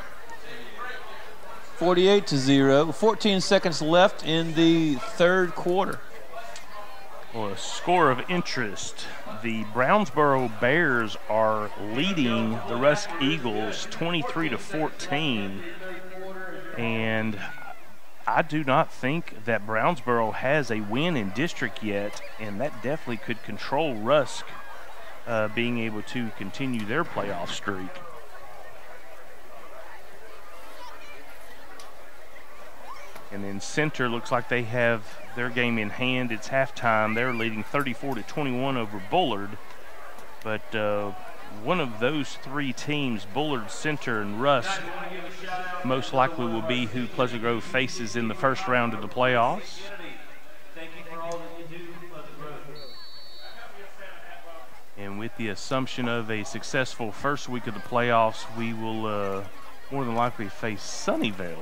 48-0. 14 seconds left in the 3rd quarter. Well, a score of interest. The Brownsboro Bears are leading the Rusk Eagles 23-14. And I do not think that Brownsboro has a win in district yet, and that definitely could control Rusk being able to continue their playoff streak. And then Center looks like they have their game in hand. It's halftime. They're leading 34-21 over Bullard. But one of those 3 teams, Bullard, Center, and Rusk, most likely will be who Pleasant Grove faces in the first round of the playoffs. And with the assumption of a successful first week of the playoffs, we will more than likely face Sunnyvale.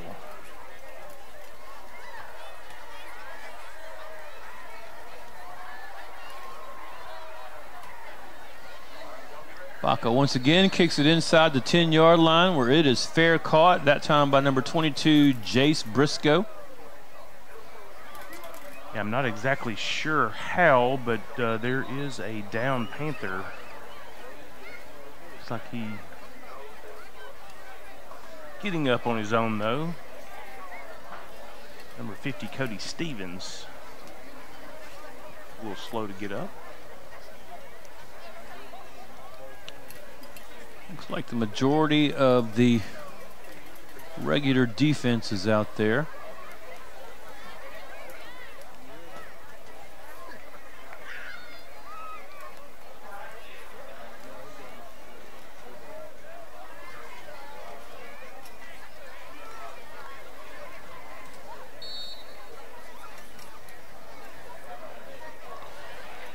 Baca once again kicks it inside the 10-yard line where it is fair caught, that time by number 22, Jace Briscoe. Yeah, I'm not exactly sure how, but there is a down Panther. Looks like he getting up on his own though. Number 50, Cody Stevens. A little slow to get up. Looks like the majority of the regular defense is out there.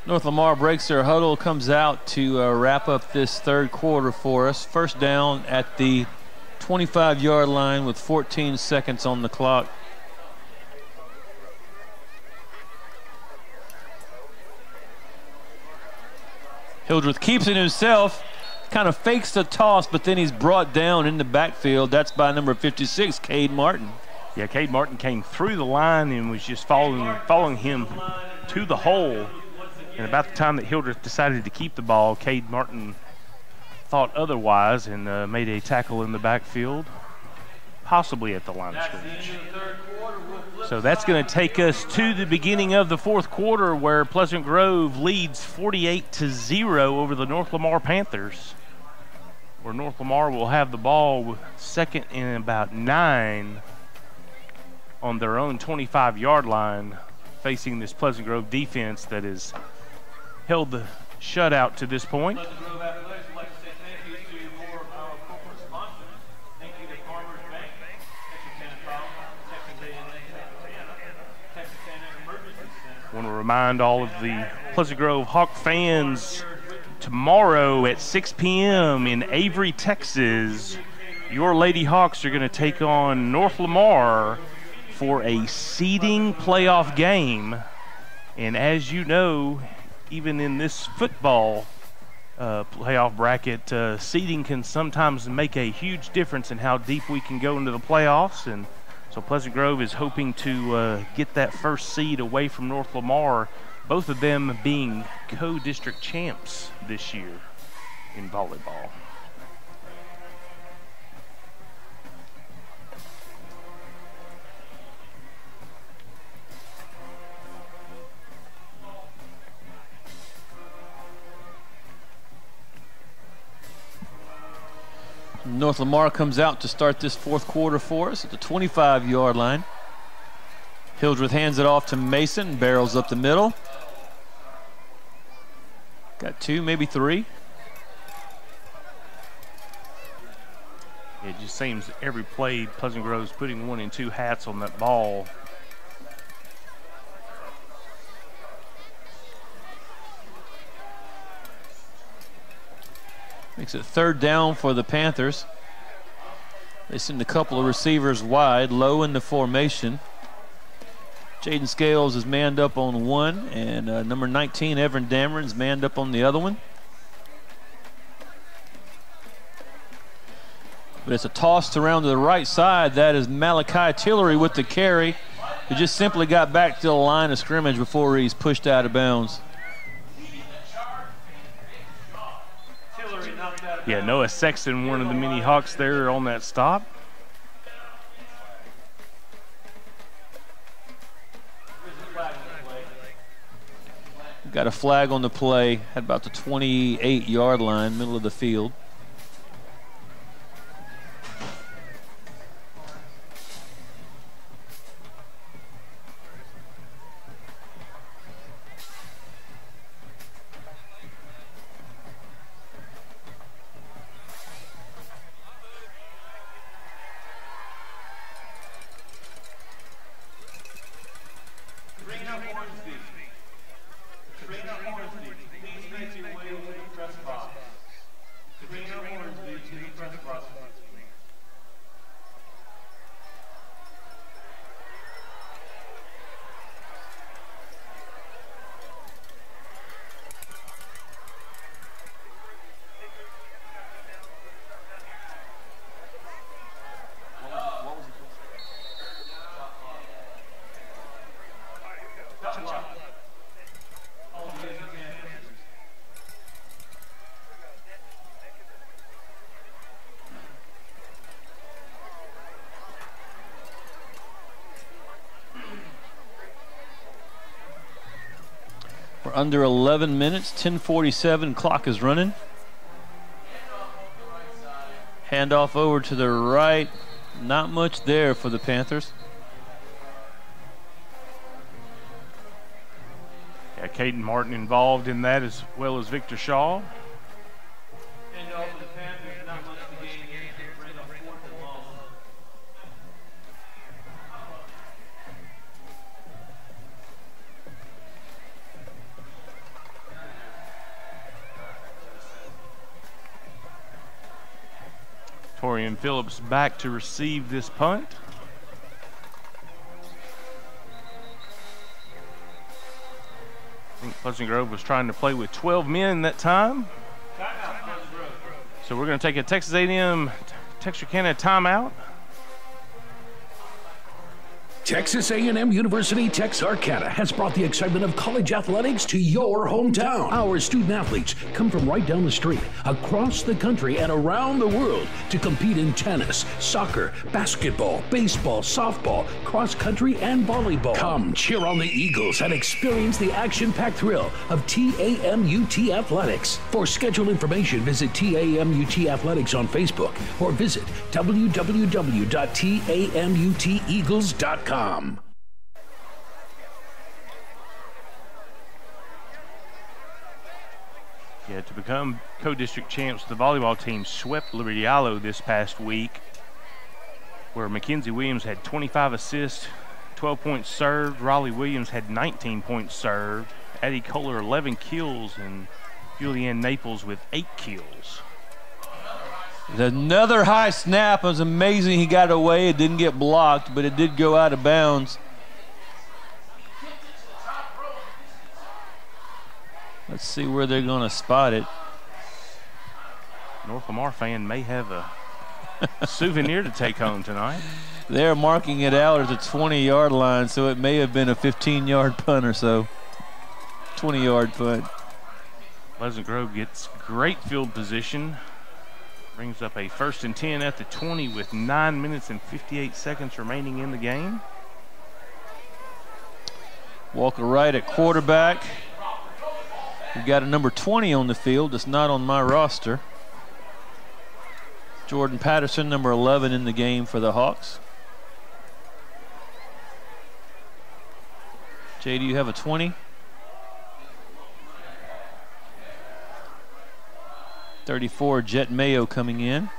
North Lamar breaks their huddle, comes out to wrap up this 3rd quarter for us. First down at the 25-yard line with 14 seconds on the clock. Hildreth keeps it himself, kind of fakes the toss, but then he's brought down in the backfield. That's by number 56, Cade Martin. Yeah, Cade Martin came through the line and was just following him to the hole. And about the time that Hildreth decided to keep the ball, Cade Martin thought otherwise and made a tackle in the backfield, possibly at the line of scrimmage. So that's going to take us to the beginning of the fourth quarter, where Pleasant Grove leads 48-0 over the North Lamar Panthers, where North Lamar will have the ball second and about 9 on their own 25-yard line, facing this Pleasant Grove defense that has held the shutout to this point. I want to remind all of the Pleasant Grove Hawk fans, tomorrow at 6 p.m. in Avery, Texas, your Lady Hawks are going to take on North Lamar for a seeding playoff game. And as you know, even in this football playoff bracket, seeding can sometimes make a huge difference in how deep we can go into the playoffs. And so Pleasant Grove is hoping to get that first seed away from North Lamar, both of them being co-district champs this year in volleyball. North Lamar comes out to start this fourth quarter for us at the 25-yard line. Hildreth hands it off to Mason, barrels up the middle. Got 2, maybe 3. It just seems every play Pleasant Grove's putting 1 and 2 hats on that ball. Makes it third down for the Panthers. They send a couple of receivers wide, low in the formation. Jaden Scales is manned up on one, and number 19, Evan Dameron's manned up on the other one. But it's a toss around to the right side. That is Malachi Tillery with the carry, who just simply got back to the line of scrimmage before he's pushed out of bounds. Yeah, Noah Sexton, one of the mini Hawks there on that stop. Got a flag on the play at about the 28-yard line, middle of the field. We're under 11 minutes, 10:47, clock is running. Handoff over to the right, not much there for the Panthers. Yeah, Caden Martin involved in that as well as Victor Shaw. Torian Phillips back to receive this punt. I think Pleasant Grove was trying to play with 12 men that time. So we're going to take a Texas A&M Texarkana timeout. Texas A&M University Texarkana has brought the excitement of college athletics to your hometown. Our student athletes come from right down the street, across the country, and around the world to compete in tennis, soccer, basketball, baseball, softball, cross country, and volleyball. Come cheer on the Eagles and experience the action-packed thrill of TAMUT Athletics. For schedule information, visit TAMUT Athletics on Facebook or visit www.tamuteagles.com. Yeah, to become co-district champs, the volleyball team swept Liberty Ilo this past week, where Mackenzie Williams had 25 assists, 12 points served. Raleigh Williams had 19 points served. Addie Kohler 11 kills, and Julianne Naples with 8 kills. Another high snap. It was amazing he got away. It didn't get blocked, but it did go out of bounds. Let's see where they're going to spot it. North Lamar fan may have a souvenir to take home tonight. They're marking it out at the 20-yard line, so it may have been a 15-yard punt or so. 20-yard punt. Pleasant Grove gets great field position. Brings up a 1st and 10 at the 20 with 9 minutes and 58 seconds remaining in the game. Walker Wright at quarterback. We've got a number 20 on the field that's not on my roster. Jordan Patterson, number 11 in the game for the Hawks. Jay, do you have a 20? 34, Jet Mayo coming in.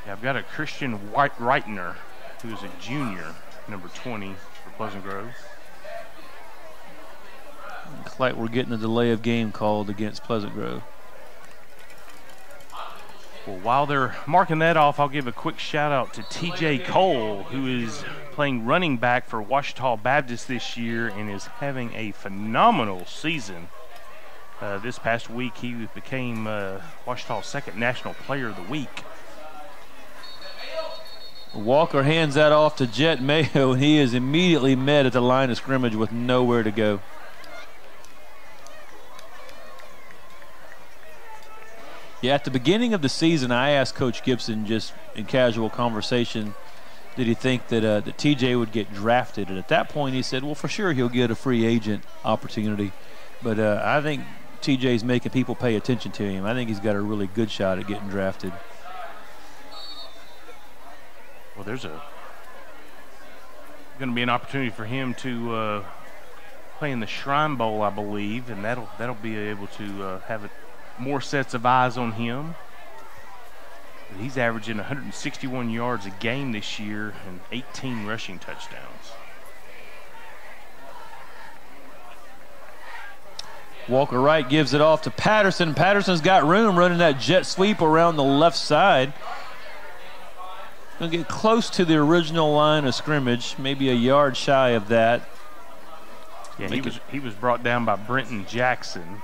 Yeah, I've got a Christian Reitner, who is a junior, number 20 for Pleasant Grove. Looks like we're getting a delay of game called against Pleasant Grove. Well, while they're marking that off, I'll give a quick shout out to TJ Cole, who is playing running back for Ouachita Baptist this year and is having a phenomenal season. This past week, he became Ouachita's 2nd National Player of the Week. Walker hands that off to Jet Mayo, and he is immediately met at the line of scrimmage with nowhere to go. Yeah, at the beginning of the season, I asked Coach Gibson just in casual conversation, did he think that, that TJ would get drafted? And at that point, he said, well, for sure he'll get a free agent opportunity. But I think TJ's making people pay attention to him. I think he's got a really good shot at getting drafted. Well, there's going to be an opportunity for him to play in the Shrine Bowl, I believe, and that'll be able to have more sets of eyes on him. He's averaging 161 yards a game this year and 18 rushing touchdowns. Walker Wright gives it off to Patterson. Patterson's got room running that jet sweep around the left side. Gonna get close to the original line of scrimmage, maybe a yard shy of that. Yeah, he was brought down by Brenton Jackson.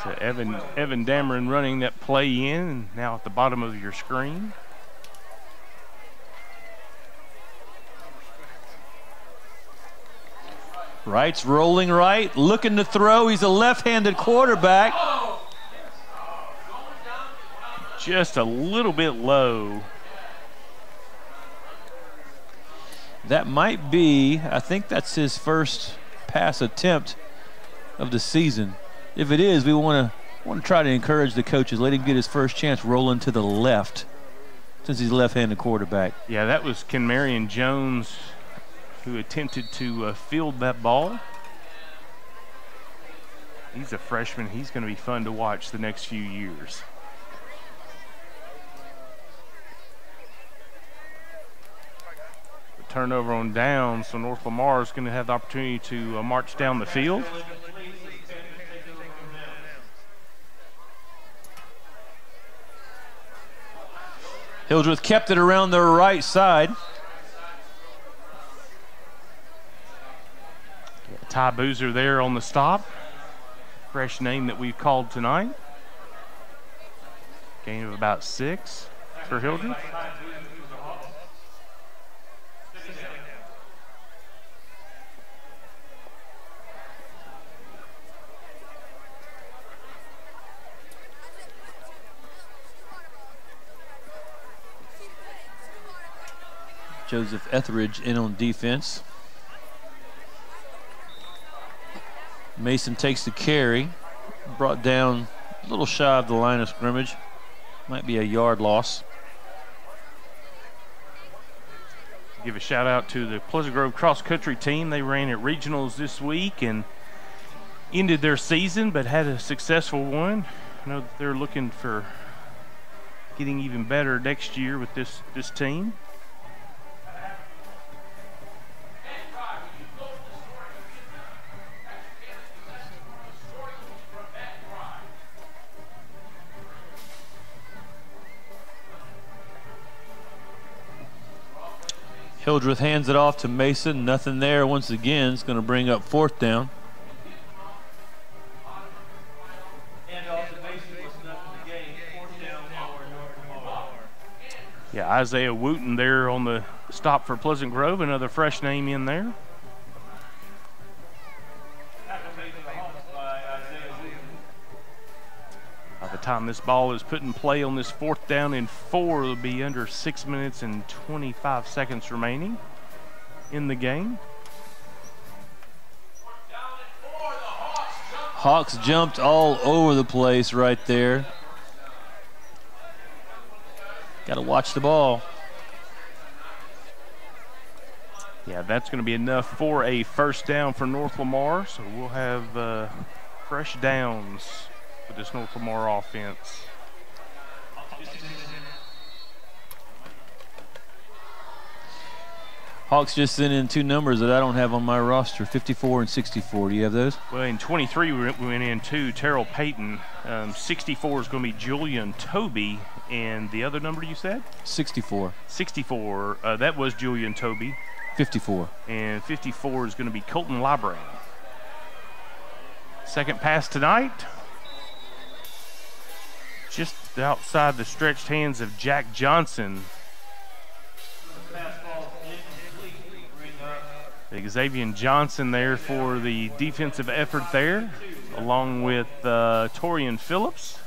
So Evan Dameron running that play in, now at the bottom of your screen. Wright's rolling right, looking to throw. He's a left-handed quarterback. Just a little bit low. That might be, I think that's his first pass attempt of the season. If it is, we want to try to encourage the coaches, let him get his first chance rolling to the left, since he's a left-handed quarterback. Yeah, that was Kenmarion Jones who attempted to field that ball. He's a freshman. He's going to be fun to watch the next few years. Turnover on down, so North Lamar is going to have the opportunity to march down the field. Hildreth kept it around the right side. Ty Boozer there on the stop. Fresh name that we've called tonight. Gain of about 6 for Hildreth. Joseph Etheridge in on defense. Mason takes the carry, brought down a little shy of the line of scrimmage. Might be a yard loss. Give a shout out to the Pleasant Grove cross country team. They ran at regionals this week and ended their season, but had a successful one. I know that they're looking for getting even better next year with this team. Hildreth hands it off to Mason. Nothing there once again. It's going to bring up 4th down. Yeah, Isaiah Wooten there on the stop for Pleasant Grove. Another fresh name in there. By the time this ball is put in play on this 4th down and 4, it'll be under 6 minutes and 25 seconds remaining in the game. Hawks jumped all over the place right there. Got to watch the ball. Yeah, that's going to be enough for a first down for North Lamar. So we'll have fresh downs for this North Lamar offense. Hawks just sent in 2 numbers that I don't have on my roster, 54 and 64. Do you have those? Well, in 23, we went in 2, Terrell Payton. 64 is going to be Julian Toby. And the other number you said? 64. 64, that was Julian Toby. 54. And 54 is going to be Colton Librand. Second pass tonight. Just outside the stretched hands of Jack Johnson. Xavier Johnson there for the defensive effort there, along with Torian Phillips.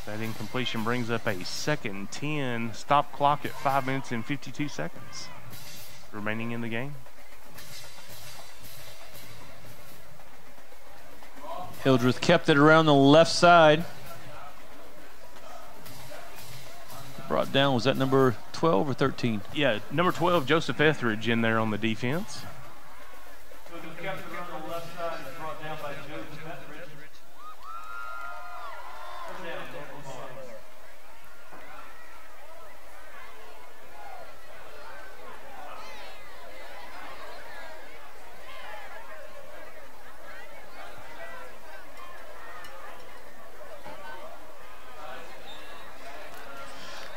That incompletion brings up a 2nd and 10. Stop clock at 5 minutes and 52 seconds remaining in the game. Hildreth kept it around the left side. Brought down, was that number 12 or 13? Yeah, number 12, Joseph Etheridge in there on the defense.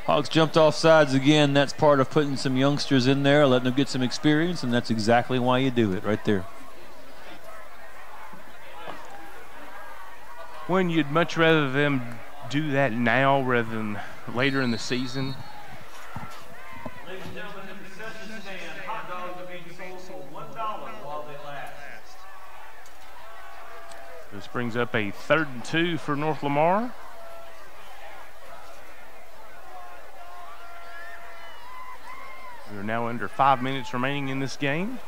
Hawks jumped off sides again. That's part of putting some youngsters in there, letting them get some experience, and that's exactly why you do it right there. When you'd much rather them do that now rather than later in the season. Ladies and gentlemen, the concession stand, hot dogs are being sold for $1 while they last. This brings up a 3rd and 2 for North Lamar. We're now under 5 minutes remaining in this game.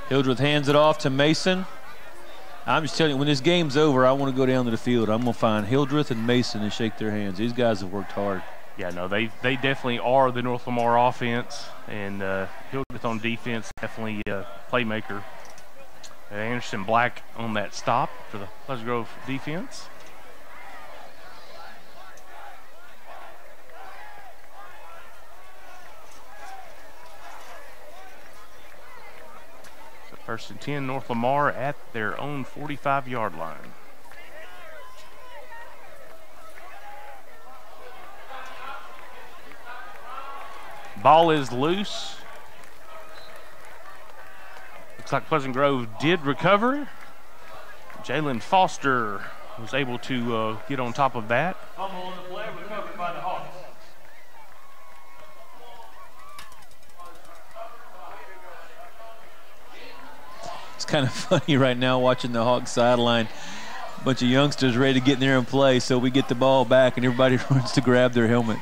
Hildreth hands it off to Mason. I'm just telling you, when this game's over, I want to go down to the field. I'm going to find Hildreth and Mason and shake their hands. These guys have worked hard. Yeah, no, they definitely are the North Lamar offense, and Hildreth on defense, definitely a playmaker. Anderson Black on that stop for the Pleasant Grove defense. So 1st and 10, North Lamar at their own 45-yard line. ball is loose. Looks like Pleasant Grove did recover. Jalen Foster was able to get on top of that. Fumble on the play, recovered by the Hawks. It's kind of funny right now watching the Hawks sideline. A bunch of youngsters ready to get in there and play, so we get the ball back and everybody runs to grab their helmet.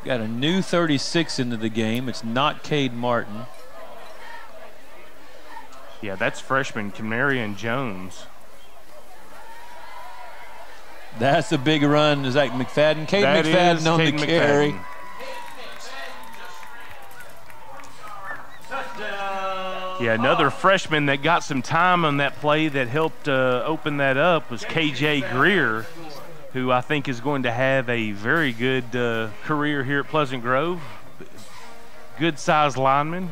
Got a new 36 into the game. It's not Cade Martin. Yeah, that's freshman Camarion Jones. That's a big run. Is that McFadden? Cade McFadden on the carry. Yeah, another freshman that got some time on that play that helped open that up was KJ Greer, who I think is going to have a very good career here at Pleasant Grove. Good-sized lineman.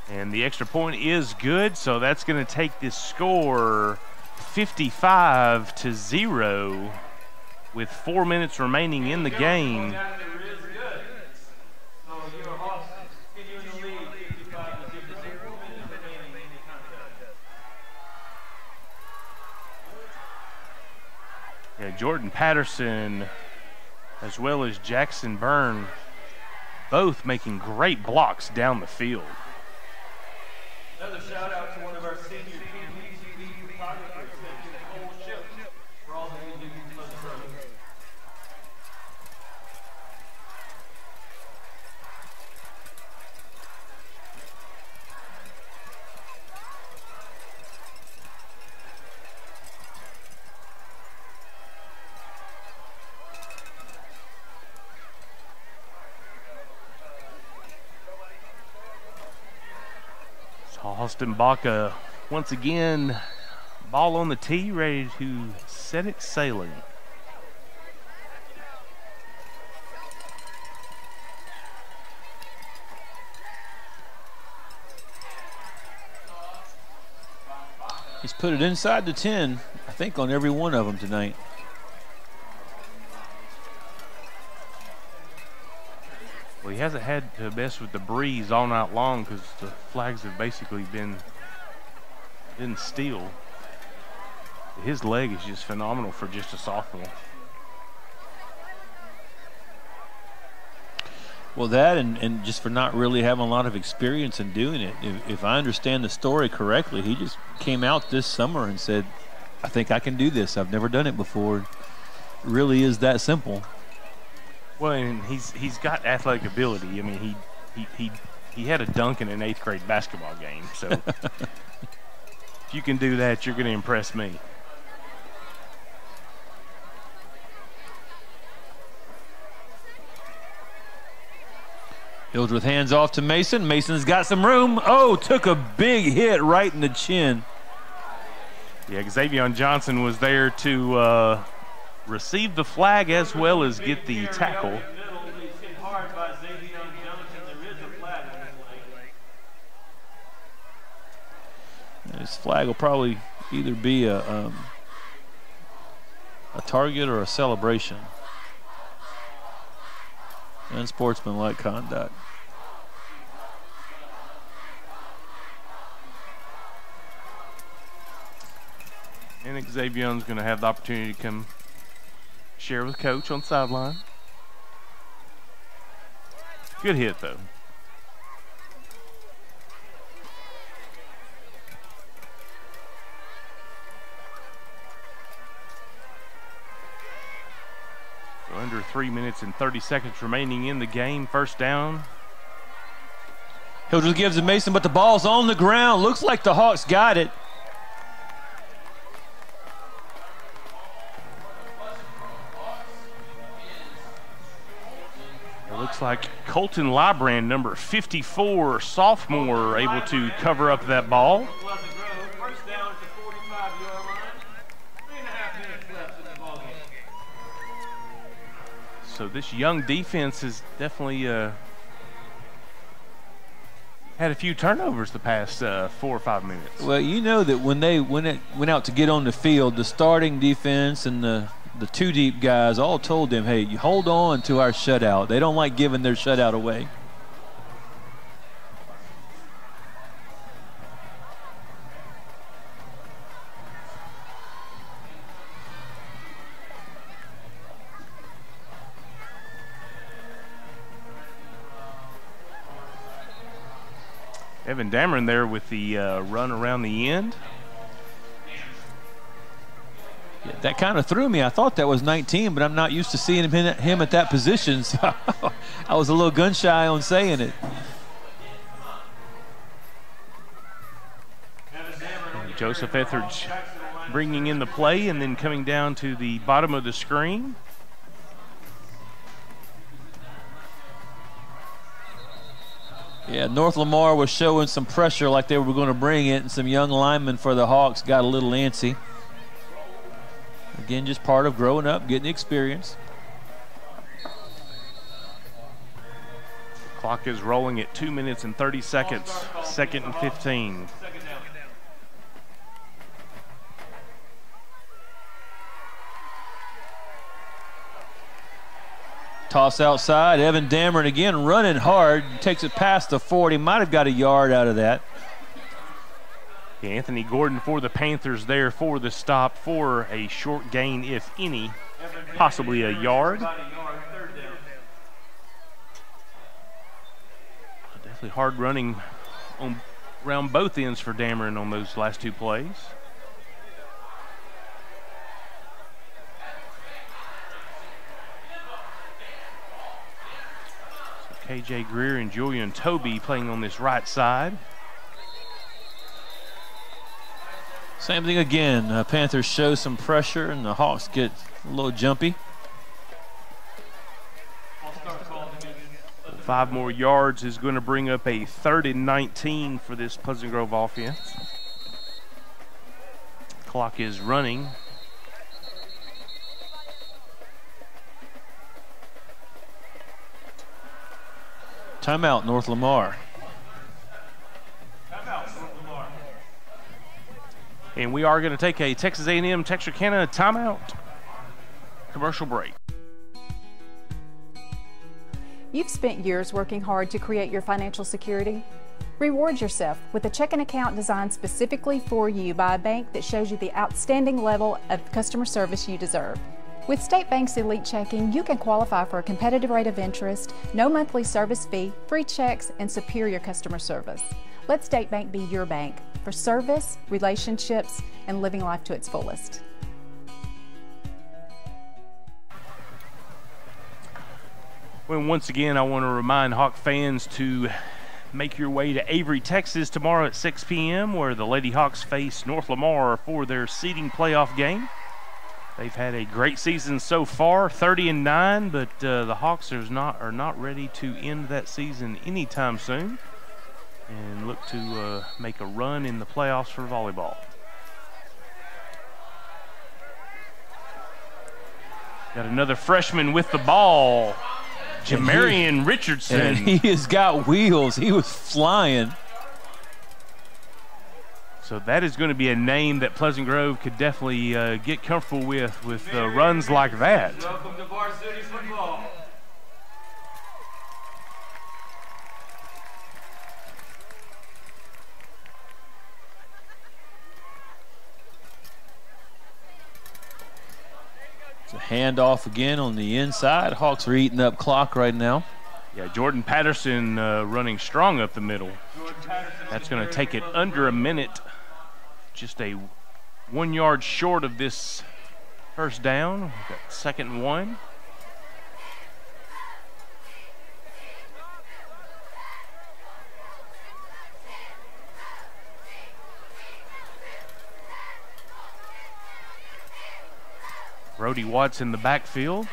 And the extra point is good, so that's going to take this score 55-0 with 4 minutes remaining in the game. Yeah, Jordan Patterson as well as Jackson Byrne both making great blocks down the field. Another shout out to one of our senior PTV photographers, Nicole Ship, for all that you do for Pleasant Grove. Austin Baca once again, ball on the tee, ready to set it sailing. He's put it inside the 10, I think, on every one of them tonight. Well, he hasn't had to mess with the breeze all night long because the flags have basically been steel. His leg is just phenomenal for just a sophomore. Well, that and just for not really having a lot of experience in doing it. If I understand the story correctly, he just came out this summer and said, I think I can do this. I've never done it before. It really is that simple. Well, and he's got athletic ability. I mean, he had a dunk in an 8th grade basketball game. So if you can do that, you're going to impress me. Hildreth hands off to Mason. Mason's got some room. Oh, took a big hit right in the chin. Yeah, Xavier Johnson was there to receive the flag as well as get the tackle. This flag will probably either be a target or a celebration. Unsportsmanlike conduct. And Xavier's going to have the opportunity to come share with Coach on the sideline. Good hit, though. So under 3 minutes and 30 seconds remaining in the game. First down. Hildreth gives it Mason, but the ball's on the ground. Looks like the Hawks got it. Looks like Colton Librand, number 54, sophomore, able to cover up that ball. So this young defense has definitely had a few turnovers the past 4 or 5 minutes. Well, you know that when they went out to get on the field, the starting defense and the two deep guys all told them, hey, you hold on to our shutout. They don't like giving their shutout away. Evan Dameron there with the run around the end. Yeah, that kind of threw me. I thought that was 19, but I'm not used to seeing him at that position, so I was a little gun shy on saying it. And Joseph Etheridge bringing in the play and then coming down to the bottom of the screen. Yeah, North Lamar was showing some pressure like they were going to bring it, and some young linemen for the Hawks got a little antsy. Again, just part of growing up, getting experience. Clock is rolling at 2 minutes and 30 seconds, 2nd and 15. Toss outside, Evan Dameron again running hard, takes it past the 40, might have got a yard out of that. Yeah, Anthony Gordon for the Panthers there for the stop for a short gain, if any, possibly a yard. Definitely hard running around both ends for Dameron on those last 2 plays. KJ Greer and Julian Toby playing on this right side. Same thing again. Panthers show some pressure and the Hawks get a little jumpy. 5 more yards is going to bring up a 3rd and 19 for this Pleasant Grove offense. Clock is running. Timeout, North Lamar. And we are going to take a Texas A&M Texarkana timeout. Commercial break. You've spent years working hard to create your financial security. Reward yourself with a checking account designed specifically for you by a bank that shows you the outstanding level of customer service you deserve. With State Bank's Elite Checking, you can qualify for a competitive rate of interest, no monthly service fee, free checks, and superior customer service. Let State Bank be your bank for service, relationships, and living life to its fullest. Well, once again, I want to remind Hawk fans to make your way to Avery, Texas tomorrow at 6 p.m. where the Lady Hawks face North Lamar for their seeding playoff game. They've had a great season so far, 30-9, but the Hawks are not ready to end that season anytime soon and look to make a run in the playoffs for volleyball. Got another freshman with the ball, Jamarian Richardson. And he has got wheels. He was flying. So that is going to be a name that Pleasant Grove could definitely get comfortable with runs like that. Welcome to varsity football. It's a handoff again on the inside. Hawks are eating up clock right now. Yeah, Jordan Patterson running strong up the middle. That's going to take it under a minute. Just a 1 yard short of this first down. We've got 2nd and 1. Brody Watts in the backfield.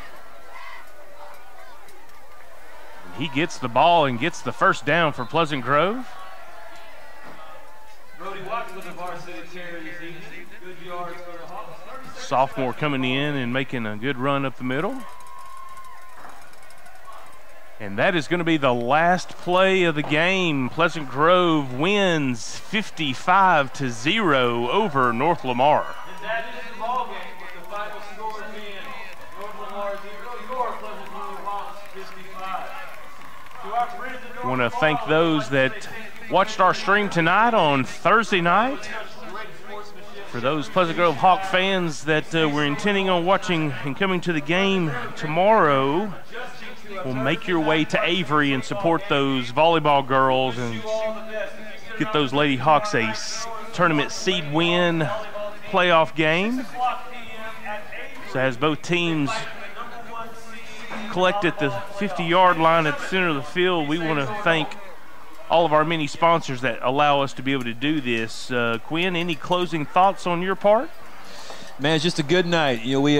He gets the ball and gets the first down for Pleasant Grove. Brody Watts with the varsity carry this evening. Good yards for the Hawks. Sophomore coming in and making a good run up the middle. And that is going to be the last play of the game. Pleasant Grove wins 55-0 over North Lamar. And that is the ball game with the final score being North Lamar 0, your Pleasant Grove Hawks 55. I want to thank those that watched our stream tonight on Thursday night. For those Pleasant Grove Hawk fans that were intending on watching and coming to the game tomorrow, will make your way to Avery and support those volleyball girls and get those Lady Hawks a tournament seed win playoff game. So as both teams collect at the 50-yard line at the center of the field, we want to thank all of our many sponsors that allow us to be able to do this. Quinn, any closing thoughts on your part? Man, it's just a good night. You know, we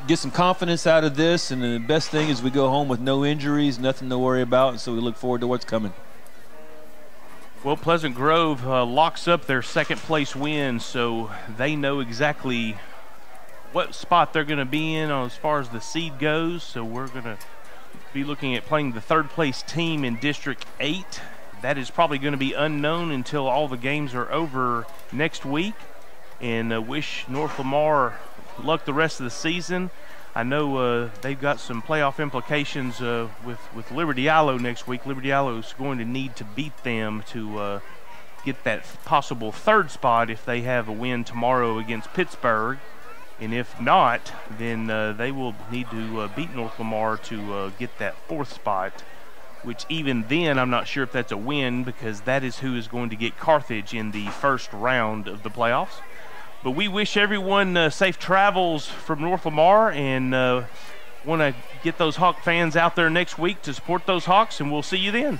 get some confidence out of this, and the best thing is we go home with no injuries, nothing to worry about, so we look forward to what's coming. Well, Pleasant Grove locks up their second-place win, so they know exactly what spot they're going to be in as far as the seed goes. So we're going to be looking at playing the third-place team in District 8. That is probably going to be unknown until all the games are over next week. And wish North Lamar luck the rest of the season. I know they've got some playoff implications with Liberty Ilo next week. Liberty Ilo is going to need to beat them to get that possible third spot if they have a win tomorrow against Pittsburgh. And if not, then they will need to beat North Lamar to get that fourth spot, which even then I'm not sure if that's a win, because that is who is going to get Carthage in the first round of the playoffs. But we wish everyone safe travels from North Lamar, and want to get those Hawk fans out there next week to support those Hawks, and we'll see you then.